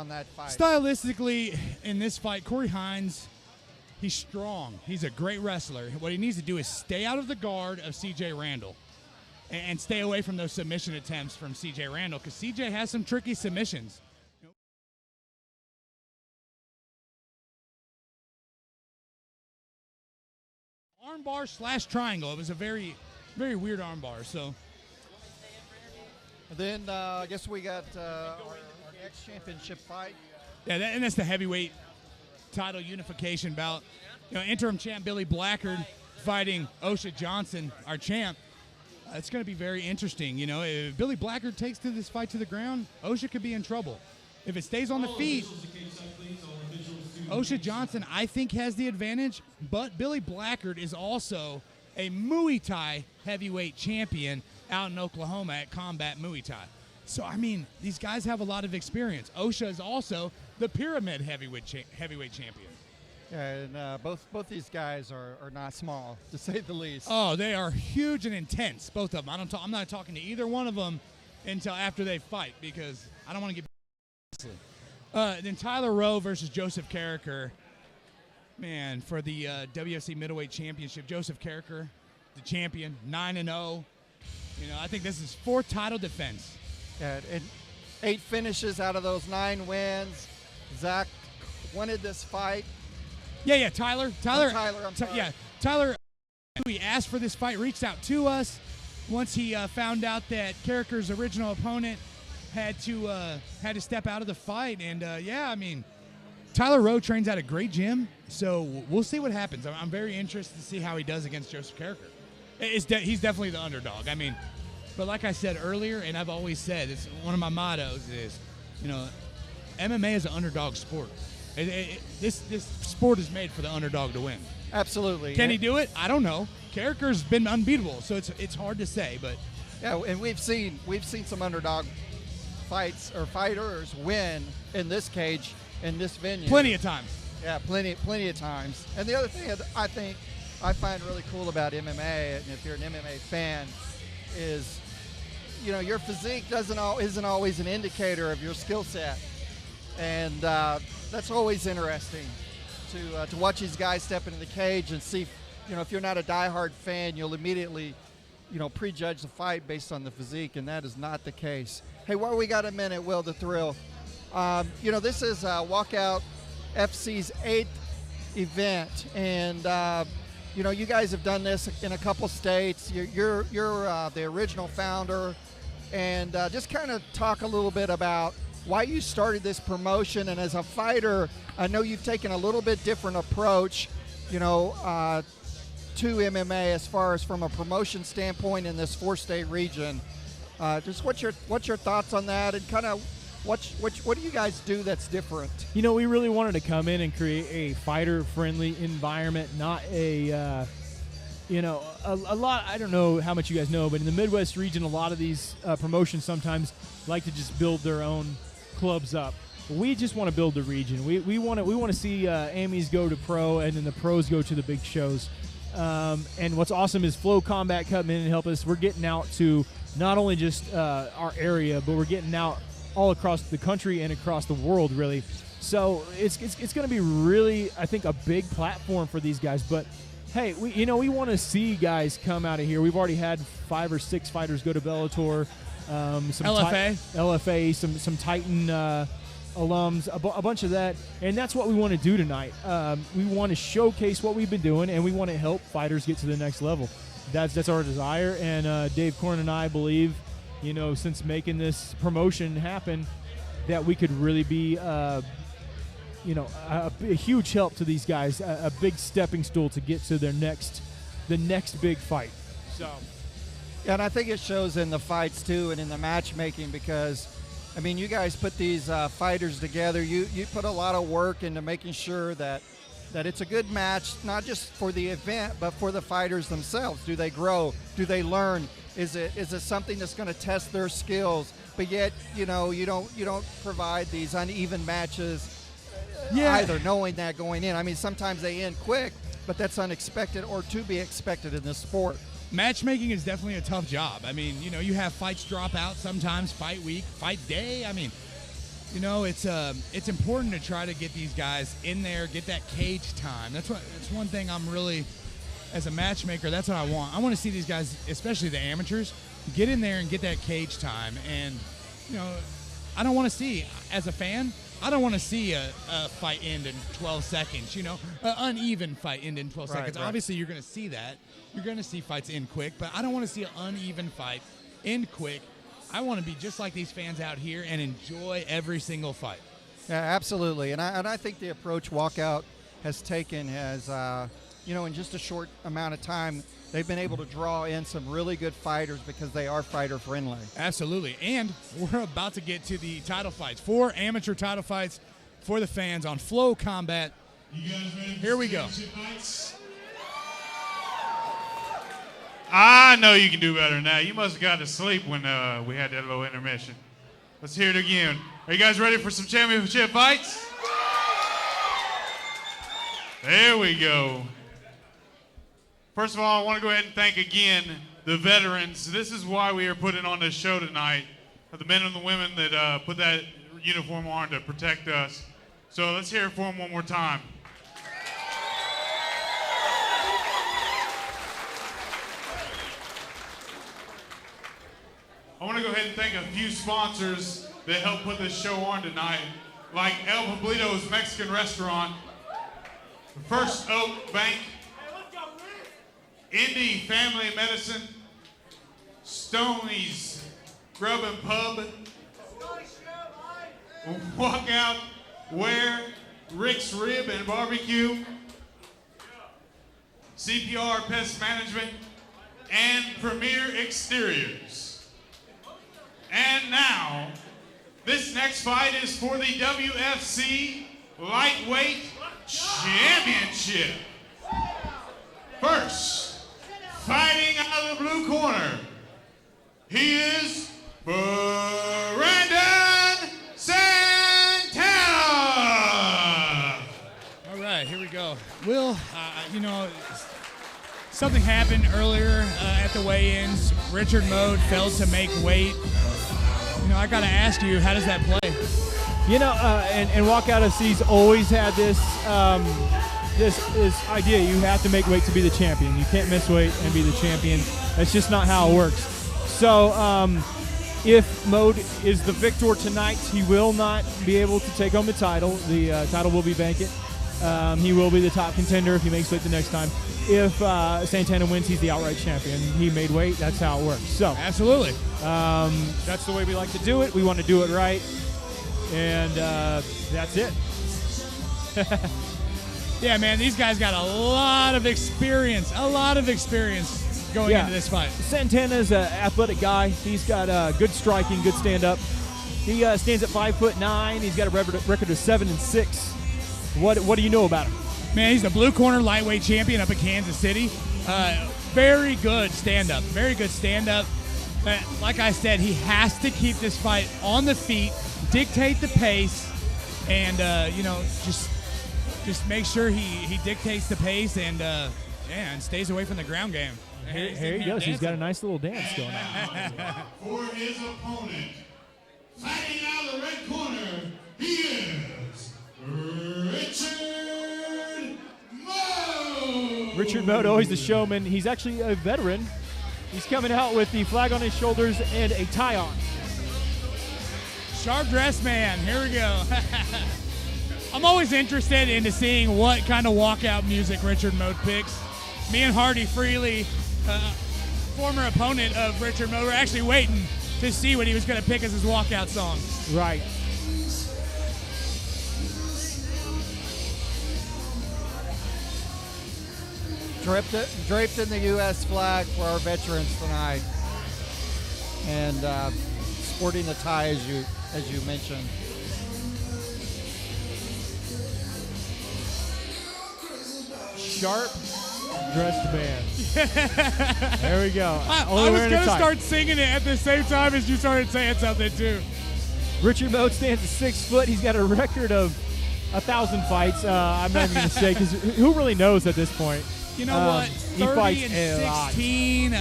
that fight? Stylistically, in this fight, Corey Hines, he's strong. He's a great wrestler. What he needs to do is stay out of the guard of C.J. Randall and stay away from those submission attempts from C.J. Randall because C.J. has some tricky submissions. Armbar / triangle. It was a very, very weird armbar. So. And then I guess we got our next championship fight. Yeah, and that's the heavyweight title unification bout. Interim champ Billy Blackard fighting Osha Johnson, our champ. It's going to be very interesting. If Billy Blackard takes to this fight to the ground, Osha could be in trouble. If it stays on the feet, Osha Johnson, I think, has the advantage, but Billy Blackard is also a Muay Thai heavyweight champion out in Oklahoma at Combat Muay Thai. So, these guys have a lot of experience. Osha is also the Pyramid heavyweight champion. Yeah, and both these guys are not small, to say the least. Oh, they are huge and intense, both of them. I'm not talking to either one of them until after they fight because I don't want to get. Then Tyler Rowe versus Joseph Carricker. Man, for the WFC Middleweight Championship, Joseph Carricker, the champion, 9-0. I think this is 4th title defense. Yeah, and 8 finishes out of those 9 wins. Zach wanted this fight. Yeah, Tyler. I'm sorry. Tyler, he asked for this fight, reached out to us once he found out that Carricker's original opponent had to step out of the fight. And, Tyler Rowe trains at a great gym, so we'll see what happens. I'm very interested to see how he does against Joseph Carricker. He's definitely the underdog. But like I said earlier, and I've always said, it's one of my mottos is, MMA is an underdog sport. This sport is made for the underdog to win. Absolutely. Can he do it? I don't know. Carricker's been unbeatable, so it's hard to say. But yeah, and we've seen some underdog fights or fighters win in this cage in this venue. Plenty of times. Yeah, plenty of times. And the other thing I find really cool about MMA, and if you're an MMA fan, is your physique isn't always an indicator of your skill set. And that's always interesting to watch these guys step into the cage and see, if you're not a diehard fan, you'll immediately, prejudge the fight based on the physique, and that is not the case. Hey, while we got a minute, Will the Thrill, this is Walkout FC's 8th event, and you guys have done this in a couple states. You're the original founder, and just kind of talk a little bit about why you started this promotion. And as a fighter, I know you've taken a little bit different approach, to MMA as far as from a promotion standpoint in this 4-state region. Just what's your thoughts on that, and kind of what do you guys do that's different? We really wanted to come in and create a fighter-friendly environment, not a lot. I don't know how much you guys know, but in the Midwest region, a lot of these promotions sometimes like to just build their own clubs up. We just want to build the region. We want to see Amies go to pro, and then the pros go to the big shows. And what's awesome is Flow Combat coming in and help us. We're getting out to not only just our area, but we're getting out all across the country and across the world, really. So it's going to be really, I think, a big platform for these guys. But hey, we want to see guys come out of here. We've already had 5 or 6 fighters go to Bellator, some LFA, some Titan alums, a bunch of that, and that's what we want to do tonight. We want to showcase what we've been doing, and we want to help fighters get to the next level. That's our desire, and Dave Korn and I believe, since making this promotion happen, that we could really be a huge help to these guys, a big stepping stool to get to the next big fight. So, yeah, and I think it shows in the fights too, and in the matchmaking, because you guys put these fighters together. You put a lot of work into making sure that it's a good match, not just for the event, but for the fighters themselves. Do they grow? Do they learn? Is it something that's going to test their skills? But yet, you don't provide these uneven matches either, knowing that going in. Sometimes they end quick, but that's unexpected or to be expected in this sport. Matchmaking is definitely a tough job. You have fights drop out sometimes, fight week, fight day. It's important to try to get these guys in there, get that cage time. That's one thing I'm really, as a matchmaker, that's what I want. I want to see these guys, especially the amateurs, get in there and get that cage time. And, I don't want to see, as a fan, I don't want to see a fight end in 12 seconds, an uneven fight end in 12 seconds. Right. Obviously, you're going to see that. You're going to see fights end quick, but I don't want to see an uneven fight end quick. I want to be just like these fans out here and enjoy every single fight. Yeah, absolutely. And I think the approach Walkout has taken has, in just a short amount of time, they've been able to draw in some really good fighters because they are fighter-friendly. Absolutely. And we're about to get to the title fights. 4 amateur title fights for the fans on Flow Combat. You guys ready for Here we go. Fights? I know you can do better than that. You must have got to sleep when we had that little intermission. Let's hear it again. Are you guys ready for some championship fights? There we go. First of all, I want to go ahead and thank again the veterans. This is why we are putting on this show tonight. The men and the women that put that uniform on to protect us. So let's hear it for them one more time. I want to go ahead and thank a few sponsors that helped put this show on tonight, like El Poblito's Mexican Restaurant, First Oak Bank, Indy Family Medicine, Stoney's Grub and Pub, Walkout, Ware, Rick's Rib and Barbecue, CPR Pest Management, and Premier Exteriors. And now, this next fight is for the WFC Lightweight Championship. First, fighting out of the blue corner, he is Brandon Santana. All right, here we go. Will, something happened earlier at the weigh-ins. Richard Mode failed to make weight. I got to ask you, how does that play? And Walkout FC's always had this idea. You have to make weight to be the champion. You can't miss weight and be the champion. That's just not how it works. So if Mode is the victor tonight, he will not be able to take home the title. The title will be vacant. He will be the top contender if he makes weight the next time. If Santana wins, he's the outright champion. He made weight. That's how it works. So absolutely. That's the way we like to do it. We want to do it right. And that's it. Yeah, man, these guys got a lot of experience going into this fight. Santana's an athletic guy. He's got good striking, good stand-up. He stands at 5'9". He's got a record of 7-6. What do you know about him? Man, he's the blue corner lightweight champion up in Kansas City. Very good stand-up. Like I said, he has to keep this fight on the feet, dictate the pace, and just make sure he dictates the pace and Yeah, and stays away from the ground game. Here he goes. He's got a nice little dance going on. For his opponent, fighting out of the red corner, he is Richard Moe. Richard Moe, always the showman. He's actually a veteran. He's coming out with the flag on his shoulders and a tie on. Sharp dressed man. Here we go. I'm always interested into seeing what kind of walkout music Richard Moe picks. Me and Hardy Freely, former opponent of Richard Moe, were actually waiting to see what he was going to pick as his walkout song. Right. Draped in the U.S. flag for our veterans tonight, and sporting the tie as you mentioned. Sharp dressed band. There we go. I Only was wearing a going to tie. start singing it at the same time as you started saying something, too. Richard Moe stands at 6 foot. He's got a record of 1,000 fights. I'm not even going to say, because who really knows at this point? You know what? He 30 fights and a lot. 16.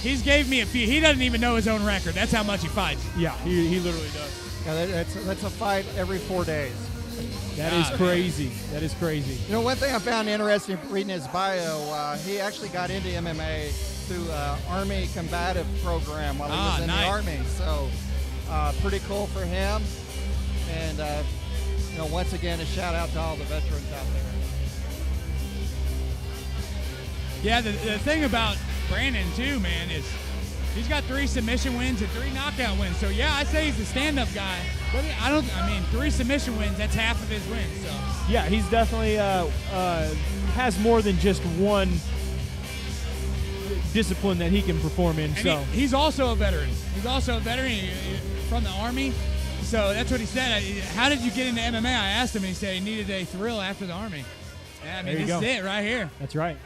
He's gave me a few. He doesn't even know his own record. That's how much he fights. Yeah, he literally does. Yeah, that's a fight every 4 days. That is crazy. That is crazy. You know, one thing I found interesting reading his bio, he actually got into MMA through Army combative program while he was in the Army. So pretty cool for him. And, you know, once again, a shout out to all the veterans out there. Yeah, the thing about Brandon, too, man, is he's got 3 submission wins and 3 knockout wins. So, yeah, I say he's a stand-up guy. But, 3 submission wins, that's half of his wins. So. Yeah, he's definitely has more than just one discipline that he can perform in. And he's also a veteran. He's also a veteran from the Army. So that's what he said. How did you get into MMA? I asked him, and he said he needed a thrill after the Army. Yeah, There you this go. is it right here. That's right.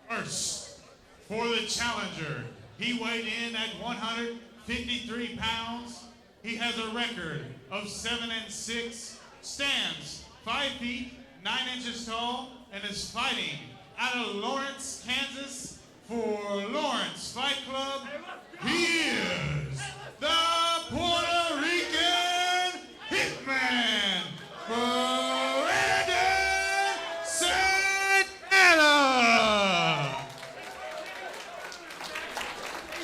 First, for the challenger, he weighed in at 153 pounds. He has a record of 7-6, stands 5 feet 9 inches tall, and is fighting out of Lawrence, Kansas for Lawrence Fight Club. He is the Puerto Rican Hitman, Brandon Santana.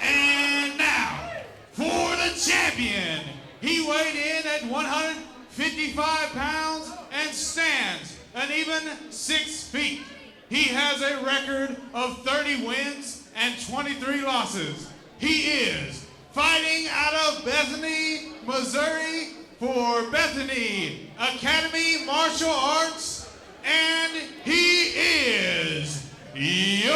And now, for the champion, he weighed in at 155 pounds and stands an even 6 feet. He has a record of 30 wins and 23 losses. He is fighting out of Bethany, Missouri for Bethany Academy Martial Arts, and he is your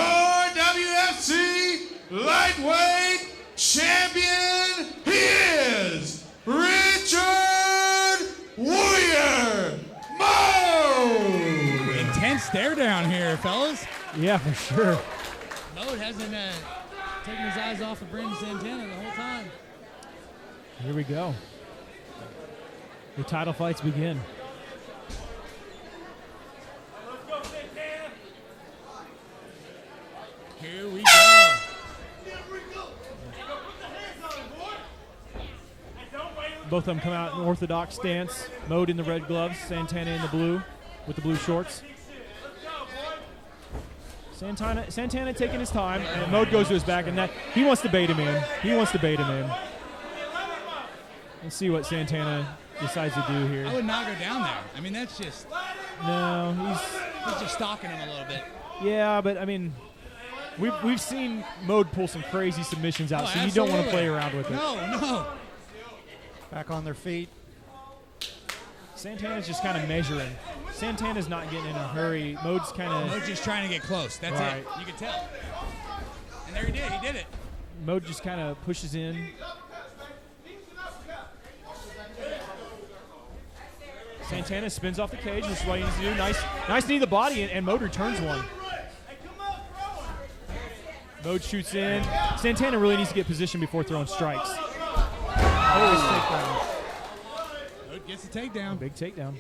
WFC lightweight champion. He is Richard Warrior Moe. Intense stare down here, fellas. Yeah, for sure. Moe hasn't taken his eyes off of Brandon Santana the whole time. Here we go. The title fights begin. Here we go. Both of them come out in orthodox stance. Moe in the red gloves, Santana in the blue with the blue shorts. Santana taking his time, and Moe goes to his back, and that he wants to bait him in. Let's see what Santana decides to do here. I would not go down there. I mean, that's just... No, he's just stalking him a little bit. Yeah, but I mean, we've seen Moe pull some crazy submissions out, so you don't want to play around with it. No. Back on their feet. Santana's just kind of measuring. Santana's not getting in a hurry. Moe's kind of... Moe's just trying to get close. That's right. it. You can tell. And there he did. He did it. Moe just kind of pushes in. Santana spins off the cage, which is what he needs to do. Nice knee to the body, and Moe returns one. Moe shoots in. Santana really needs to get position before throwing strikes. Always takedown. Moe gets the takedown. Big takedown.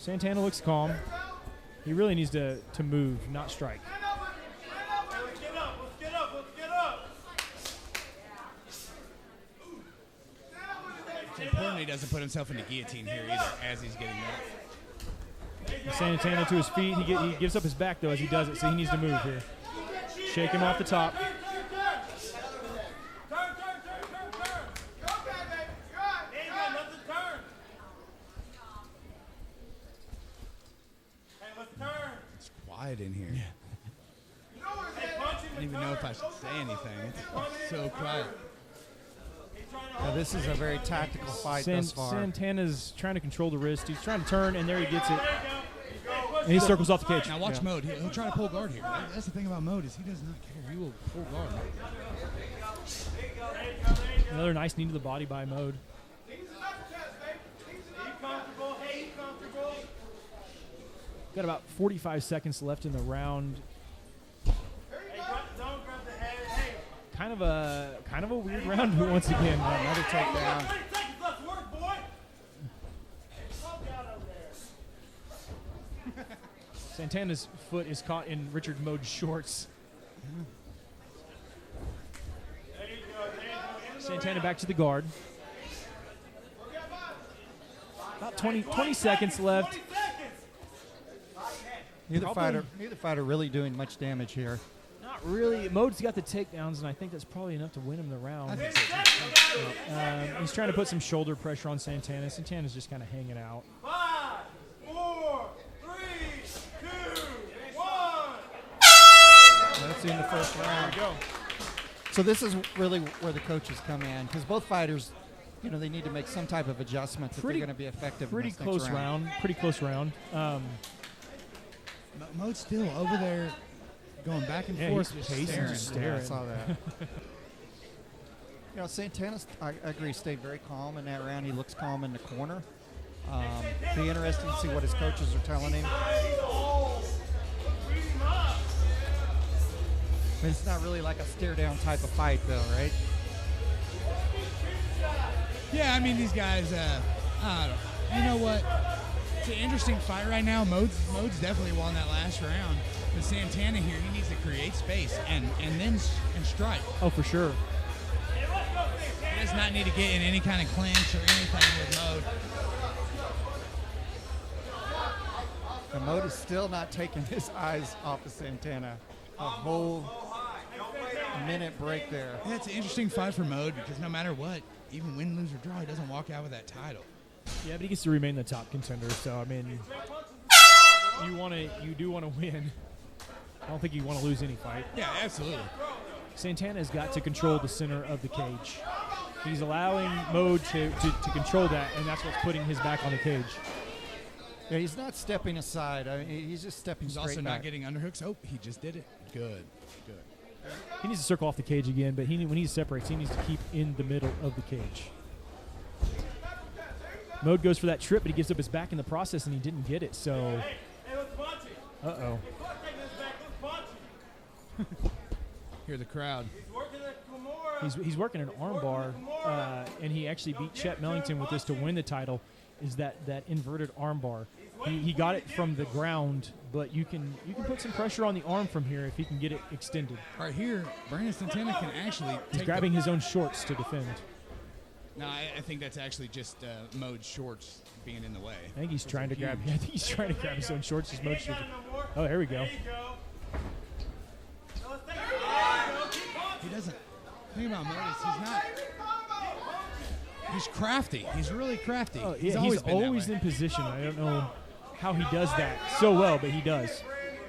Santana looks calm. He really needs to move, not strike. Let's get up. It's important he doesn't put himself in the guillotine here either as he's getting up. Santana to his feet. He gives up his back, though, as he does it, so he needs to move here. Shake him off the top. It's quiet in here. I don't even know if I should say anything. It's so quiet. This is a very tactical fight thus far. Santana's trying to control the wrist. He's trying to turn, and there he gets it. And he circles off the cage. Now watch Mode. He'll try to pull guard here. That's the thing about Mode is he does not care. He will pull guard. Another nice knee to the body by Mode. Got about 45 seconds left in the round. Kind of a weird round once again. Another takedown. Santana's foot is caught in Richard Mode's shorts. Santana back to the guard. About 20 seconds left. Neither fighter really doing much damage here. Not really. Mode's got the takedowns, and I think that's probably enough to win him the round. He's trying to put some shoulder pressure on Santana. Santana's just kind of hanging out. 5, 4, 3, 2, 1. That's in the first round. There we go. So this is really where the coaches come in, because both fighters, they need to make some type of adjustments if they're going to be effective. Pretty in this close next round. Pretty close round. Mode's still over there going back and forth. He's just pacing, staring. Yeah, I saw that. Santana, I agree, stayed very calm in that round. He looks calm in the corner. Be interesting to see what his coaches are telling him. But it's not really like a stare-down type of fight, though, right? Yeah, I mean, these guys, I don't know. You know what? It's an interesting fight right now. Mode's definitely won that last round. But Santana here, he needs to create space and strike. Oh, for sure. He does not need to get in any kind of clinch or anything with Mode. And Mode is still not taking his eyes off of Santana. A whole minute break there. Yeah, it's an interesting fight for Mode because no matter what, even win, lose, or draw, he doesn't walk out with that title. Yeah, but he gets to remain the top contender. So I mean, you do want to win. I don't think you want to lose any fight. Yeah, absolutely. Santana's got to control the center of the cage. He's allowing Mode to control that, and that's what's putting his back on the cage. Yeah, he's not stepping aside. I mean, he's just stepping He's straight also back. not getting underhooks. Oh, he just did it. Good. He needs to circle off the cage again, but when he separates, he needs to keep in the middle of the cage. Mode goes for that trip, but he gives up his back in the process, and he didn't get it. So, uh-oh. Hear the crowd. He's working an armbar, and he actually beat Chet Mellington with this to win the title. Is that inverted armbar? He got it from the ground, but you can put some pressure on the arm from here if he can get it extended. Right here, Brandon Santana can actually. He's grabbing his own shorts to defend. No, I think that's actually just Mode's shorts being in the way. I think he's trying to grab. I think he's trying to grab his own shorts. His Mode should. Oh, there we go. He doesn't. The thing about Mode is he's not. He's crafty. He's really crafty. Oh, yeah, he's always, been that way. in position. I don't know how he does that so well, but he does.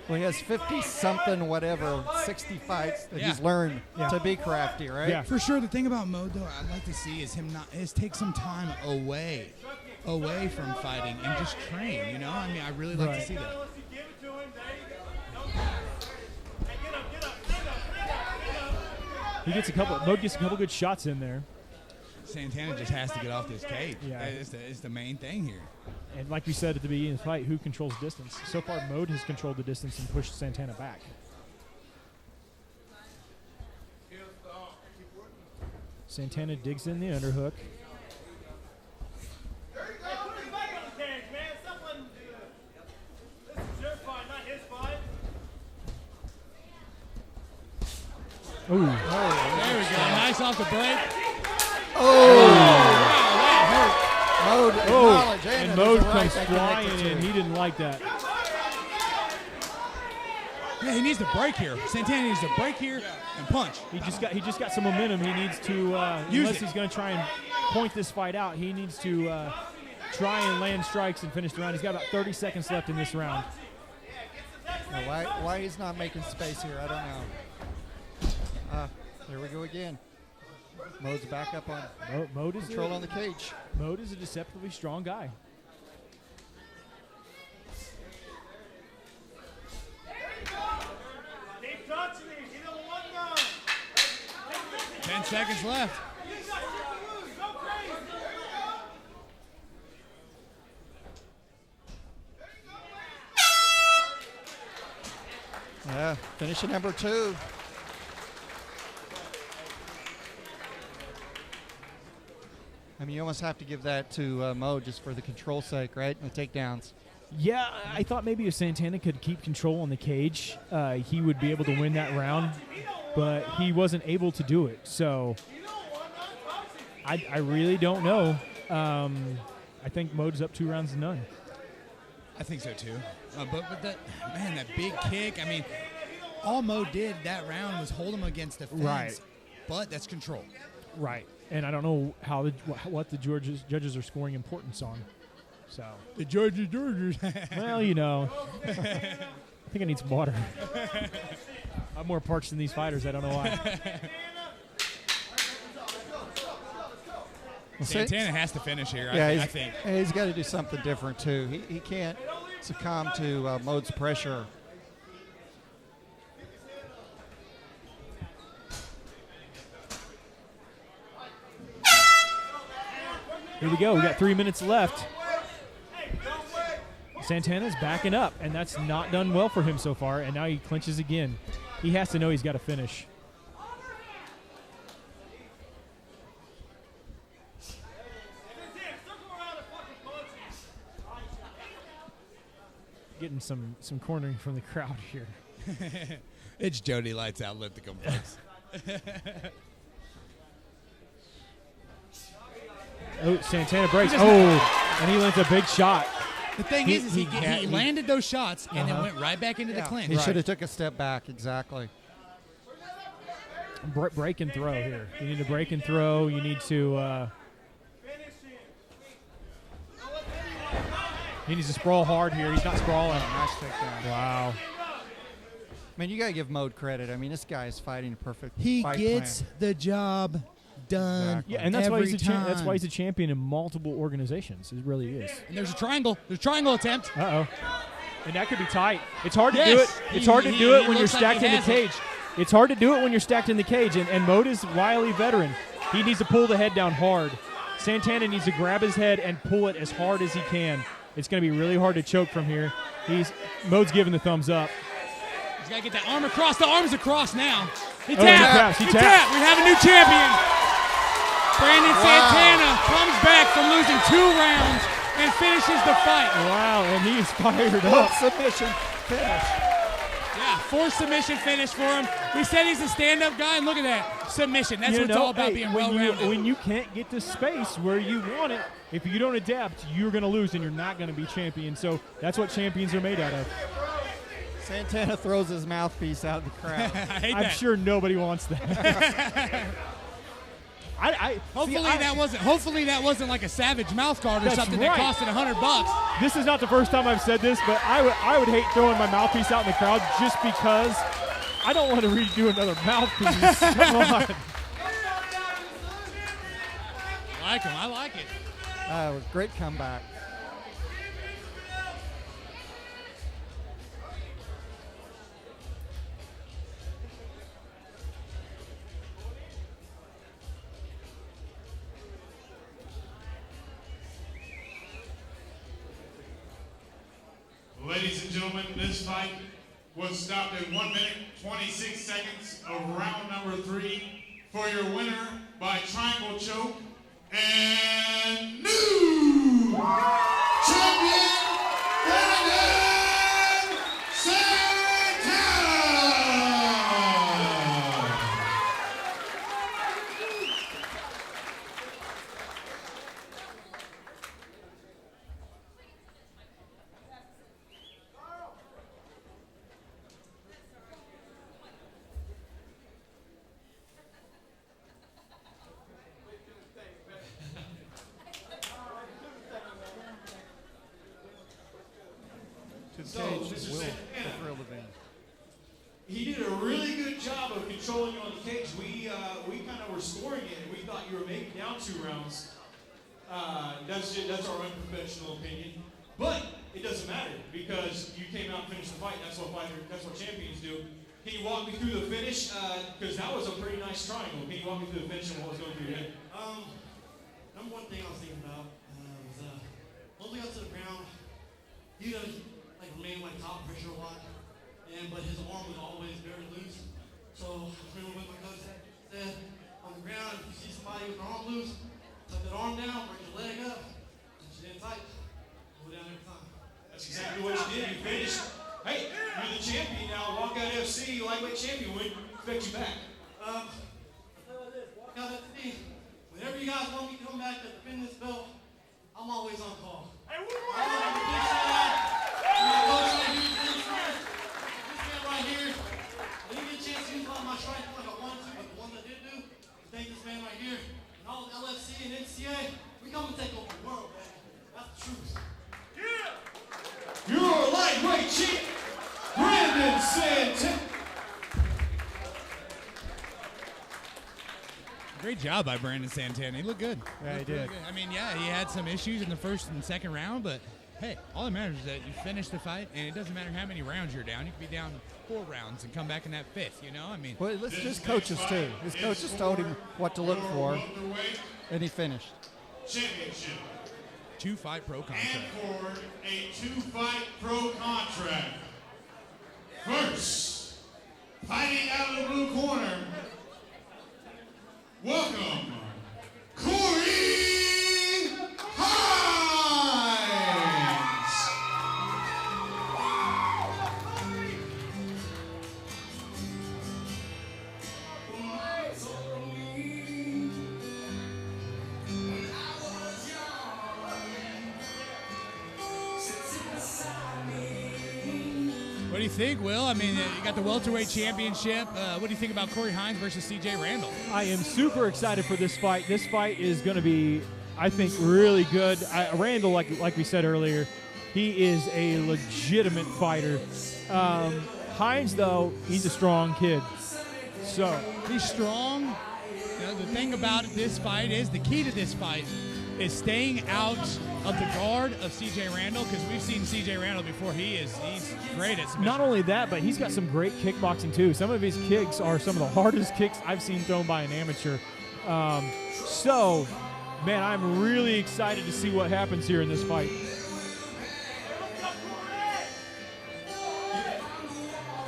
Well, he has 50-something, whatever, 60 fights that he's learned to be crafty, right? Yeah. For sure. The thing about Mode, though, I'd like to see is him take some time away from fighting and just train. You know, I mean, I really like to see that. Mode gets a couple good shots in there. Santana just has to get off this cage. Yeah. It's the main thing here. And like we said at the beginning of the fight, who controls distance? So far, Mode has controlled the distance and pushed Santana back. Santana digs in the underhook. Ooh. There we go. Nice off the break. Oh! Wow, that hurt. Mode Oh, acknowledge, and there's Mode a right comes they flying connected in. to. He didn't like that. Yeah, he needs to break here. Santana needs to break here and punch. He just got some momentum. He needs to Use unless it. he's going to try and point this fight out. He needs to try and land strikes and finish the round. He's got about 30 seconds left in this round. Yeah, why he's not making space here, I don't know. There we go again. Mode's back up on Mode is control on the cage. Mode is a deceptively strong guy. Keep touching him. Give him one more. 10 seconds left. Yeah, finishing number 2. I mean, you almost have to give that to Mo just for the control sake, right? And the takedowns. Yeah, I thought maybe if Santana could keep control on the cage, he would be able to win that round, but he wasn't able to do it. So I really don't know. I think Mode's up 2 rounds to none. I think so too. But that big kick. I mean, all Mo did that round was hold him against the fence. Right. But that's control. Right. And I don't know what the judges are scoring importance on. So The Georgia Georgians. well, you know, I think I need some water. I'm more parched than these fighters. I don't know why. Santana has to finish here. Yeah, I think. He's got to do something different too. He can't succumb to Mode's pressure. Here we go. We got 3 minutes left. Santana's backing up, and that's not done well for him so far, and now he clinches again. He has to know he's got to finish. Getting some cornering from the crowd here. It's Jody Lights Out Lipticum, folks. Oh, Santana breaks. Oh, and he lands a big shot. The thing is he landed those shots and then Uh-huh. went right back into the clinch. He should have took a step back. Exactly. Break and throw here. You need to break and throw. You need to. He needs to sprawl hard here. He's not sprawling. Nice takedown. Wow. I mean, you got to give Mode credit. I mean, this guy is fighting a perfect He fight gets plan. the job done. Exactly. Yeah, and that's why every he's time. that's why he's a champion in multiple organizations. It really is. And there's a triangle. There's a triangle attempt. Uh-oh. And that could be tight. It's hard to Yes. do it. It's hard to do it He when you're looks like stacked he in the has it. cage. It's hard to do it when you're stacked in the cage. And Mode is wily veteran. He needs to pull the head down hard. Santana needs to grab his head and pull it as hard as he can. It's going to be really hard to choke from here. Mode's giving the thumbs up. He's got to get that arm across. The arm's across now. He Oh, tapped. he He tapped. tapped. We have a new champion. Brandon Santana comes back from losing 2 rounds and finishes the fight. Wow, and he's fired What up. submission finish. Yeah, 4 submission finish for him. We said he's a stand-up guy, and look at that. Submission. That's what it's all about, being well-rounded. When you can't get to space where you want it, if you don't adapt, you're going to lose and you're not going to be champion. So that's what champions are made out of. Santana throws his mouthpiece out in the crowd. I hate I'm that. sure nobody wants that. Hopefully that wasn't like a Savage mouth guard or That's something right. that costed $100. This is not the first time I've said this, but I would hate throwing my mouthpiece out in the crowd just because I don't want to redo another mouthpiece. Come on. I like him. I like it. Great comeback. Ladies and gentlemen, this fight was stopped at 1 minute, 26 seconds of round number 3 for your winner by triangle choke and new champion, Brandon Santana! So, cage Mr. will Santana, fulfill the event. he did a really good job of controlling you on the cage. We kind of were scoring it, and we thought you were maybe down 2 rounds. That's our unprofessional opinion, but it doesn't matter because you came out and finished the fight. That's what champions do. Can you walk me through the finish? Because that was a pretty nice triangle. Can you walk me through the finish and what was going through your head? Number one thing I was thinking about was once we got to the ground, he does like remain like top pressure a lot, but his arm was always very loose. So I remember what my coach said on the ground, if you see somebody with their arm loose, tuck that arm down, bring your leg up, and she didn't tight. Go down every time. That's exactly what you did. You finished. Hey, you're the champion now. Walkout FC, lightweight champion. We expect you back. I'll tell you this, Walkout FC, whenever you guys want me to come back to defend this belt, I'm always on call. Hey, one more! I want to give a big shout out to my coach right here, this man right here. I didn't get a chance to use a lot of my strength like I wanted to, but the one that I did do, thank this man right here. And all of LFC and NCA, we come and take over the world, man. That's the truth. Your lightweight champ, Brandon Santana. Great job by Brandon Santana. He looked good. Yeah, he Looked really did. good. I mean, yeah, he had some issues in the first and second round, but hey, all that matters is that you finish the fight, and it doesn't matter how many rounds you're down. You could be down 4 rounds and come back in that 5th, you know? I mean, Well, listen to his coaches too. His coaches told him what to look for, and he finished. Championship. 2-fight pro contract. And for a 2-fight pro contract. First, fighting out of the blue corner, welcome, Corey Hines. What do you think, Will? I mean, you got the welterweight championship. What do you think about Corey Hines versus CJ Randall? I am super excited for this fight. This fight is going to be, I think, really good. Randall, like we said earlier, he is a legitimate fighter. Hines, though, he's a strong kid. So He's strong. You know, the thing about this fight is, the key to this fight is staying out of the guard of CJ Randall, because we've seen CJ Randall before. He's great at submission. not only that, but he's got some great kickboxing too. Some of his kicks are some of the hardest kicks I've seen thrown by an amateur. So, man, I'm really excited to see what happens here in this fight.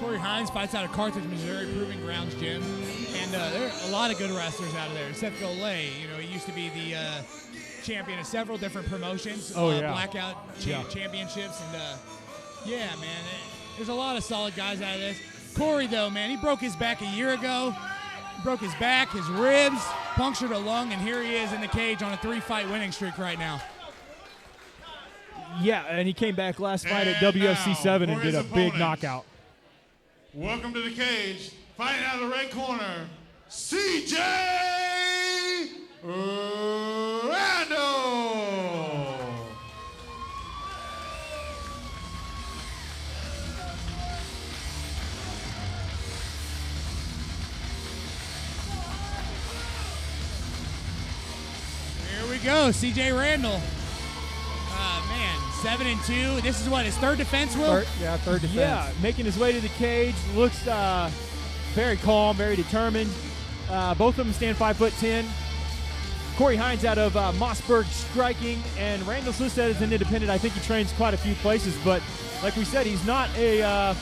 Corey Hines fights out of Carthage, Missouri, Proving Grounds Gym, and there are a lot of good wrestlers out of there. Seth Golay, you know, he used to be the champion of several different promotions, Blackout championships, and yeah, man, there's a lot of solid guys out of this. Corey, though, man, he broke his back a year ago. Broke his back, his ribs, punctured a lung, and here he is in the cage on a 3-fight winning streak right now. Yeah, and he came back last fight at And WFC 7 now and for did a his big opponent. knockout. Welcome to the cage, fighting out of the red corner, CJ Randall. Here we go, CJ Randall. Man, 7-2. This is what, his third defense, Will? Third defense. Yeah, making his way to the cage. Looks very calm, very determined. Both of them stand 5'10". Corey Hines out of Mossberg Striking, and Randall's listed as an independent. I think he trains quite a few places, but like we said, he's not an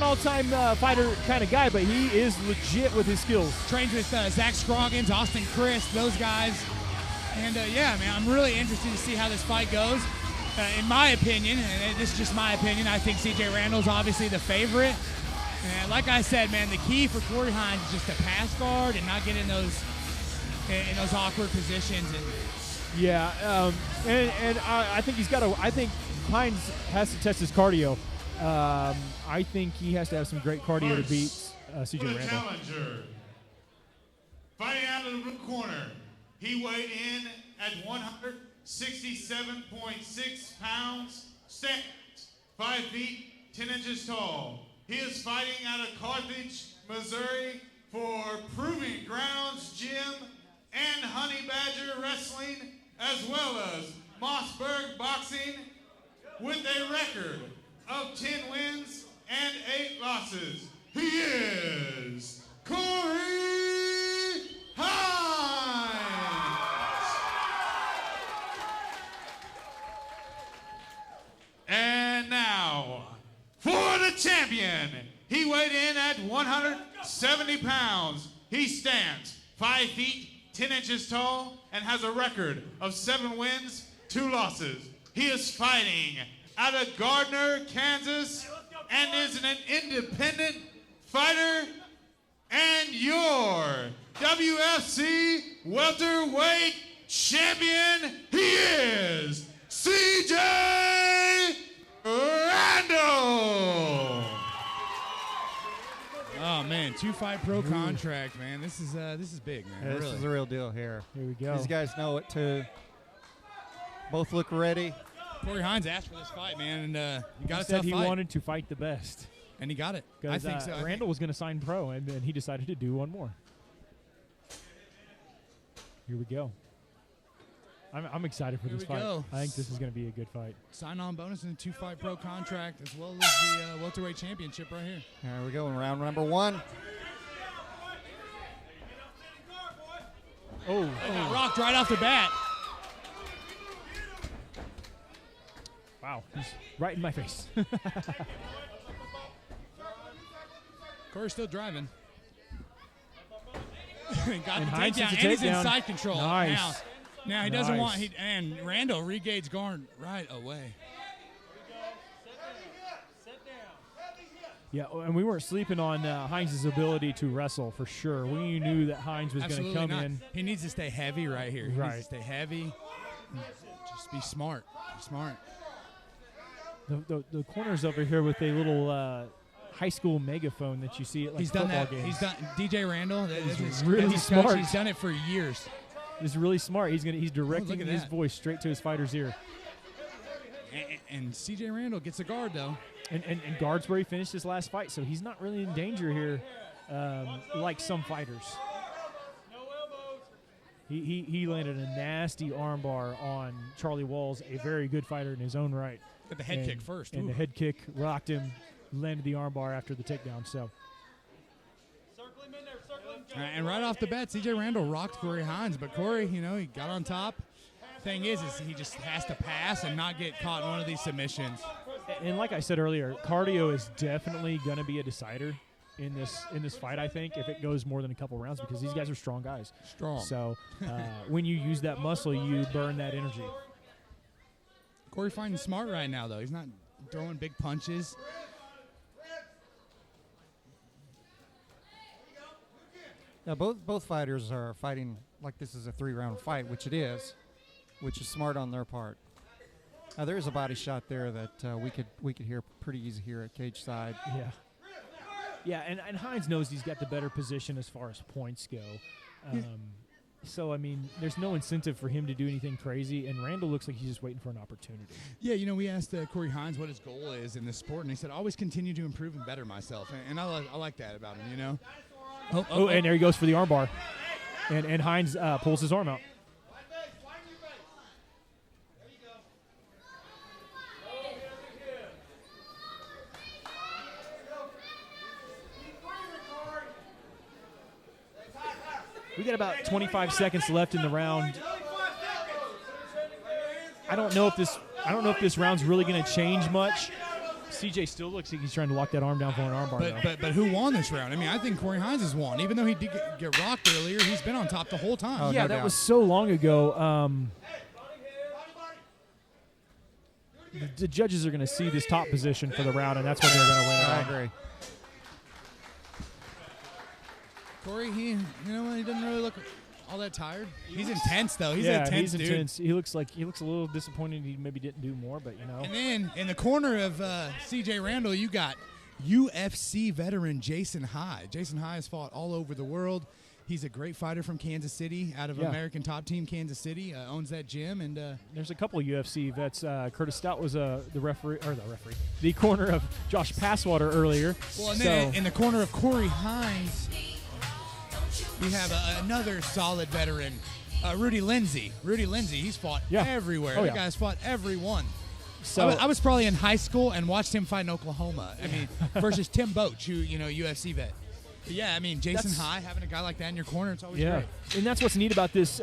all-time fighter kind of guy, but he is legit with his skills. Trains with Zach Scroggins, Austin Christ, those guys. And yeah, man, I'm really interested to see how this fight goes. In my opinion, and this is just my opinion, I think CJ Randall's obviously the favorite. And like I said, man, the key for Corey Hines is just to pass guard and not get in those awkward positions. And Yeah, and I think he's got to. I think Hines has to test his cardio. I think he has to have some great cardio to beat CJ For the Randall. challenger, fighting out of the blue corner, he weighed in at 167.6 pounds. Stand 5 feet, 10 inches tall. He is fighting out of Carthage, Missouri for Proving Grounds Gym and Honey Badger Wrestling, as well as Mossberg Boxing, with a record of 10 wins and 8 losses. He is Corey Hines. And now, for the champion, he weighed in at 170 pounds. He stands 5 feet, 10 inches tall, and has a record of 7 wins, 2 losses. He is fighting out of Gardner, Kansas, and is an independent fighter. And your WFC welterweight champion, he is CJ Randall. Oh man, 2-fight pro contract, man. This is big, man. Yeah, this really. is the real deal here. Here we go. These guys know it too. Both look ready. Corey Hines asked for this fight, man, and he got He a said tough he fight. wanted to fight the best. And he got it. I Because think so. Randall was going to sign pro, and then he decided to do one more. Here we go. I'm excited for Here this we fight. go. I think this is going to be a good fight. Sign-on bonus and a 2-fight pro contract, as well as the welterweight championship right here. There we go in round number 1. Oh, Got rocked right off the bat. wow. He's right in my face. Corey's still driving. Got And the Hines takedown, gets a and he's in takedown. side control. Nice. Now he doesn't Nice. want, and Randall regains guard right away. Yeah, and we weren't sleeping on Hines' ability to wrestle for sure. We knew that Hines was going to Absolutely come not. in. He needs to stay heavy right here. He needs Right. to stay heavy. Just be smart. Be smart. The corner's over here with a little high school megaphone that you see at like He's football done that. games. He's done DJ Randall. He's really smart. He's done it for years. He's really smart. He's directing at his that. voice straight to his fighter's ear. And CJ Randall gets a guard though. And guards where he finished his last fight, so he's not really in danger here, like some fighters. He landed a nasty armbar on Charlie Walls, a very good fighter in his own right. Got the head kick first. And Ooh. the head kick rocked him, landed the armbar after the takedown. So. And right off the bat, CJ Randall rocked Corey Hines, but Corey, he got on top. Thing is he just has to pass and not get caught in one of these submissions. And like I said earlier, cardio is definitely going to be a decider in this fight, I think, if it goes more than a couple rounds, because these guys are strong guys. Strong. So when you use that muscle, you burn that energy. Corey fighting smart right now, though. He's not throwing big punches. Now both fighters are fighting like this is a 3-round fight, which it is, which is smart on their part. Now there's a body shot there that we could hear pretty easy here at cage side. Yeah. Yeah, and Hines knows he's got the better position as far as points go. So, I mean, there's no incentive for him to do anything crazy, and Randall looks like he's just waiting for an opportunity. Yeah, we asked Corey Hines what his goal is in this sport, and he said, always continue to improve and better myself. And I like that about him, Oh, and there he goes for the armbar. And Hines pulls his arm out. We got about 25 seconds left in the round. I don't know if this round's really going to change much. CJ still looks like he's trying to lock that arm down for an armbar. But who won this round? I mean, I think Corey Hines has won. Even though he did get rocked earlier, he's been on top the whole time. Oh, yeah, no that doubt. was so long ago. The judges are going to see this top position for the round, and that's when they're going to win it. I agree. Corey, he doesn't really look all that tired. He's intense though. He's yeah, an intense he's dude. intense. He looks a little disappointed he maybe didn't do more, but And then in the corner of CJ Randall, you got UFC veteran Jason High. Jason High has fought all over the world. He's a great fighter from Kansas City, out of American Top Team Kansas City. Owns that gym, and there's a couple of UFC vets. Curtis Stout was the corner of Josh Passwater earlier. Well, and then in the corner of Corey Hines, we have another solid veteran, Rudy Lindsay. Rudy Lindsay, he's fought everywhere. That guy's fought everyone. So I was probably in high school and watched him fight in Oklahoma. I mean, versus Tim Boach, who UFC vet. But yeah, I mean, Jason High, having a guy like that in your corner, it's always great. And that's what's neat about this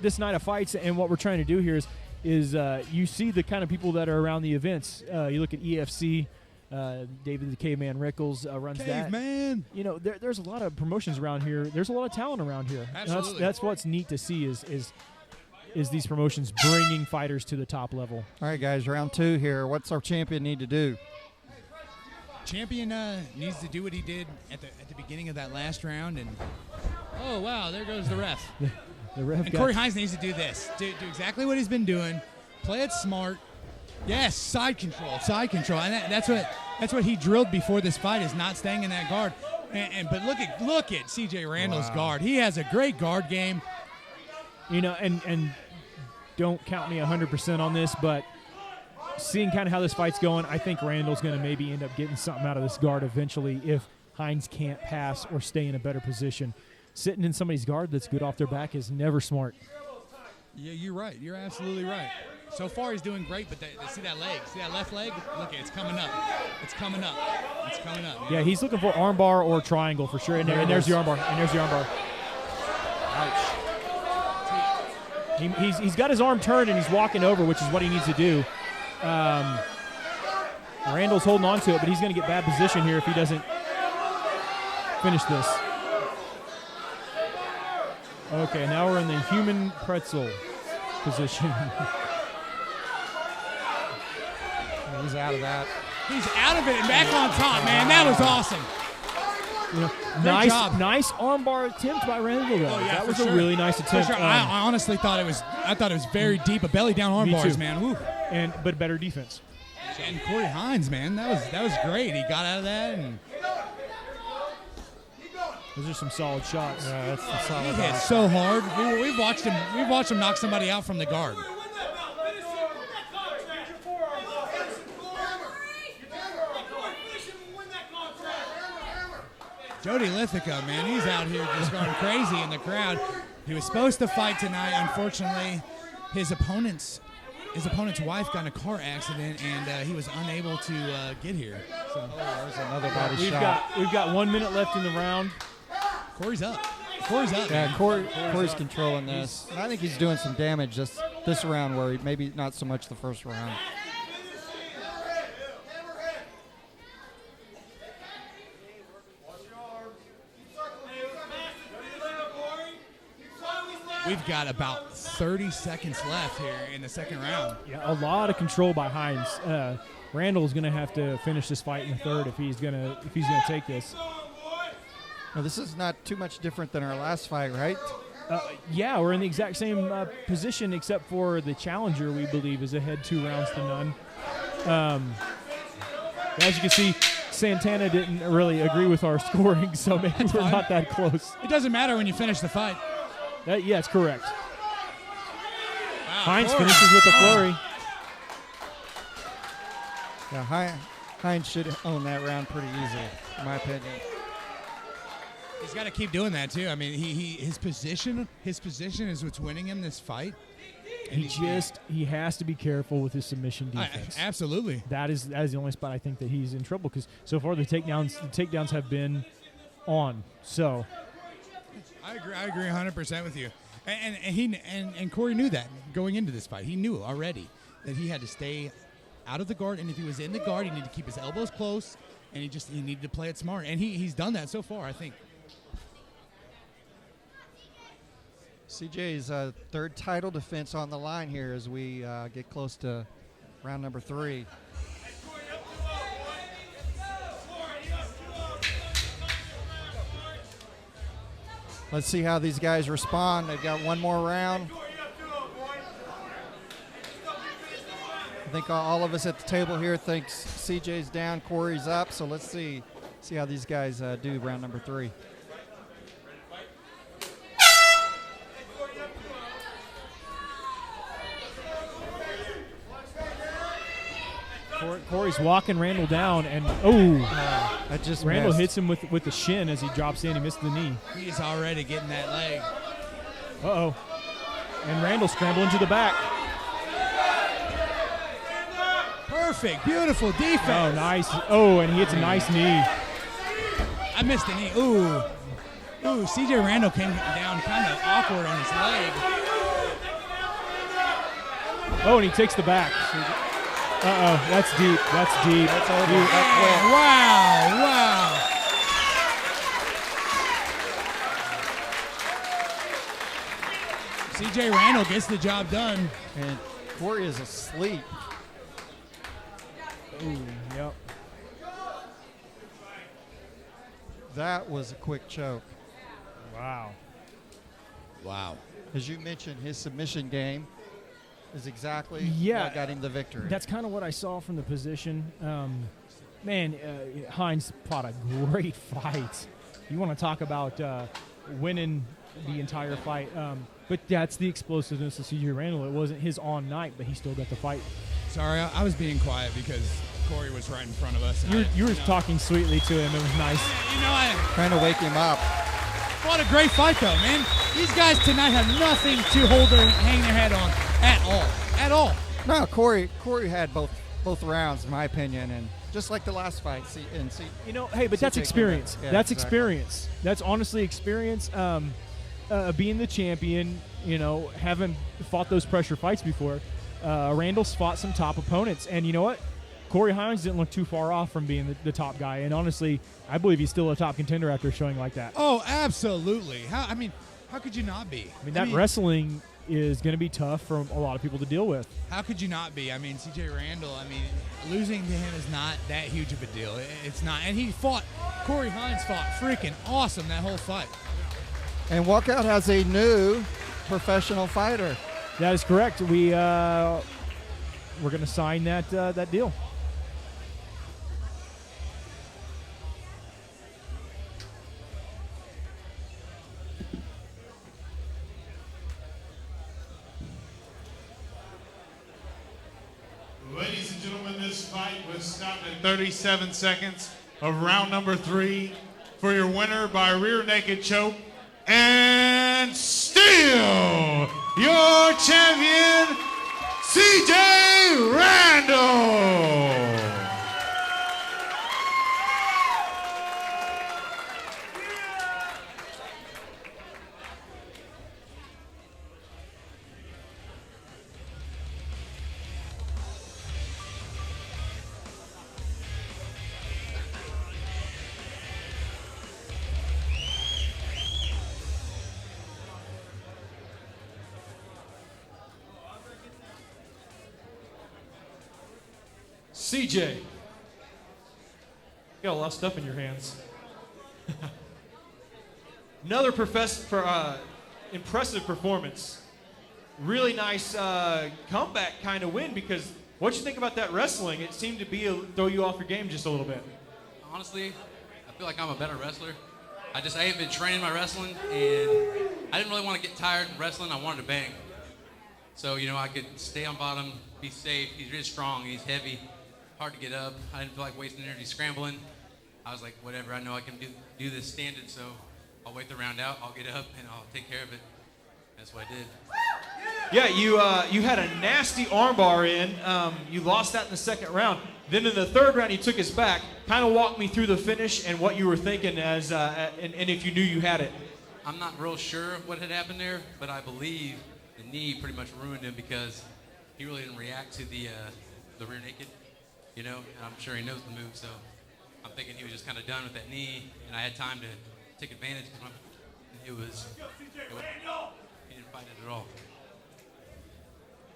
this night of fights, and what we're trying to do here is you see the kind of people that are around the events. You look at EFC, David the Caveman Rickles runs that. Caveman! You know, there's a lot of promotions around here. There's a lot of talent around here. Absolutely. That's what's neat to see is these promotions bringing fighters to the top level. All right, guys, round 2 here. What's our champion need to do? Champion needs to do what he did at the beginning of that last round, and oh wow, there goes the ref. The ref. And Corey Hines needs to do this. Do exactly what he's been doing. Play it smart. Yes, side control, and that's what he drilled before this fight, is not staying in that guard. But look at C.J. Randall's guard. He has a great guard game. You know, and don't count me 100% on this, but seeing kind of how this fight's going, I think Randall's going to maybe end up getting something out of this guard eventually if Hines can't pass or stay in a better position. Sitting in somebody's guard that's good off their back is never smart. Yeah, you're right. You're absolutely right. So far, he's doing great, but see that leg? See that left leg? Look, it's coming up. It's coming up. It's coming up. Yeah, he's looking for armbar or triangle for sure. And there's the armbar. Ouch. He's got his arm turned and he's walking over, which is what he needs to do. Randall's holding on to it, but he's going to get bad position here if he doesn't finish this. Okay, now we're in the human pretzel position. He's out of that. He's out of it and back on top, man. That was awesome. You know, nice armbar attempt by Randall, though. Oh, yeah, that was sure. a really nice attempt. For sure. I honestly thought it was very deep, a belly down arm bars, man. Woo. But better defense. And Corey Hines, man, that was great. He got out of that, and those are some solid shots. Yeah, that's the solid. He hit so hard. We've watched him knock somebody out from the guard. Jody Lithica, man, he's out here just going crazy in the crowd. He was supposed to fight tonight. Unfortunately, his opponent's wife got in a car accident, and he was unable to get here. So there's another body shot. We've got 1 minute left in the round. Corey's up. Yeah, Corey's controlling this. And I think he's doing some damage this round, where maybe not so much the first round. We've got about 30 seconds left here in the second round. Yeah, a lot of control by Hines. Randall's going to have to finish this fight in the third if he's going to take this. Now, this is not too much different than our last fight, right? Yeah, we're in the exact same position, except for the challenger, we believe, is ahead 2 rounds to none. As you can see, Santana didn't really agree with our scoring, so maybe we're not that close. It doesn't matter when you finish the fight. Yeah, it's correct. Wow, Hines finishes with a flurry. Yeah, Hines should own that round pretty easy, in my opinion. He's got to keep doing that too. I mean, his position is what's winning him this fight. He has to be careful with his submission defense. Absolutely. That is the only spot I think that he's in trouble, because so far the takedowns have been on. So I agree 100% with you. And Corey knew that going into this fight. He knew already that he had to stay out of the guard, and if he was in the guard, he needed to keep his elbows close, and he needed to play it smart. And he's done that so far, I think. CJ's third title defense on the line here as we get close to round number 3. Let's see how these guys respond. They've got one more round. I think all of us at the table here thinks CJ's down, Corey's up. So let's see how these guys do round number 3. Corey's walking Randall down, and I just Randall missed. hits him with the shin as he drops in. He missed the knee. He's already getting that leg. Uh-oh. And Randall scrambling to the back. Perfect. Beautiful defense. Oh, nice. Oh, and he hits a nice knee. I missed the knee. Ooh. Ooh, C.J. Randall came down kind of awkward on his leg. Oh, and he takes the back. Uh-oh, that's deep. That's deep. That's over. Deep. That's wet. Wow, wow. C.J. Randall gets the job done. And Corey is asleep. Ooh, yep. That was a quick choke. Wow. Wow. As you mentioned, his submission game is exactly Yeah. what got him the victory. That's kind of what I saw from the position. Hines fought a great fight. You want to talk about winning the entire fight. But that's the explosiveness of C.J. Randall. It wasn't his on night, but he still got the fight. Sorry, I was being quiet because Corey was right in front of us. You were talking sweetly to him. It was nice. Trying to wake him up. What a great fight, though, man. These guys tonight have nothing to hang their head on at all. At all. No, Corey had both rounds, in my opinion, and just like the last fight. Hey, but that's CJ experience. Yeah, That's exactly. experience. That's honestly experience. Being the champion, having fought those pressure fights before, Randall's fought some top opponents. And you know what? Corey Hines didn't look too far off from being the top guy. And honestly, I believe he's still a top contender after showing like that. Oh, absolutely. How could you not be? I mean, wrestling is going to be tough for a lot of people to deal with. How could you not be? C.J. Randall, losing to him is not that huge of a deal. It's not. And Corey Hines fought freaking awesome that whole fight. And Walkout has a new professional fighter. That is correct. We're going to sign that deal. Ladies and gentlemen, this fight was stopped at 37 seconds of round number 3 for your winner by rear naked choke and still your champion, C.J. Randall. CJ, you got a lot of stuff in your hands. Another impressive performance. Really nice comeback kind of win, because what you think about that wrestling? It seemed to be throw you off your game just a little bit. Honestly, I feel like I'm a better wrestler. I ain't been training my wrestling, and I didn't really want to get tired wrestling. I wanted to bang. So, I could stay on bottom, be safe. He's really strong, he's heavy. Hard to get up. I didn't feel like wasting energy scrambling. I was like, whatever, I know I can do this standard, so I'll wait the round out, I'll get up, and I'll take care of it. That's what I did. Yeah, you had a nasty armbar in. You lost that in the second round. Then in the third round, you took his back. Kind of walk me through the finish and what you were thinking and if you knew you had it. I'm not real sure what had happened there, but I believe the knee pretty much ruined him because he really didn't react to the rear naked. And I'm sure he knows the move, so I'm thinking he was just kind of done with that knee, and I had time to take advantage. He didn't fight it at all.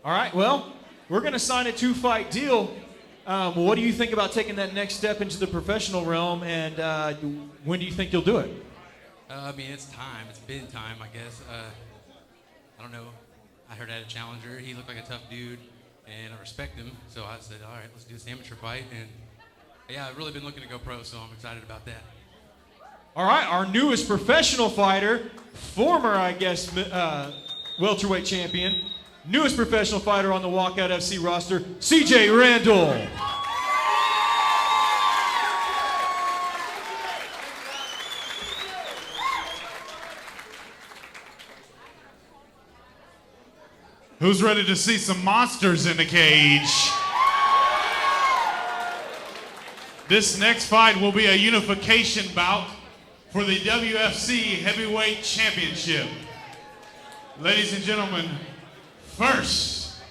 All right, well, we're going to sign a 2-fight deal. What do you think about taking that next step into the professional realm, and when do you think you'll do it? It's time. It's been time, I guess. I don't know. I heard I had a challenger. He looked like a tough dude. And I respect him, so I said, all right, let's do this amateur fight. And yeah, I've really been looking to go pro, so I'm excited about that. All right, our newest professional fighter, former, welterweight champion, newest professional fighter on the Walkout FC roster, C.J. Randall. Who's ready to see some monsters in the cage? This next fight will be a unification bout for the WFC Heavyweight Championship. Ladies and gentlemen, first,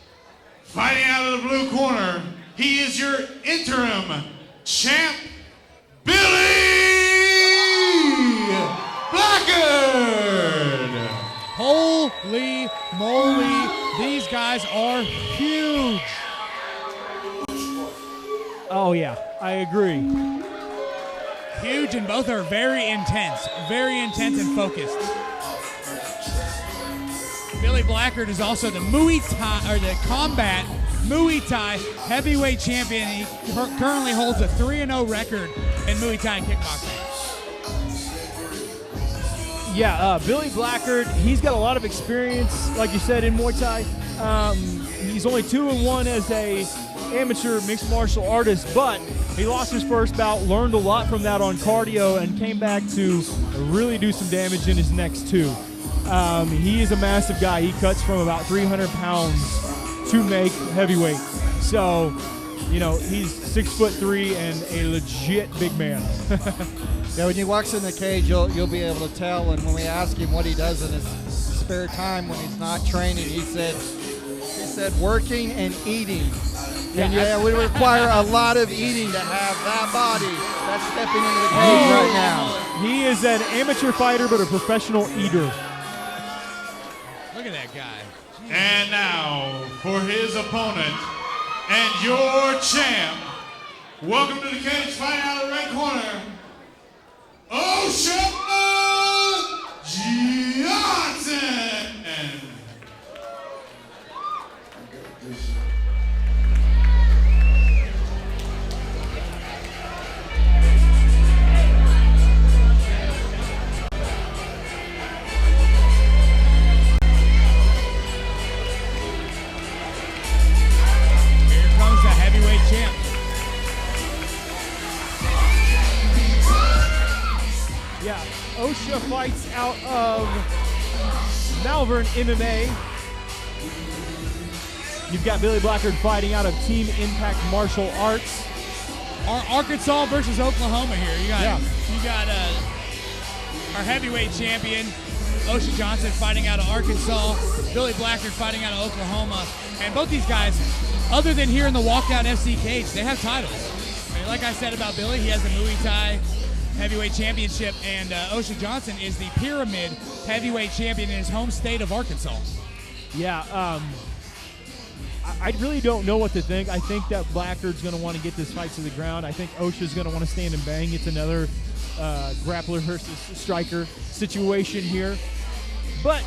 fighting out of the blue corner, he is your interim champ, Billy Blackard. Holy moly, these guys are huge. Oh, yeah, I agree. Huge, and both are very intense and focused. Billy Blackard is also the Muay Thai, or the combat Muay Thai heavyweight champion. He currently holds a 3-0 record in Muay Thai and kickboxing. Yeah, Billy Blackard, he's got a lot of experience, like you said, in Muay Thai. He's only 2-1 as a amateur mixed martial artist, but he lost his first bout, learned a lot from that on cardio, and came back to really do some damage in his next two. He is a massive guy. He cuts from about 300 pounds to make heavyweight. So, you know, he's 6'3" and a legit big man. Yeah, when he walks in the cage, you'll be able to tell. And when we ask him what he does in his spare time when he's not training, he said working and eating. And yeah, we require a lot of eating to have that body that's stepping into the cage right now. He is an amateur fighter, but a professional eater. Look at that guy. Jeez. And now for his opponent and your champ, welcome to the cage, fighting out of the red corner, O'Shea Johnson. Champ. Yeah, O'Shea fights out of Malvern MMA. You've got Billy Blackard fighting out of Team Impact Martial Arts. Arkansas versus Oklahoma here. You got our heavyweight champion, O'Shea Johnson, fighting out of Arkansas. Billy Blackard fighting out of Oklahoma. And both these guys, other than here in the Walkout FC cage, they have titles. I mean, like I said about Billy, he has the Muay Thai heavyweight championship, and O'Shea Johnson is the Pyramid heavyweight champion in his home state of Arkansas. Yeah, I really don't know what to think. I think that Blackard's going to want to get this fight to the ground. I think O'Shea's going to want to stand and bang. It's another grappler versus striker situation here. But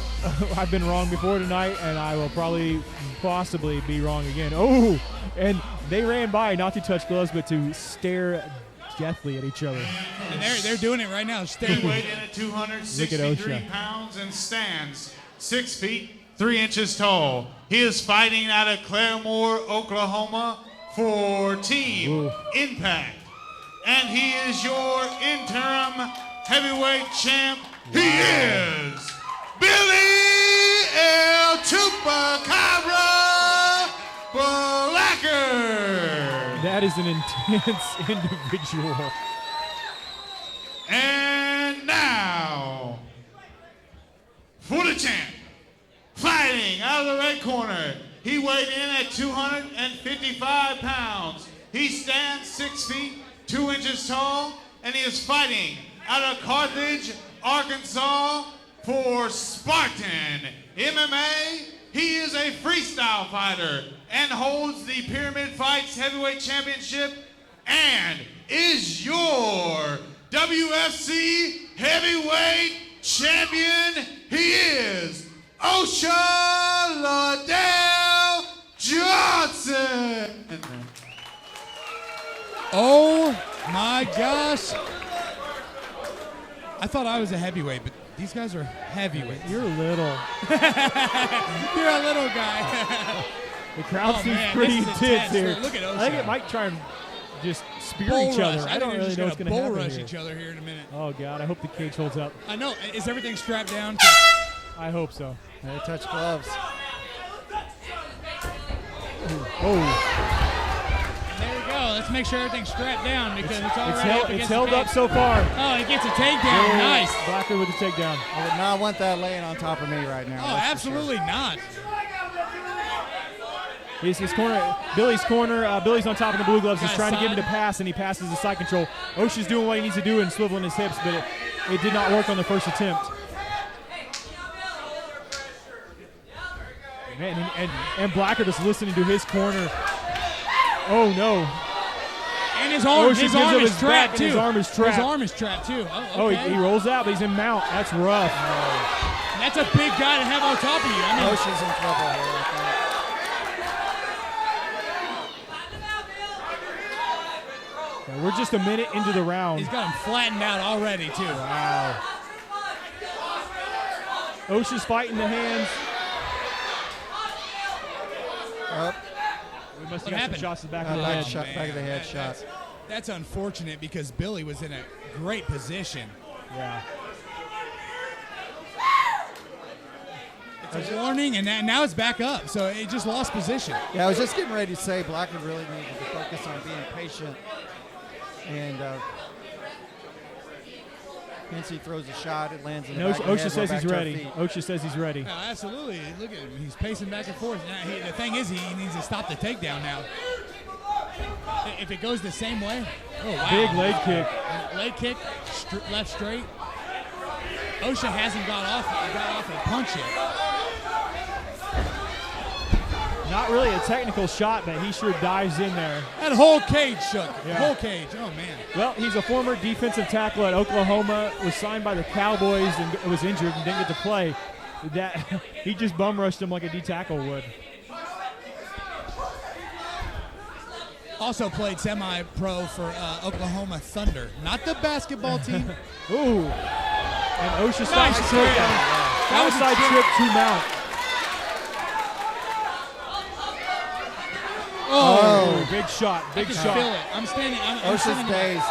I've been wrong before tonight, and I will possibly be wrong again. Oh, and they ran by, not to touch gloves, but to stare deathly at each other. And they're doing it right now. He weighed in at 263 pounds and stands 6 feet 3 inches tall. He is fighting out of Claremore, Oklahoma for Team Impact. And he is your interim heavyweight champ. He is Billy El Chupacabra Blackard. That is an intense individual. And now, for the champ, fighting out of the red corner. He weighed in at 255 pounds. He stands 6 feet 2 inches tall, and he is fighting out of Carthage, Arkansas for Spartan MMA. He is a freestyle fighter and holds the Pyramid Fights Heavyweight Championship and is your WFC Heavyweight Champion. He is O'Shea Liddell Johnson. Oh my gosh. I thought I was a heavyweight, but these guys are heavyweight. You're little. You're a little guy. The crowd seems pretty intense here. Look at O'Shea. I think it might try and just spear Bull each rush. other. I don't really know what's going to happen bull rush here. each other here in a minute. Oh, God. I hope the cage holds up. I know. Is everything strapped down? I hope so. They touch gloves. There we go. Let's make sure everything's strapped down because it's already It's held up so far. Oh, he gets a takedown. Nice. Blacker with the takedown. I would not want that laying on top of me right now. Oh, absolutely not. His corner, Billy's corner. Billy's on top of the blue gloves. He's trying to get him to pass, and he passes the side control. Osha's doing what he needs to do and swiveling his hips, but it did not work on the first attempt. Man, and Blacker just listening to his corner. Oh no! And his arm is trapped too. His arm is trapped. His arm is trapped too. Oh, okay. He rolls out, but he's in mount. That's rough. That's a big guy to have on top of you. I mean, Osha's in trouble here, I think. We're just a minute into the round. He's got him flattened out already too. Wow. Osha's fighting the hands. We must have got some shots to the back of the head. Back of the head shot. That's unfortunate because Billy was in a great position. Yeah. It's a warning, and now it's back up, so it just lost position. Yeah, I was just getting ready to say Blacker really needed to focus on being patient. And hence he throws a shot, it lands in the back of the head. Osha says he's ready. Osha says he's ready. No, absolutely. Look at him. He's pacing back and forth. Now, the thing is, he needs to stop the takedown now. If it goes the same way. Oh, wow. Big leg kick. Leg kick, left straight. Osha hasn't got off a punch yet. Not really a technical shot, but he sure dives in there. That whole cage shook. Yeah. Whole cage. Oh, man. Well, he's a former defensive tackle at Oklahoma, was signed by the Cowboys and was injured and didn't get to play. He just bum rushed him like a D-tackle would. Also played semi-pro for Oklahoma Thunder. Not the basketball team. Ooh. And Osha stops the takedown. That was a Outside trip to mount. Oh, big shot, big I can shot. feel it. I'm standing. I'm Osha's standing dazed.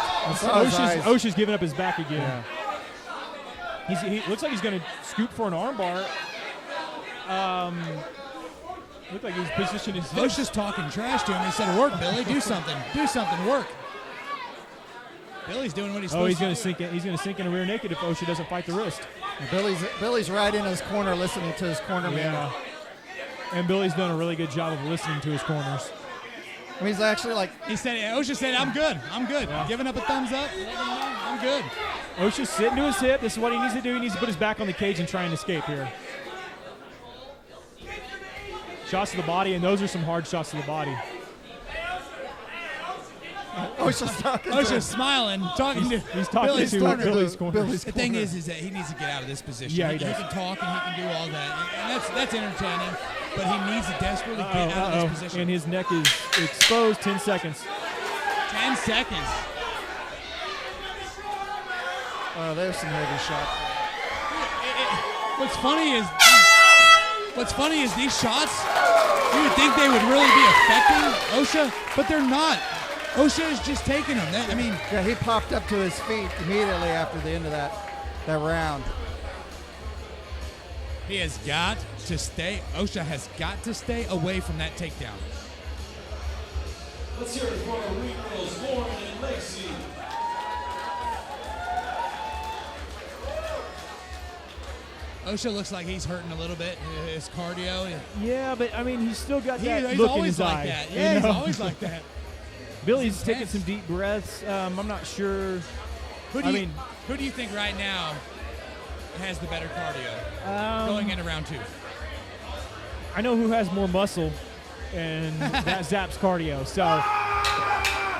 Osha's giving up his back again. Yeah. He looks like he's going to scoop for an armbar. Looked like he's positioned his hips. Osha's talking trash to him. He said, "Work, Billy. Do something. Do something. Work." Billy's doing what he's supposed to do. He's going to sink in a rear naked if Osha doesn't fight the wrist. Billy's right in his corner listening to his corner man. And Billy's done a really good job of listening to his corners. I mean, he's actually like... Osha said, I'm good. I'm good. Yeah. Giving up a thumbs up. I'm good. Osha's sitting to his hip. This is what he needs to do. He needs to put his back on the cage and try and escape here. Shots to the body, and those are some hard shots to the body. Osha's smiling, talking to He's talking Billy's to Billy's corner. The thing is that he needs to get out of this position. Yeah, he can talk and he can do all that, and that's entertaining. But he needs to desperately get out of this position. And his neck is exposed. 10 seconds. 10 seconds. Oh, there's some heavy shots. What's funny is these shots, you would think they would really be affecting Osha, but they're not. Osha is just taking them. Yeah, he popped up to his feet immediately after the end of that round. He has got to stay. Osha has got to stay away from that takedown. Let's hear it for our Wheat Girls, Lauren and Lacey. Osha looks like he's hurting a little bit. His cardio. Yeah, but I mean, he's still got that he's look in always his like eye. that. Yeah, he's always like that. Billy's taking some deep breaths. I'm not sure. Who do you think right now has the better cardio going into round two? I know who has more muscle, and that zaps cardio. So,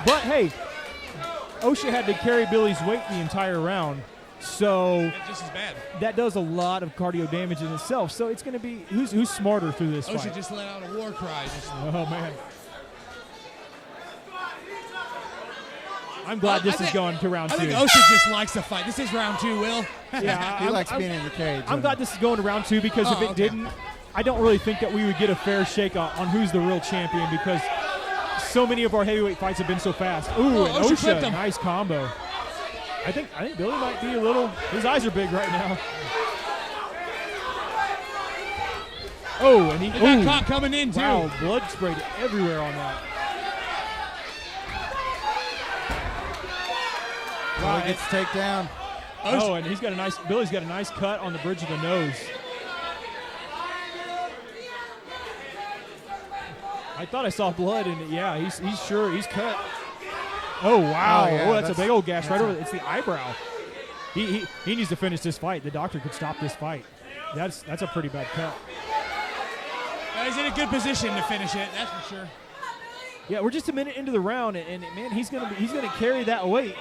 but hey, Osha had to carry Billy's weight the entire round. So it's just as bad. That does a lot of cardio damage in itself. So it's going to be who's smarter through this Osha fight. just let out a war cry. Oh man. I'm glad this is going to round two. I think Osha just likes to fight. This is round two, Will. Yeah, he likes being in the cage. I'm glad this is going to round two because if it didn't, I don't really think that we would get a fair shake on who's the real champion because so many of our heavyweight fights have been so fast. Ooh, and Osha, nice combo. I think Billy might be a little. His eyes are big right now. Oh, and he got caught coming in, too. Wow, blood sprayed everywhere on that. Wow, gets takedown. Oh, and Billy's got a nice cut on the bridge of the nose. I thought I saw blood, and yeah, he's cut. Oh wow! Oh, yeah, oh, that's a big old gash right over. It's the eyebrow. He needs to finish this fight. The doctor could stop this fight. That's a pretty bad cut. He's in a good position to finish it. That's for sure. Yeah, we're just a minute into the round, and man, he's gonna carry that weight.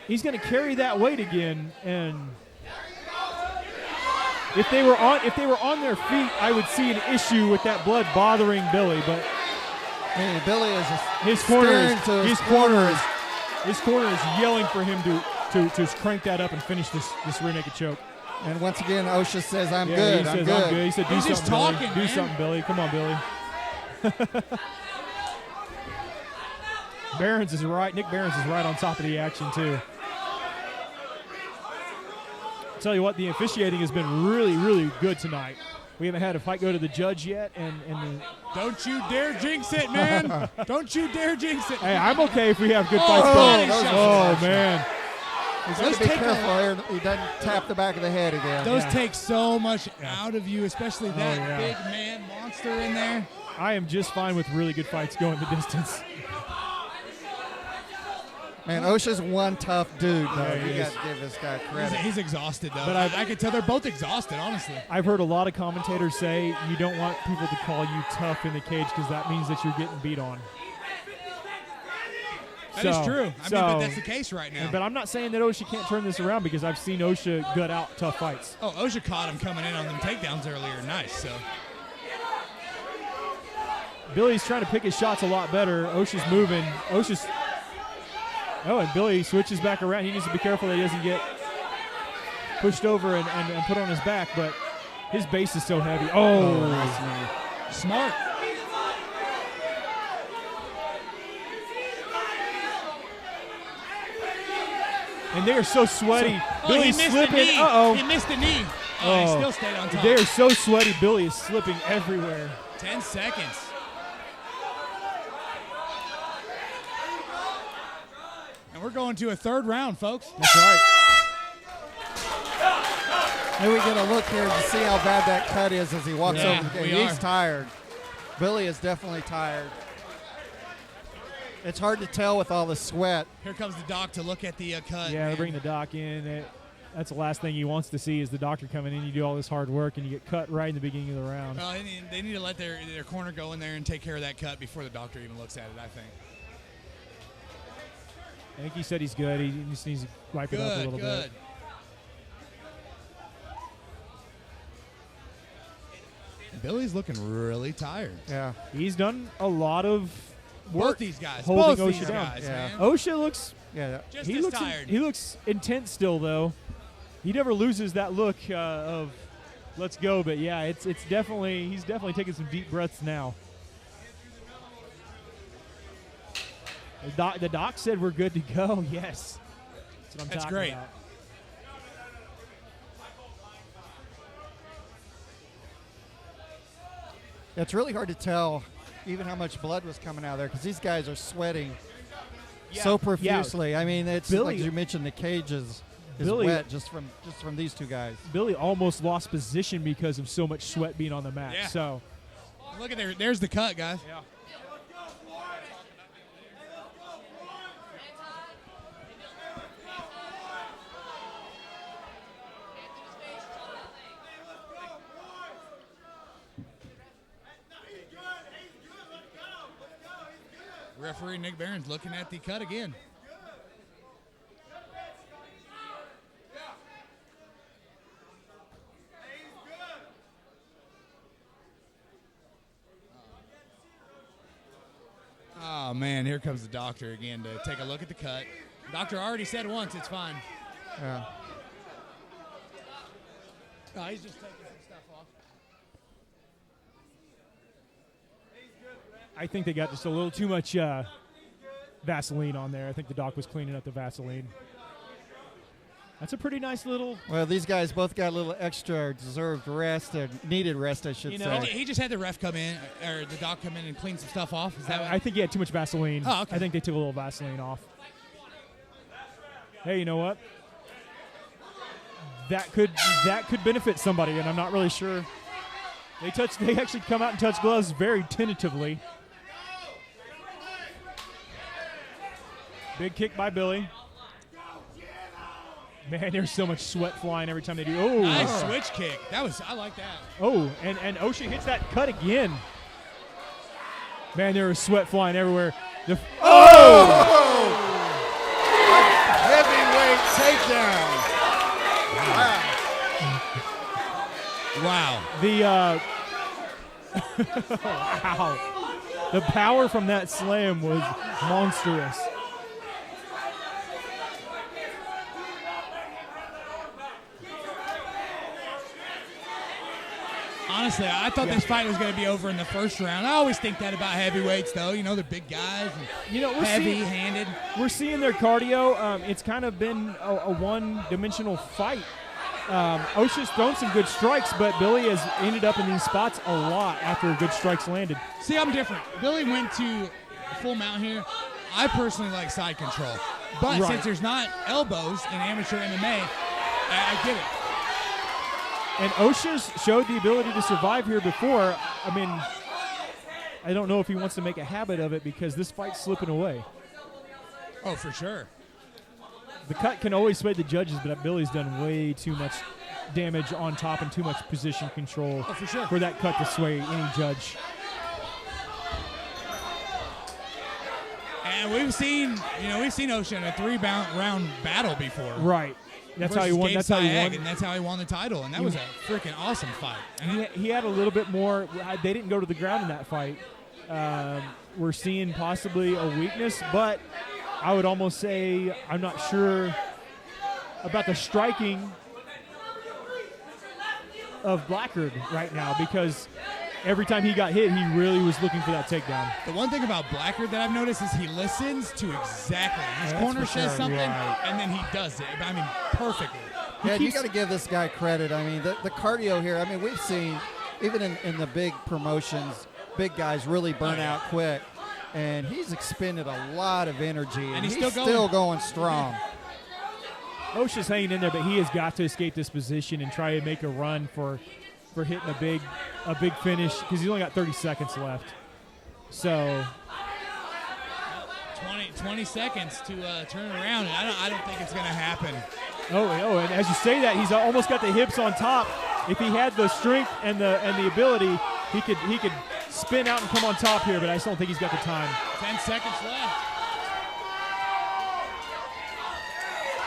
He's gonna carry that weight again, and if they were on their feet, I would see an issue with that blood bothering Billy, but. Man, Billy is his corner is yelling for him to crank that up and finish this rear naked choke. And once again, OSHA says, I'm He good. He said, do something, Billy. Do something, Billy. Come on, Billy. Behrens is right. Nick Behrens is right on top of the action, too. I'll tell you what, the officiating has been really, really good tonight. We haven't had a fight go to the judge yet, and don't you dare jinx it, man! Don't you dare jinx it. Hey, I'm okay if we have good fights going. Oh man, he's got to be careful here. He doesn't tap the back of the head again. Those take so much out of you, especially that big man monster in there. I am just fine with really good fights going the distance. Man, OSHA's one tough dude, though. You got to give this guy credit. He's exhausted, though. But I can tell they're both exhausted, honestly. I've heard a lot of commentators say you don't want people to call you tough in the cage because that means that you're getting beat on. That is true. But that's the case right now. But I'm not saying that OSHA can't turn this around because I've seen OSHA gut out tough fights. Oh, OSHA caught him coming in on them takedowns earlier. Nice. So Billy's trying to pick his shots a lot better. OSHA's moving. Oh, and Billy switches back around. He needs to be careful that he doesn't get pushed over and put on his back, but his base is so heavy. Oh, nice. Smart. And they are so sweaty. Billy's slipping. He missed the knee. Oh, he still stayed on top. They are so sweaty. Billy is slipping everywhere. 10 seconds. And we're going to a third round, folks. That's right. Maybe we get a look here to see how bad that cut is as he walks over the game. He's tired. Billy is definitely tired. It's hard to tell with all the sweat. Here comes the doc to look at the cut. Yeah, they bring the doc in. That's the last thing he wants to see is the doctor coming in. You do all this hard work, and you get cut right in the beginning of the round. Well, they need to let their corner go in there and take care of that cut before the doctor even looks at it, I think. I think he said he's good. He just needs to wipe it up a little bit. Billy's looking really tired. Yeah. He's done a lot of work. Both these guys. Holding Both OSHA these down. guys, man. OSHA looks just as tired. He looks intense still, though. He never loses that look of let's go, but yeah, it's definitely he's definitely taking some deep breaths now. The doc said we're good to go. Yes. That's what I'm talking great. about. It's really hard to tell even how much blood was coming out of there because these guys are sweating so profusely. I mean, it's like you mentioned, the cage is wet just from these two guys. Billy almost lost position because of so much sweat being on the mat. Yeah. So look at there's the cut, guys. Yeah. Referee Nick Behrens looking at the cut again. Oh, man, here comes the doctor again to take a look at the cut. Doctor already said once it's fine. Yeah. Oh, he's just taking some stuff off. I think they got just a little too much Vaseline on there. I think the doc was cleaning up the Vaseline. That's a pretty nice little. Well, these guys both got a little extra deserved rest, or needed rest, I should say. He just had the ref come in, or the doc come in and clean some stuff off. Is that I think he had too much Vaseline. Oh, okay. I think they took a little Vaseline off. Hey, you know what? That could benefit somebody, and I'm not really sure. They actually come out and touch gloves very tentatively. Big kick by Billy. Man, there's so much sweat flying every time they do. Oh, nice switch kick. I like that. Oh, and Osha hits that cut again. Man, there was sweat flying everywhere. Heavyweight takedown. Wow. Wow. The power from that slam was monstrous. Honestly, I thought this fight was going to be over in the first round. I always think that about heavyweights, though. You know, they're big guys, and heavy-handed. We're seeing their cardio. It's kind of been a one-dimensional fight. Osha's thrown some good strikes, but Billy has ended up in these spots a lot after good strikes landed. See, I'm different. Billy went to full mount here. I personally like side control. But since there's not elbows in amateur MMA, I get it. And Osha's showed the ability to survive here before. I mean, I don't know if he wants to make a habit of it because this fight's slipping away. Oh, for sure. The cut can always sway the judges, but Billy's done way too much damage on top and too much position control for that cut to sway any judge. And we've seen Osha in a 3-round battle before. Right. That's how he won. That's how he won. And that's how he won the title. And that was a freaking awesome fight. And he had a little bit more. They didn't go to the ground in that fight. We're seeing possibly a weakness, but I would almost say I'm not sure about the striking of Blackard right now because every time he got hit, he really was looking for that takedown. The one thing about Blackard that I've noticed is he listens to exactly. His corner says something, and then he does it. I mean, perfectly. Yeah, you got to give this guy credit. I mean, the cardio here, I mean, we've seen, even in the big promotions, big guys really burn out quick. And he's expended a lot of energy, and he's still going strong. Osha's hanging in there, but he has got to escape this position and try to make a run for hitting a big finish because he's only got 30 seconds left. So 20 seconds to turn around, and I don't think it's going to happen. Oh, and as you say that, he's almost got the hips on top. If he had the strength and the ability, he could spin out and come on top here, but I just don't think he's got the time. 10 seconds left.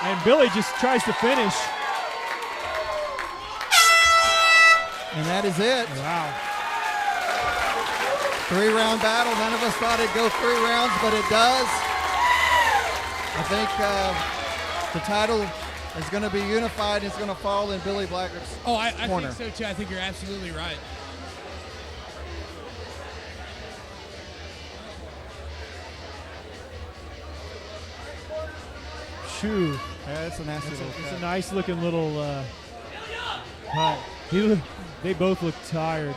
And Billy just tries to finish. And that is it. Wow. 3-round battle. None of us thought it'd go 3 rounds, but it does. I think the title is going to be unified. It's going to fall in Billy Blackard's corner. I think so, too. I think you're absolutely right. Shoo. Yeah, that's a nasty little cut. It's a nice looking little cut. They both look tired.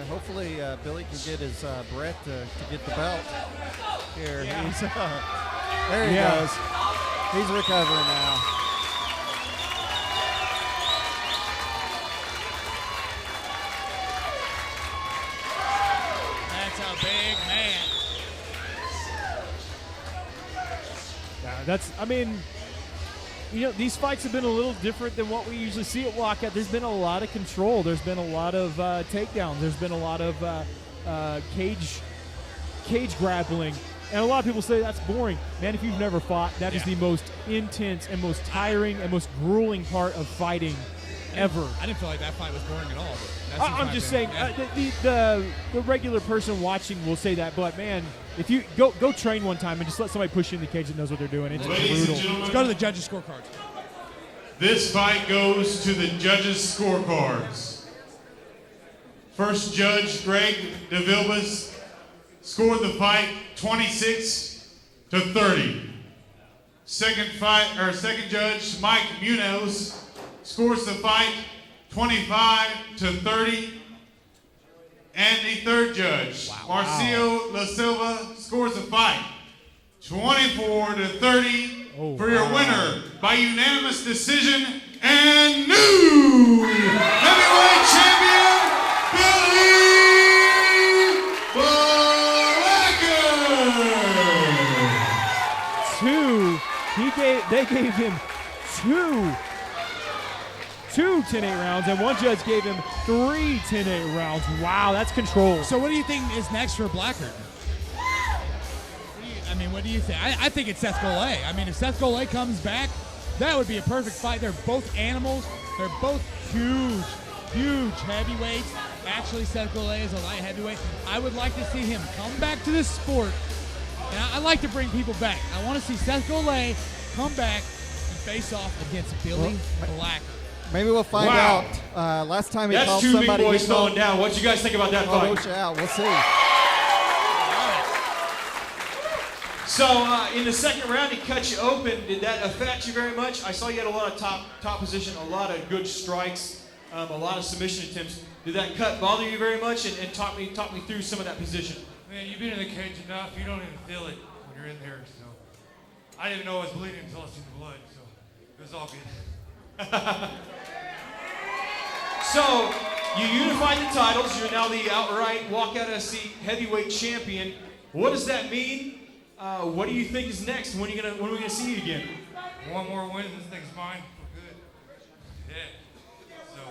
Hopefully Billy can get his breath to get the belt here. Yeah. There he goes. He's recovering now. That's a big man. Yeah, these fights have been a little different than what we usually see at Walkout. There's been a lot of control. There's been a lot of takedowns. There's been a lot of cage grappling. And a lot of people say that's boring. Man, if you've never fought, that is the most intense and most tiring and most grueling part of fighting. ever. I didn't feel like that fight was boring at all. But I'm just saying, the regular person watching will say that, but man, if you go train one time and just let somebody push you in the cage that knows what they're doing, it's brutal. Let's go to the judges' scorecards. This fight goes to the judges' scorecards. First judge, Greg DeVilbus, scored the fight 26-30. Second judge, Mike Munoz, scores the fight 25-30. And the third judge, Marcio La Silva, scores the fight 24-30 for your winner by unanimous decision and new heavyweight champion, Billy Blacker. They gave him two 10-8 rounds, and one judge gave him 3 10-8 rounds. Wow, that's control. So what do you think is next for Blacker? What do you think? I think it's Seth Golay. If Seth Golay comes back, that would be a perfect fight. They're both animals. They're both huge heavyweights. Actually, Seth Golay is a light heavyweight. I would like to see him come back to this sport. And I like to bring people back. I want to see Seth Golay come back and face off against Billy Blacker. Maybe we'll find out. Last time he called somebody. That's two big boys throwing down. What do you guys think about that fight? We'll see. So in the second round, he cut you open. Did that affect you very much? I saw you had a lot of top position, a lot of good strikes, a lot of submission attempts. Did that cut bother you very much? And talk me through some of that position. Man, you've been in the cage enough. You don't even feel it when you're in there. So I didn't know I was bleeding until I seen the blood. So it was all good. So you unified the titles. You're now the outright Walkout FC heavyweight champion. What does that mean? What do you think is next? When are we gonna see you again? One more win, this thing's mine. We're good. Yeah. So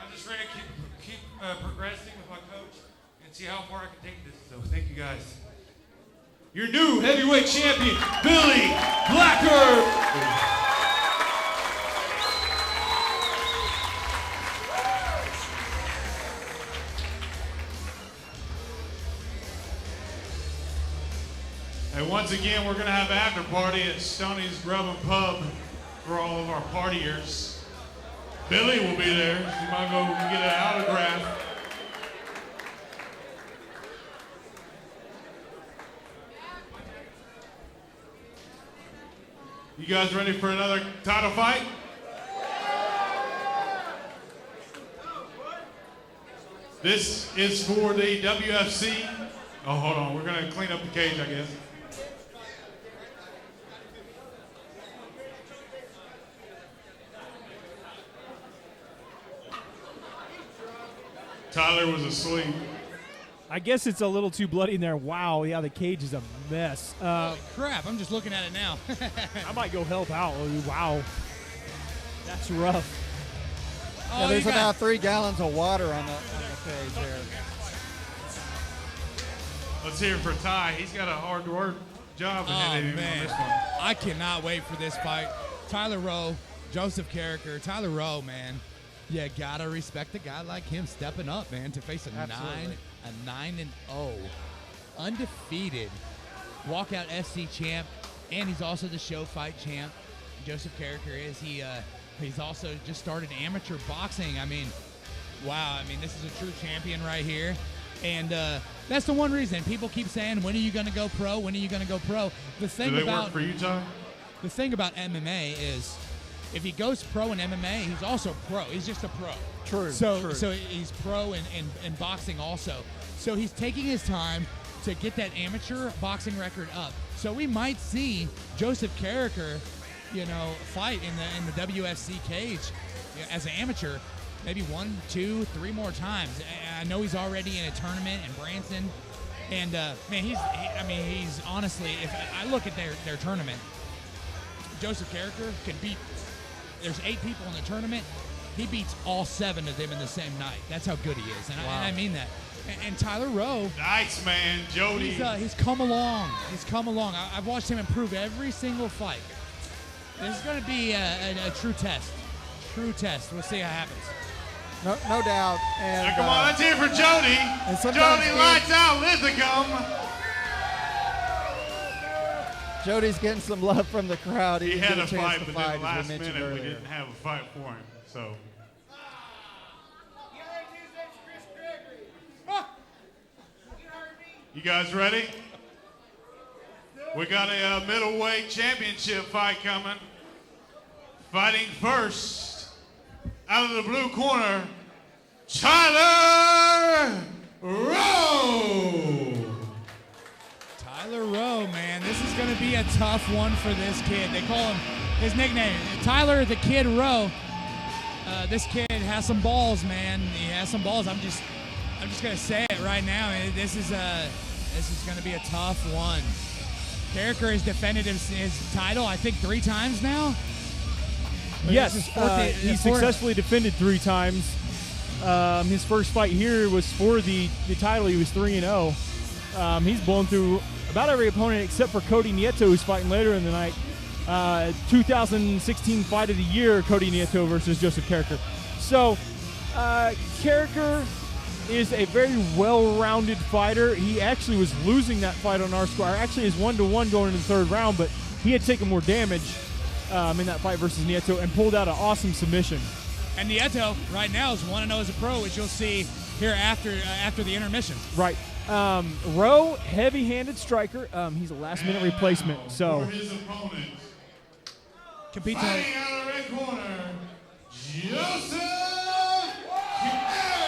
I'm just ready to keep progressing with my coach and see how far I can take this. So thank you guys. Your new heavyweight champion, Billy Blacker. And once again, we're going to have after party at Stoney's Grub and Pub for all of our partiers. Billy will be there. You might go get an autograph. You guys ready for another title fight? This is for the WFC. Oh, hold on. We're going to clean up the cage, I guess. Tyler was asleep. I guess it's a little too bloody in there. Wow, yeah, the cage is a mess. Holy crap, I'm just looking at it now. I might go help out. Wow. That's rough. Yeah, there's about 3 gallons of water on the cage there. Let's hear it for Ty. He's got a hard work job ahead of him on this one. I cannot wait for this fight. Tyler Rowe, Joseph Carricker. Tyler Rowe, man. You gotta respect a guy like him stepping up, man, to face a 9-0 undefeated Walkout FC champ, and he's also the show fight champ. Joseph Carricker is he's also just started amateur boxing. Wow. This is a true champion right here, and that's the one reason people keep saying, "When are you gonna go pro? When are you gonna go pro?" The thing Do they about work for you, Ty? The thing about MMA is, if he goes pro in MMA, he's also pro. He's just a pro. True. So he's pro in boxing also. So he's taking his time to get that amateur boxing record up. So we might see Joseph Carricker, fight in the WFC cage as an amateur, maybe 1, 2, 3 more times. I know he's already in a tournament in Branson, and he's honestly, if I look at their tournament, Joseph Carricker can beat. There's 8 people in the tournament. He beats all 7 of them in the same night. That's how good he is, and I mean that. And Tyler Rowe, nice man, Jody. He's come along. I've watched him improve every single fight. This is going to be a true test. true test. We'll see how it happens. No doubt. And, Now, come on, let's hear it for Jody. and sometimes Jody lights out Lithicum. Jody's getting some love from the crowd. He didn't had get a chance fight, to but fight, then as last we mentioned minute we earlier. didn't have a fight for him. So. You guys ready? We got a middleweight championship fight coming. Fighting first, out of the blue corner, Tyler Rowe. Tyler Rowe, man, this is going to be a tough one for this kid. They call him, his nickname, Tyler the Kid Rowe. This kid has some balls, man. He has some balls. I'm just going to say it right now. This is going to be a tough one. Carricker has defended his title, I think, 3 times now. Yes, he successfully defended 3 times. His first fight here was for the title. He was 3-0. He's blown through about every opponent except for Cody Nieto, who's fighting later in the night. 2016 Fight of the Year, Cody Nieto versus Joseph Carricker. So, Carricker is a very well-rounded fighter. He actually was losing that fight on our score. Actually, is 1-1 going into the 3rd round, but he had taken more damage in that fight versus Nieto and pulled out an awesome submission. And Nieto right now is 1-0 as a pro, which you'll see here after the intermission. Right. Rowe, heavy-handed striker. He's a last-minute replacement. So For his opponent, competing fighting out of the red corner, Joseph Carricker.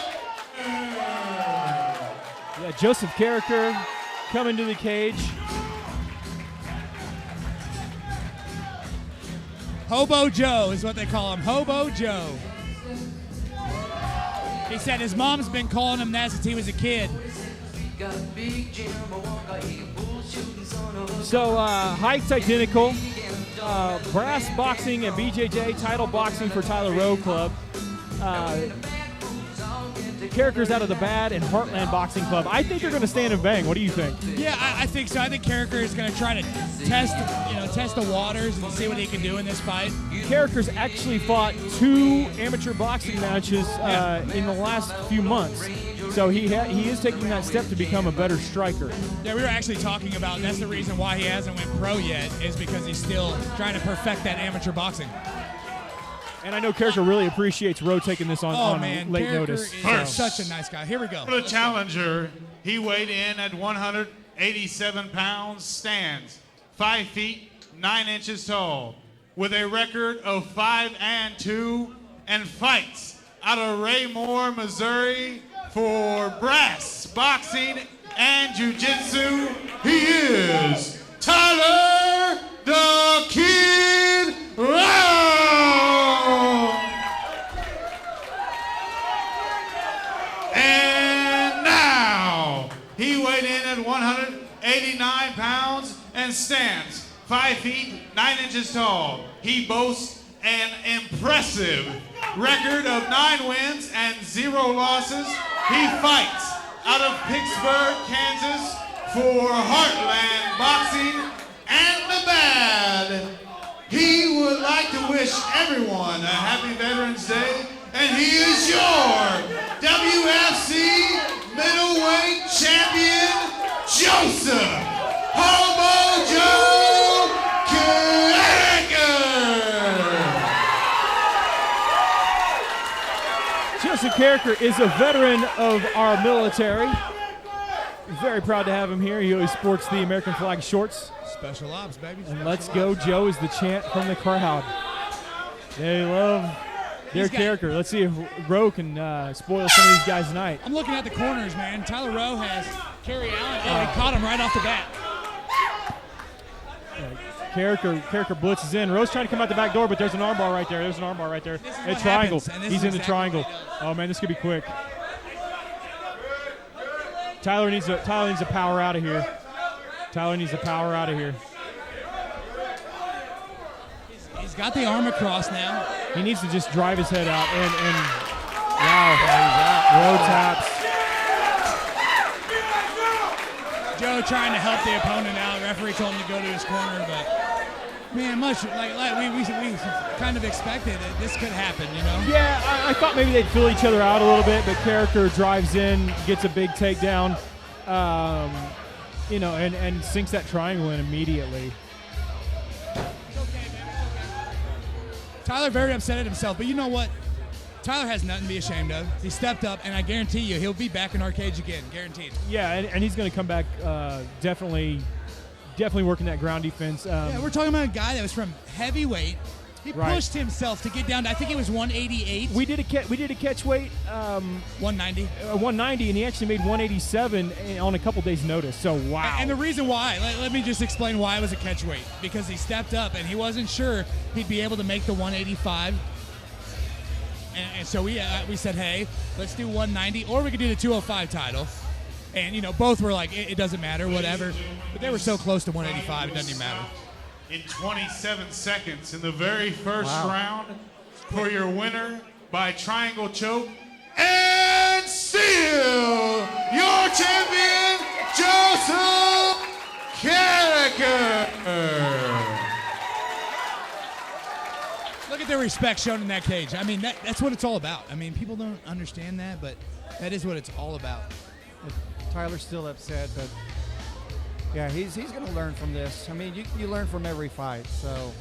yeah, Joseph Carricker coming to the cage. Hobo Joe is what they call him. Hobo Joe. He said his mom's been calling him that since he was a kid. So height's identical. Brass boxing and BJJ title boxing for Tyler Rowe Club. Carricker's out of the Bad and Heartland Boxing Club. I think they're going to stand and bang. What do you think? Yeah, I think so. I think Carricker is going to try to test the waters and see what he can do in this fight. Carricker's actually fought 2 amateur boxing matches in the last few months. So he is taking that step to become a better striker. Yeah, we were actually talking about that's the reason why he hasn't went pro yet, is because he's still trying to perfect that amateur boxing. And I know Carricker really appreciates Rowe taking this on late Carricker notice. is such a nice guy. Here we go. For the challenger, he weighed in at 187 pounds, stands 5 feet 9 inches tall, with a record of 5-2, and fights out of Raymore, Missouri for brass, boxing, and jiu-jitsu. He is Tyler the Kid Rowe. And now he weighed in at 189 pounds and stands 5 feet 9 inches tall. He boasts an impressive record of 9 wins and 0 losses. He fights out of Pittsburgh, Kansas for Heartland Boxing and the Bad. He would like to wish everyone a happy Veterans Day, and he is your WFC middleweight champion, Joseph Hobo Joe Carricker. Joseph Carricker is a veteran of our military. Very proud to have him here. He always sports the American flag shorts. Special ops, baby. And let's go, Joe, is the chant from the crowd. They love their Carricker. Let's see if Rowe can spoil some of these guys tonight. I'm looking at the corners, man. Tyler Rowe has Kerry Allen. Oh, he caught him right off the bat. Carricker blitzes in. Rowe's trying to come out the back door, but there's an armbar right there. There's an armbar right there. A triangle. He's in the triangle. Oh, man, this could be quick. Tyler needs to power out of here. Tyler needs to power out of here. He's got the arm across now. He needs to just drive his head out and wow, Rowe taps. Joe trying to help the opponent out. Referee told him to go to his corner, but Man, much like we kind of expected it. This could happen, you know? Yeah, I thought maybe they'd fill each other out a little bit, but Carricker drives in, gets a big takedown, and sinks that triangle in immediately. Tyler very upset at himself, but you know what? Tyler has nothing to be ashamed of. He stepped up, and I guarantee you he'll be back in our cage again, guaranteed. Yeah, and he's going to come back definitely working that ground defense. Yeah, we're talking about a guy that was from heavyweight. He pushed himself to get down to, I think it was 188. We did a catch weight 190. 190, and he actually made 187 on a couple days' notice. So wow. And the reason why, let me just explain why it was a catch weight. Because he stepped up and he wasn't sure he'd be able to make the 185. And so we said, hey, let's do 190, or we could do the 205 title. And both were like, it doesn't matter, whatever. But they were so close to 185, it doesn't even matter. In 27 seconds in the very first round for your winner by triangle choke. And still your champion, Joseph Carricker. Look at the respect shown in that cage. I mean, that's what it's all about. I mean, people don't understand that, but that is what it's all about. Tyler's still upset, but yeah, he's going to learn from this. I mean, you learn from every fight, so.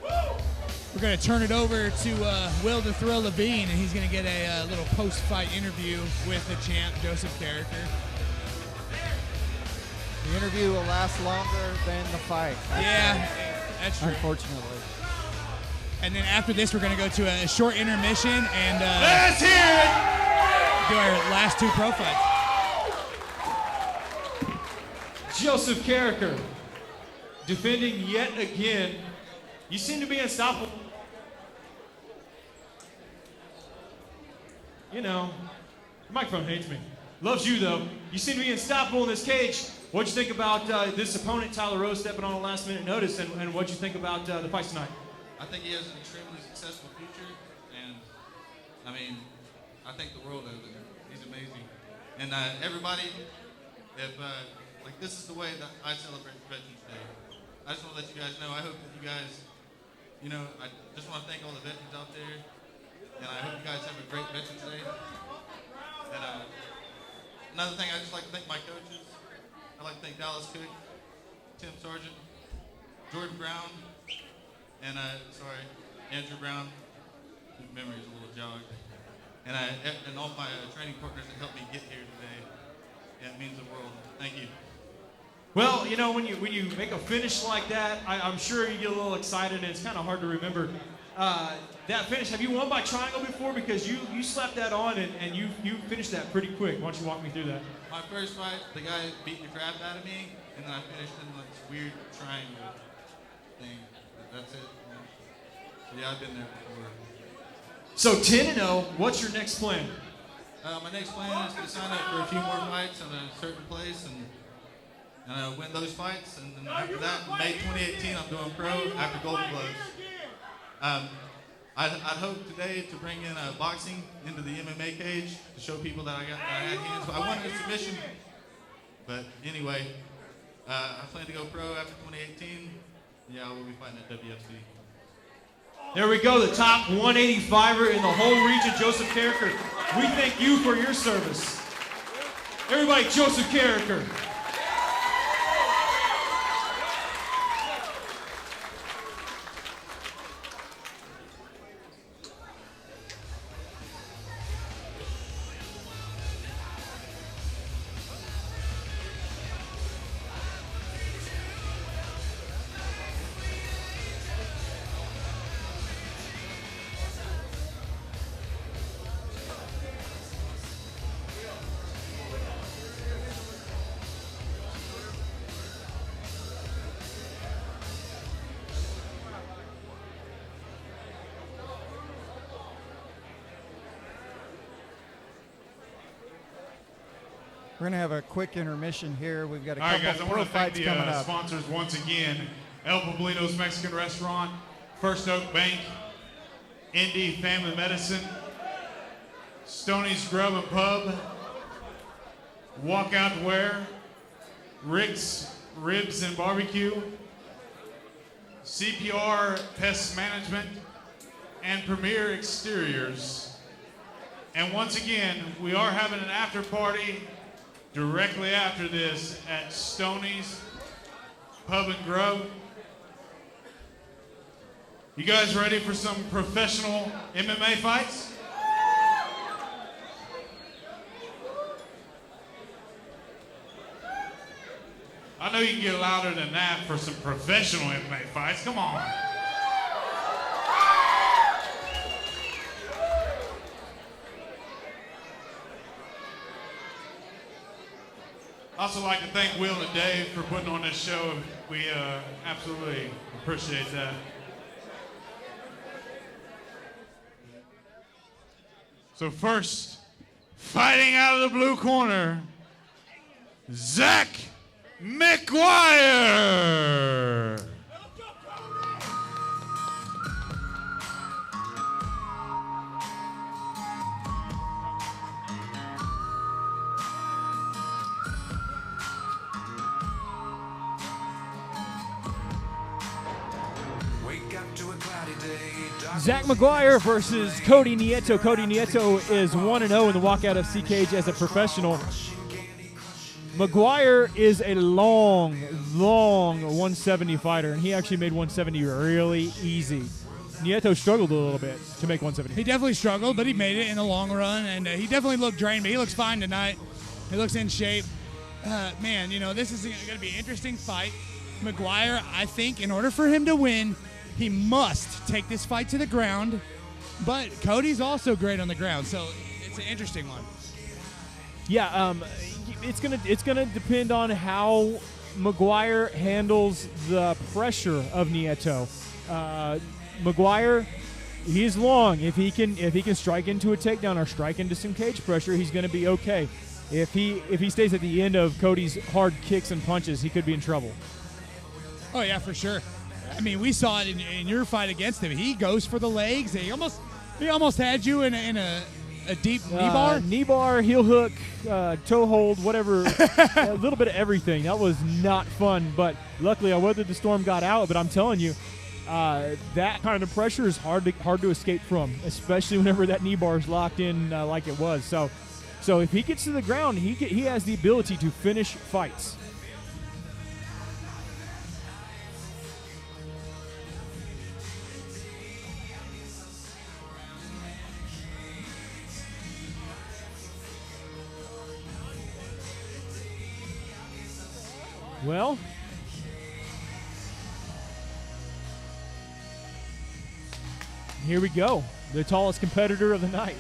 We're going to turn it over to Will the Thrill Levine, and he's going to get a little post-fight interview with the champ, Joseph Carricker. The interview will last longer than the fight. That's true. Unfortunately. And then after this, we're going to go to a short intermission and let's hear it! Do our last two pro fights. Joseph Carricker, defending yet again. You seem to be unstoppable. The microphone hates me. Loves you, though. You seem to be unstoppable in this cage. What'd you think about this opponent, Tyler Rose, stepping on a last-minute notice, and what'd you think about the fights tonight? I think he has an extremely successful future, and, I think the world of it. He's amazing. And everybody, if this is the way that I celebrate Veterans Day. I just want to let you guys know, I hope that you guys, I just want to thank all the veterans out there, and I hope you guys have a great Veterans Day. And another thing, I just like to thank my coaches. I'd like to thank Dallas Cook, Tim Sargent, Jordan Brown, and Andrew Brown. His memory is a little jogged. And all my training partners that helped me get here today. Yeah, it means the world. Thank you. Well, when you make a finish like that, I'm sure you get a little excited, and it's kind of hard to remember that finish. Have you won by triangle before? Because you slapped that on, and you finished that pretty quick. Why don't you walk me through that? My first fight, the guy beat the crap out of me, and then I finished in this weird triangle thing. That's it. So yeah, I've been there before. So 10-0, what's your next plan? My next plan is to sign up for a few more fights at a certain place and win those fights. And then after that, in May 2018, I'm doing pro after Golden Gloves. I'd hope today to bring in boxing into the MMA cage to show people that I had hands. I wanted a submission, but anyway, I plan to go pro after 2018. Yeah, we'll be fighting at WFC. There we go, the top 185er in the whole region, Joseph Carricker. We thank you for your service. Everybody, Joseph Carricker. We're going to have a quick intermission here. We've got a All right, couple guys, I pro want to thank fights the coming up. sponsors once again. El Poblino's Mexican Restaurant, First Oak Bank, Indy Family Medicine, Stoney's Grub and Pub, Walkout Wear, Rick's Ribs and Barbecue, CPR Pest Management, and Premier Exteriors. And once again, we are having an after party directly after this at Stoney's Pub and Grub. You guys ready for some professional MMA fights? I know you can get louder than that for some professional MMA fights. Come on. I'd also like to thank Will and Dave for putting on this show. We absolutely appreciate that. So first, fighting out of the blue corner, Zach McGuire. Zach McGuire versus Cody Nieto. Cody Nieto is 1-0 in the Walkout FC cage as a professional. McGuire is a long 170 fighter, and he actually made 170 really easy. Nieto struggled a little bit to make 170. He definitely struggled, but he made it in the long run, and he definitely looked drained, but he looks fine tonight. He looks in shape. Man, you know, this is going to be an interesting fight. McGuire, I think, in order for him to win, he must take this fight to the ground, but Cody's also great on the ground, so it's an interesting one. Yeah, it's gonna depend on how McGuire handles the pressure of Nieto. McGuire, he's long. If he can strike into a takedown or strike into some cage pressure, he's gonna be okay. If he stays at the end of Cody's hard kicks and punches, he could be in trouble. Oh yeah, for sure. I mean, we saw it in your fight against him. He goes for the legs. He almost had you in a deep knee bar. Knee bar, heel hook, toe hold, whatever. A little bit of everything. That was not fun, but luckily I weathered the storm, got out. But I'm telling you, that kind of pressure is hard to escape from, especially whenever that knee bar is locked in like it was. So if he gets to the ground, he has the ability to finish fights. Well, here we go. The tallest competitor of the night.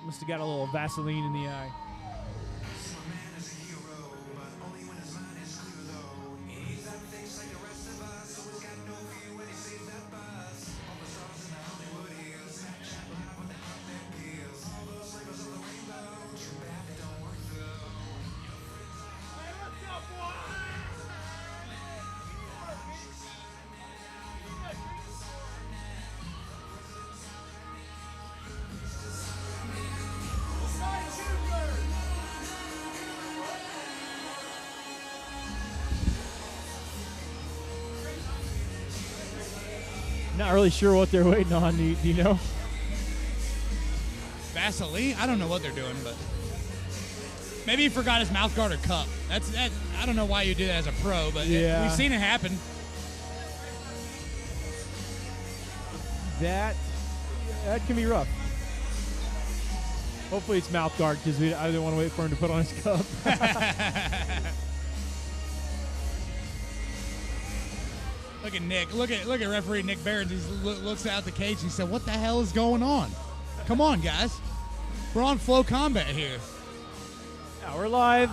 Must have got a little Vaseline in the eye. Not really sure what they're waiting on. Do you know? Vaseline? I don't know what they're doing, but maybe he forgot his mouth guard or cup. That. I don't know why you do that as a pro, but yeah. We've seen it happen. That can be rough. Hopefully it's mouth guard because I didn't want to wait for him to put on his cup. Look at Nick. Look at referee Nick Barron. He looks out the cage and he said, "What the hell is going on? Come on, guys. We're on Flow Combat here." Yeah, we're live.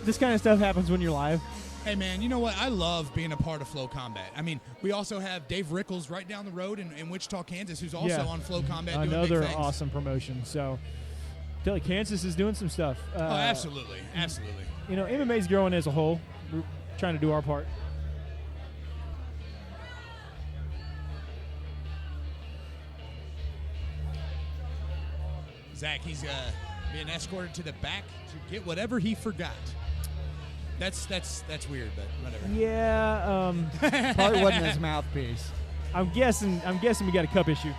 This kind of stuff happens when you're live. Hey, man, you know what? I love being a part of Flow Combat. I mean, we also have Dave Rickles right down the road in Wichita, Kansas, who's also on Flow Combat doing another big things. awesome promotion. So, I tell you, Kansas is doing some stuff. Oh, absolutely. Absolutely. You know, MMA's growing as a whole. We're trying to do our part. Zach, he's being escorted to the back to get whatever he forgot. That's weird, but whatever. Yeah. Probably wasn't his mouthpiece. I'm guessing we got a cup issue.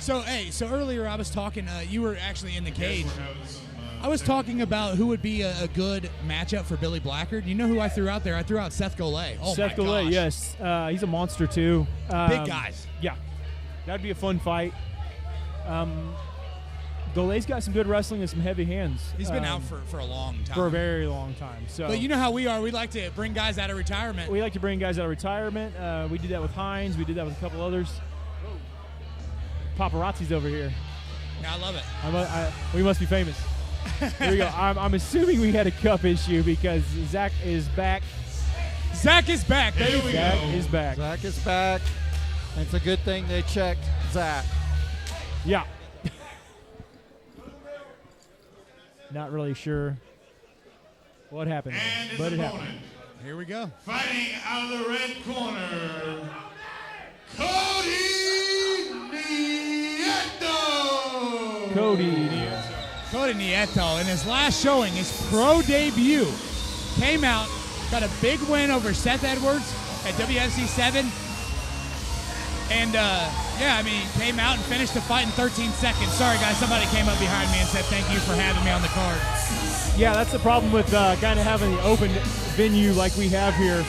So earlier I was talking. You were actually in the cage. I was talking about who would be a good matchup for Billy Blackard. You know who I threw out there? I threw out Seth Golay. Oh, Seth my Golay, gosh. yes. He's a monster, too. Big guys. Yeah. That'd be a fun fight. Golay's got some good wrestling and some heavy hands. He's been out for a long time. For a very long time. So, but you know how we are. We like to bring guys out of retirement. We like to bring guys out of retirement. We did that with Hines. We did that with a couple others. Paparazzi's over here. Yeah, I love it. We must be famous. Here we go. I'm assuming we had a cup issue because Zach is back. Zach is back. Zach is back. Zach is back. And it's a good thing they checked Zach. Yeah. Not really sure what happened, but it happened. Here we go. Fighting out of the red corner, Cody Nieto. Cody Nieto, in his last showing, his pro debut, came out, got a big win over Seth Edwards at WFC 7. And, came out and finished the fight in 13 seconds. Sorry, guys, somebody came up behind me and said thank you for having me on the card. Yeah, that's the problem with kind of having the open venue like we have here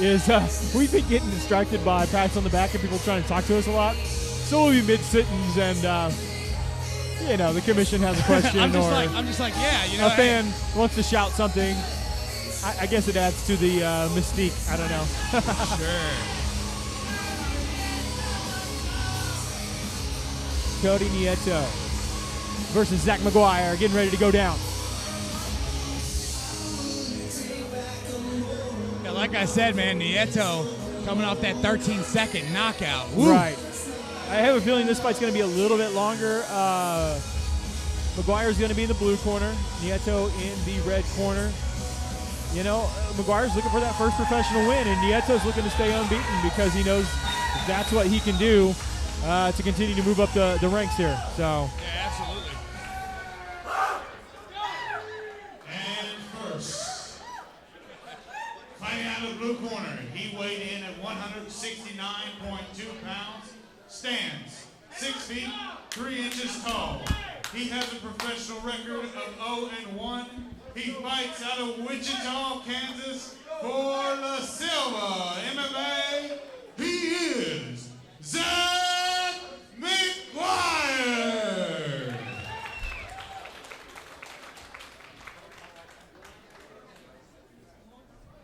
is we've been getting distracted by pats on the back and people trying to talk to us a lot. So we'll be mid-sentence and, the commission has a question I'm just like, a fan wants to shout something. I guess it adds to the mystique. I don't know. Sure. Cody Nieto versus Zach McGuire getting ready to go down. Yeah, like I said, man, Nieto coming off that 13-second knockout. Woo. Right. I have a feeling this fight's going to be a little bit longer. McGuire's going to be in the blue corner. Nieto in the red corner. McGuire's looking for that first professional win, and Nieto's looking to stay unbeaten because he knows that's what he can do to continue to move up the ranks here. So. Yeah, absolutely. And first, fighting out of the blue corner, he weighed in at 169.2 pounds, stands 6 feet 3 inches tall. He has a professional record of 0-1. He fights out of Wichita, Kansas for La Silva MMA. He is Zach McGuire.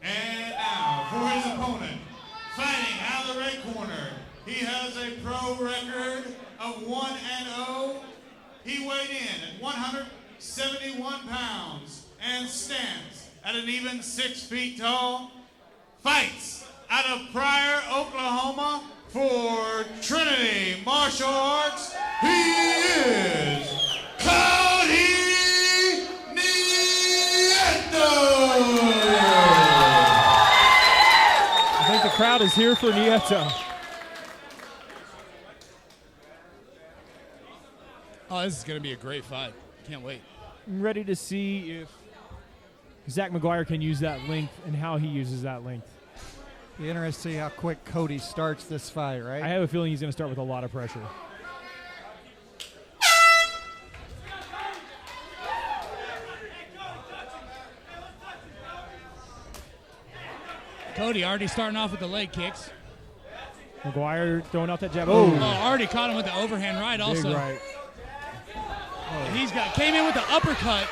And now for his opponent, fighting out of the red corner, he has a pro record of 1-0. He weighed in at 171 pounds and stands at an even 6 feet tall. Fights out of Pryor, Oklahoma for Trinity Martial Arts. He is Cody Nieto. I think the crowd is here for Nieto. Oh, this is going to be a great fight. Can't wait. I'm ready to see if Zach McGuire can use that length and how he uses that length. Be interested to see how quick Cody starts this fight, right? I have a feeling he's going to start with a lot of pressure. Cody already starting off with the leg kicks. McGuire throwing out that jab. Oh, already caught him with the overhand right also. Big right. And he's came in with the uppercut.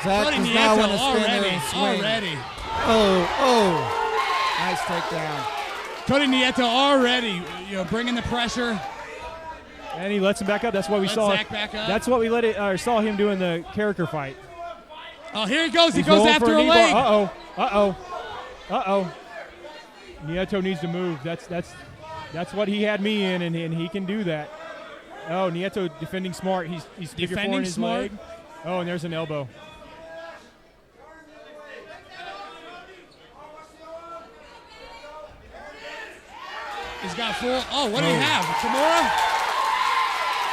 Zach Cody does Nieto not want to stand there and swing. already. Nice takedown. Cody Nieto already, bringing the pressure. And he lets him back up. That's why we Let saw. Zach back up. That's what we saw him do in the character fight. Oh, here he goes. He's He goes rolling after for a knee leg. bar. Uh-oh. Nieto needs to move. That's what he had me in, and he can do that. Oh, Nieto defending smart. He's defending Defending his smart. leg. Oh, and there's an elbow. He's got full. Oh, what do you have? Kimura?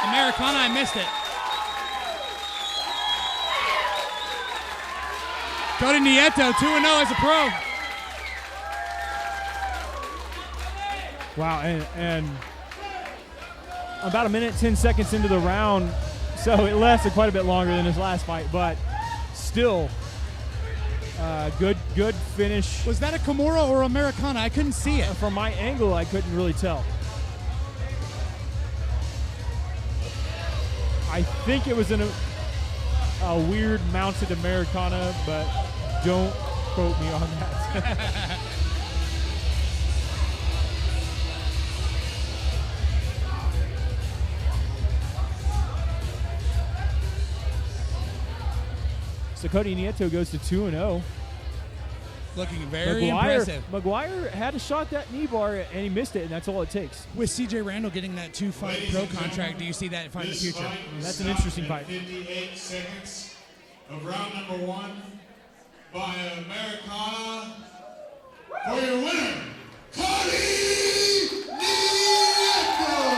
Americana, I missed it. Cody Nieto, 2-0 as a pro. Wow, and about a minute, 10 seconds into the round, so it lasted quite a bit longer than his last fight, but still, good finish. Was that a Kimura or Americana? I couldn't see it. From my angle, I couldn't really tell. I think it was a weird mounted Americana, but don't quote me on that. So Cody Nieto goes to 2-0. Looking very impressive. McGuire had a shot that knee bar, and he missed it, and that's all it takes. With C.J. Randall getting that 2-fight pro contract, do you see that fight in the future? That's an interesting fight. 58 seconds of round number 1 by Americana. For your winner, Cody Nieto!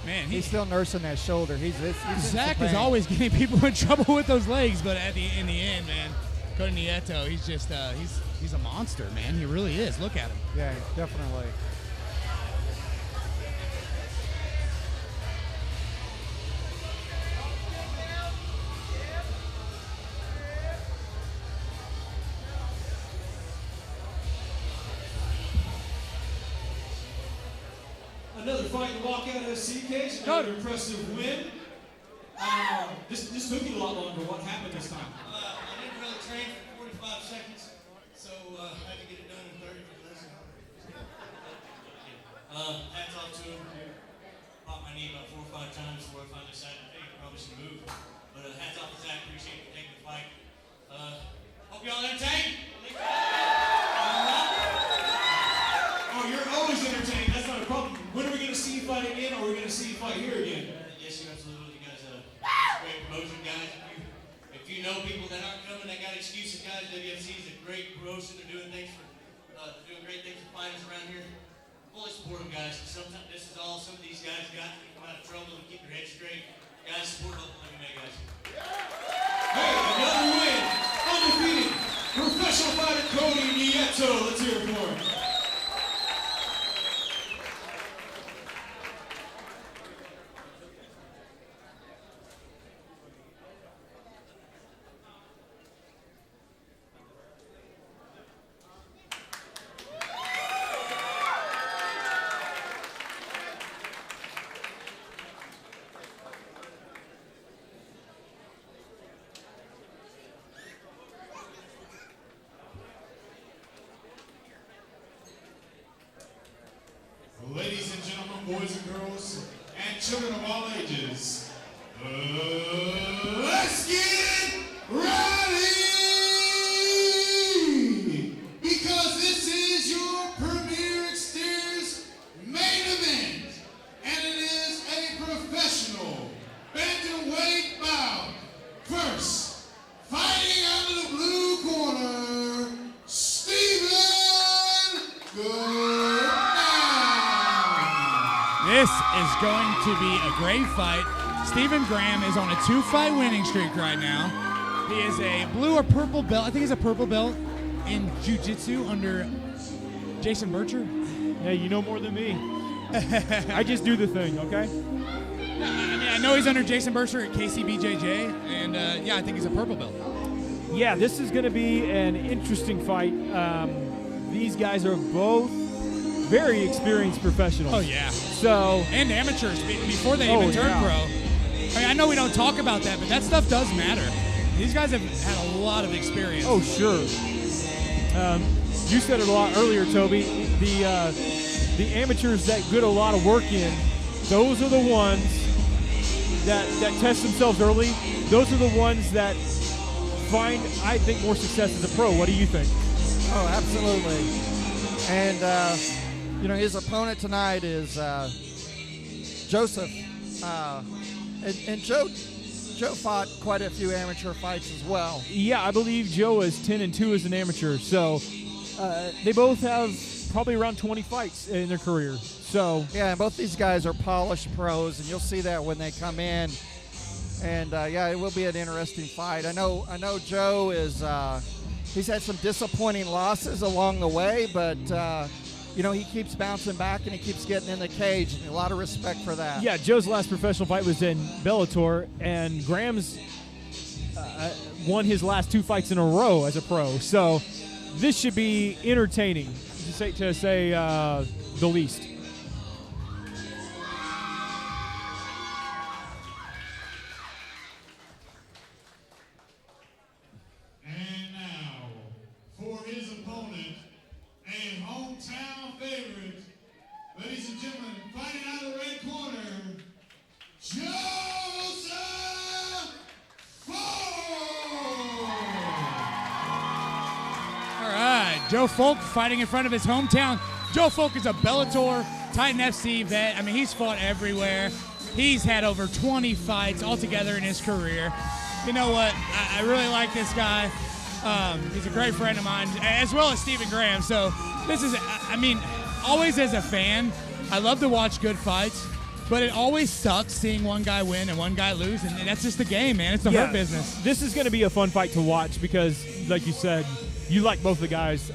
Yeah, he's still nursing that shoulder. He's Zach is always getting people in trouble with those legs, but in the end, man, Cody Nieto, he's just he's a monster, man. He really is. Look at him. Yeah, definitely. Another fight in the Walkout FC cage, another impressive win. This took you a lot longer. What happened this time? I didn't really train for 45 seconds, so I had to get it done in 30 for this. Hats off to him. Popped my knee about 4 or 5 times before I finally decided, hey, probably should move. But hats off to Zach. Appreciate you taking the fight. Hope y'all entertained. Oh, you're always entertained. That's not a problem. When are we going to see you fight again, or are we going to see you fight here again? Yes, you're absolutely. You guys are great promotion, guys. If you know people that aren't coming, that got excuses, guys. WFC is a great promotion. They're doing things doing great things for fighters around here. Fully support them, guys. Sometimes this is all some of these guys got to come out of trouble and keep their heads straight. Guys, support local MMA, guys. Hey, another win. Undefeated. Professional fighter Cody Nieto. Let's hear it for him. Ladies and gentlemen, boys and girls, and children of all ages, let's get ready! Because this is your premier exteriors main event, and it is a professional bantamweight bout. First, fighting out of the blue corner, Stephen Good. This is going to be a great fight. Stephen Graham is on a 2-fight winning streak right now. He is a blue or purple belt. I think he's a purple belt in jiu-jitsu under Jason Bircher. Hey, you know more than me. I just do the thing, okay? I know he's under Jason Bircher at KCBJJ, and yeah, I think he's a purple belt. Yeah, this is going to be an interesting fight. These guys are both very experienced professionals. Oh, yeah. So and amateurs before they even turn pro. I mean, I know we don't talk about that, but that stuff does matter. These guys have had a lot of experience. Oh, sure. You said it a lot earlier, Toby. The amateurs that get a lot of work in, those are the ones that test themselves early. Those are the ones that find, I think, more success as a pro. What do you think? Oh, absolutely. And, you know, his opponent tonight is Joseph. And Joe Joe fought quite a few amateur fights as well. Yeah, I believe Joe is 10-2 as an amateur. So they both have probably around 20 fights in their career. So yeah, and both these guys are polished pros, and you'll see that when they come in. And yeah, it will be an interesting fight. I know Joe is he's had some disappointing losses along the way, but he keeps bouncing back and he keeps getting in the cage, and a lot of respect for that. Yeah, Joe's last professional fight was in Bellator, and Graham's won his last 2 fights in a row as a pro. So this should be entertaining, to say the least. And now, for his opponent and hometown favorite, ladies and gentlemen, fighting out of the red corner, Joseph Folk! All right, Joe Folk fighting in front of his hometown. Joe Folk is a Bellator, Titan FC vet. I mean, he's fought everywhere. He's had over 20 fights altogether in his career. You know what? I really like this guy. He's a great friend of mine, as well as Stephen Graham. So this is, always as a fan, I love to watch good fights, but it always sucks seeing one guy win and one guy lose, and that's just the game, man. It's the hurt business. This is going to be a fun fight to watch because, like you said, you like both the guys,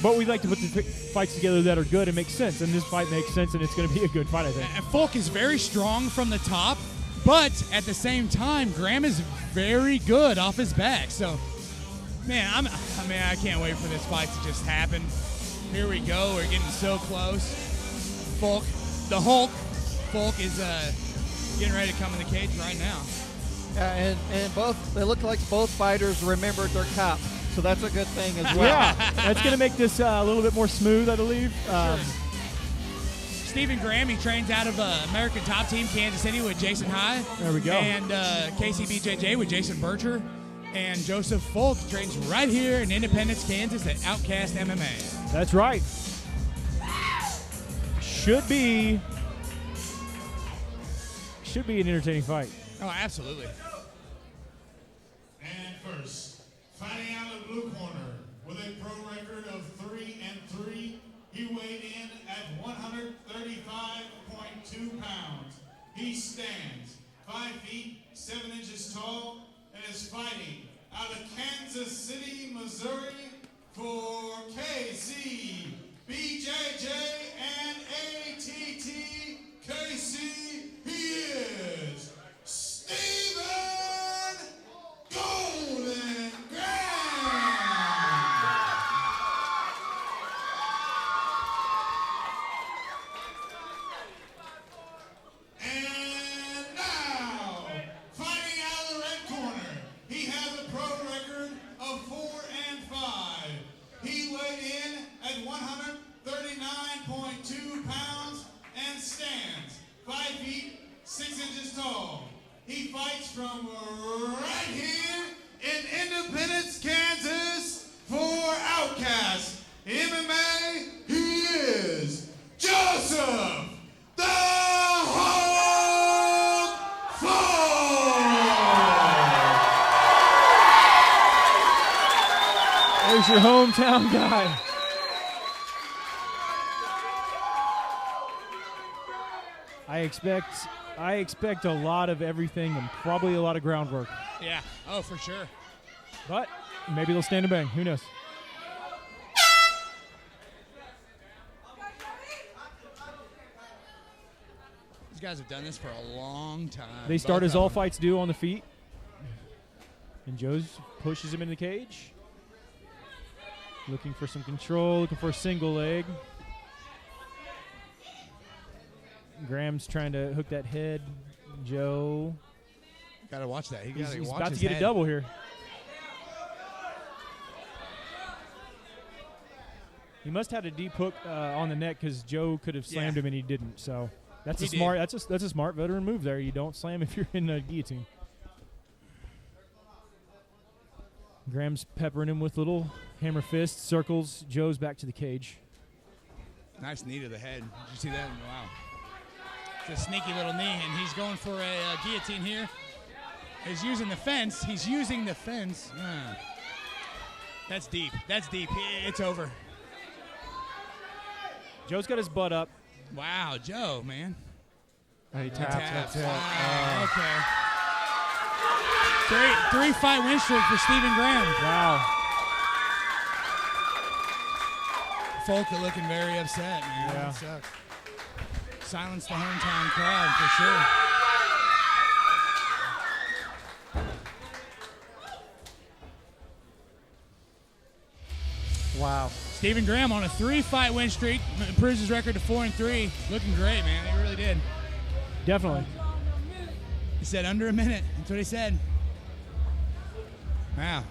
but we like to put the fights together that are good and make sense, and this fight makes sense, and it's going to be a good fight, I think. And Folk is very strong from the top, but at the same time, Graham is very good off his back. So, man, I can't wait for this fight to just happen. Here we go. We're getting so close. Folk, the Hulk, Folk is getting ready to come in the cage right now. Yeah, and they look like both fighters remembered their cup. So that's a good thing as well. Yeah, that's going to make this a little bit more smooth, I believe. Sure. Stephen Graham, he trains out of American Top Team Kansas City with Jason High. There we go. And KCBJJ with Jason Berger. And Joseph Folk trains right here in Independence, Kansas at Outcast MMA. That's right. Should be an entertaining fight. Oh, absolutely. And first, fighting out of the blue corner with a pro record of 3-3, he weighed in at 135.2 pounds. He stands 5 feet 7 inches tall and is fighting out of Kansas City, Missouri for KC, BJJ, and ATT. KC, he is Stephen Golden Graham. And now, fighting out of the red corner, he has a pro record of 4-5. He weighed in at 139.2 pounds and stands 5 feet 6 inches tall. He fights from right here in Independence, Kansas for Outcast MMA. He is Joseph the Hulk Folk. There's your hometown guy. I expect a lot of everything and probably a lot of groundwork. Yeah. Oh, for sure. But maybe they'll stand and bang. Who knows? These guys have done this for a long time. They start as all fights do on the feet. And Joe's pushes him in the cage. Looking for some control, looking for a single leg. Graham's trying to hook that head. Joe. Got to watch that. He's about to get a double here. He must have had a deep hook on the neck because Joe could have slammed him and he didn't. So that's a smart veteran move there. You don't slam if you're in a guillotine. Graham's peppering him with little hammer fists, circles. Joe's back to the cage. Nice knee to the head. Did you see that? Wow. It's a sneaky little knee, and he's going for a guillotine here. He's using the fence. He's using the fence. That's deep. That's deep. It's over. Joe's got his butt up. Wow, Joe, man. He taps. Wow, okay. Three-fight win streak for Stephen Graham. Wow. Folk are looking very upset, man. Yeah. That sucks. Silence the hometown crowd for sure. Wow. Stephen Graham on a 3-fight win streak, improves his record to 4-3. Looking great, man. He really did. Definitely. He said under a minute. That's what he said. Wow.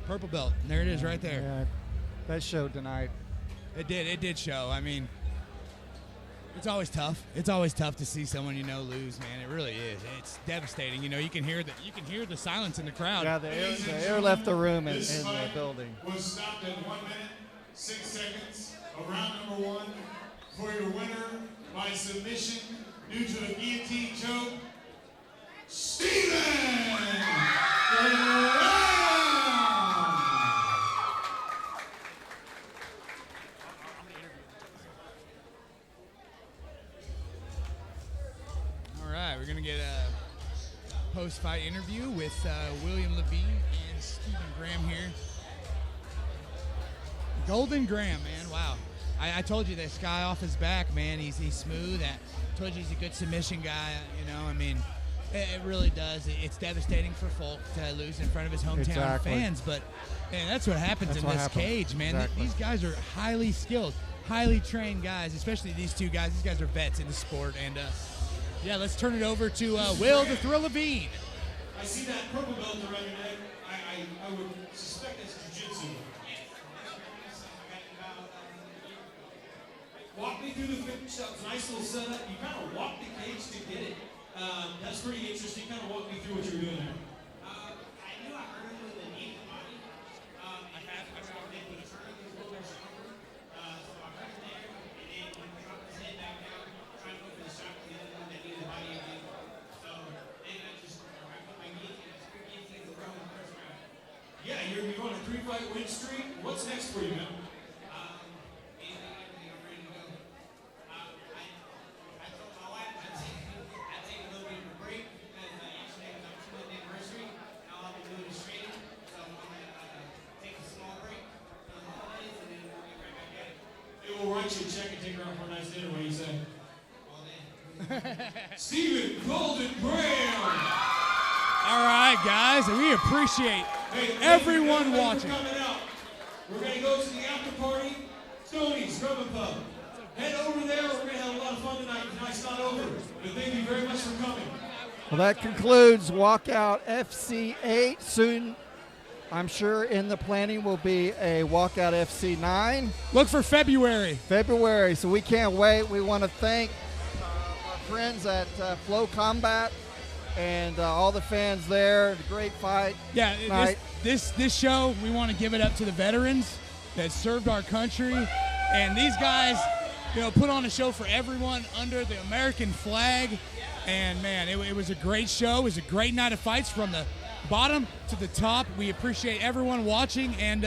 Purple belt. There it is right there. Yeah, that showed tonight. It did. It did show. I mean, it's always tough. It's always tough to see someone you know lose, man. It really is. It's devastating. You know, you can hear the silence in the crowd. Yeah, the air left the room in the building. Was stopped at 1 minute, 6 seconds of round number 1 for your winner by submission due to a guillotine choke, Stephen Graham. All right, we're going to get a post-fight interview with William Levine and Stephen Graham here. Golden Graham, man, wow. I told you this guy off his back, man, he's smooth. I told you he's a good submission guy, you know, I mean, it really does. It's devastating for Folk to lose in front of his hometown fans, but man, that's what happens in this cage, man. Exactly. These guys are highly skilled, highly trained guys, especially these two guys. These guys are vets in the sport, and yeah, let's turn it over to Will the Thrill Levine. I see that purple belt around your neck. I would suspect that's jiu-jitsu. Walk me through the finish. That was a nice little setup. You kind of walked the cage to get it. That's pretty interesting. Kind of walk me through what you were doing there. I knew I hurt him with the knee in the body. I had to go out and he turned his little bit stronger. So I hurt him there, and then he dropped his head back down, trying to go for the shot to the other one that needed the body again. So then I put my knee in, I screwed guillotine the round in the first round. Yeah, you're on a 3-fight win streak. What's next for you, man? Everything, I'm ready to go. I told my wife I'd take a little bit of a break because yesterday was our 2nd anniversary. Now I've been doing this training, so I'm going to take a small break for the holidays and then we'll get right back at it. Hey, we'll write you a check and take her out for a nice dinner. What do you say? All day. Stephen Golden Graham. All right, guys, and we appreciate everyone watching. Coming out. We're going to go to the after party, Tony's Rub and Pub. Head over there. We're going to have a lot of fun tonight. Tonight's not over. But thank you very much for coming. Well, that concludes Walkout FC 8. Soon, I'm sure in the planning will be a Walkout FC 9. Look for February. So we can't wait. We want to thank our friends at Flow Combat and all the fans there. The great fight. Yeah, night. this show, we want to give it up to the veterans that served our country. And these guys, you know, put on a show for everyone under the American flag. And, man, it was a great show. It was a great night of fights from the bottom to the top. We appreciate everyone watching. And,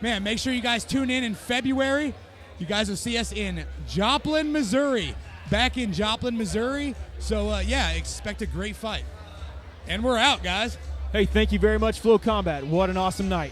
man, make sure you guys tune in February. You guys will see us in Joplin, Missouri. Back in Joplin, Missouri. So, yeah, expect a great fight. And we're out, guys. Hey, thank you very much, Flow Combat. What an awesome night.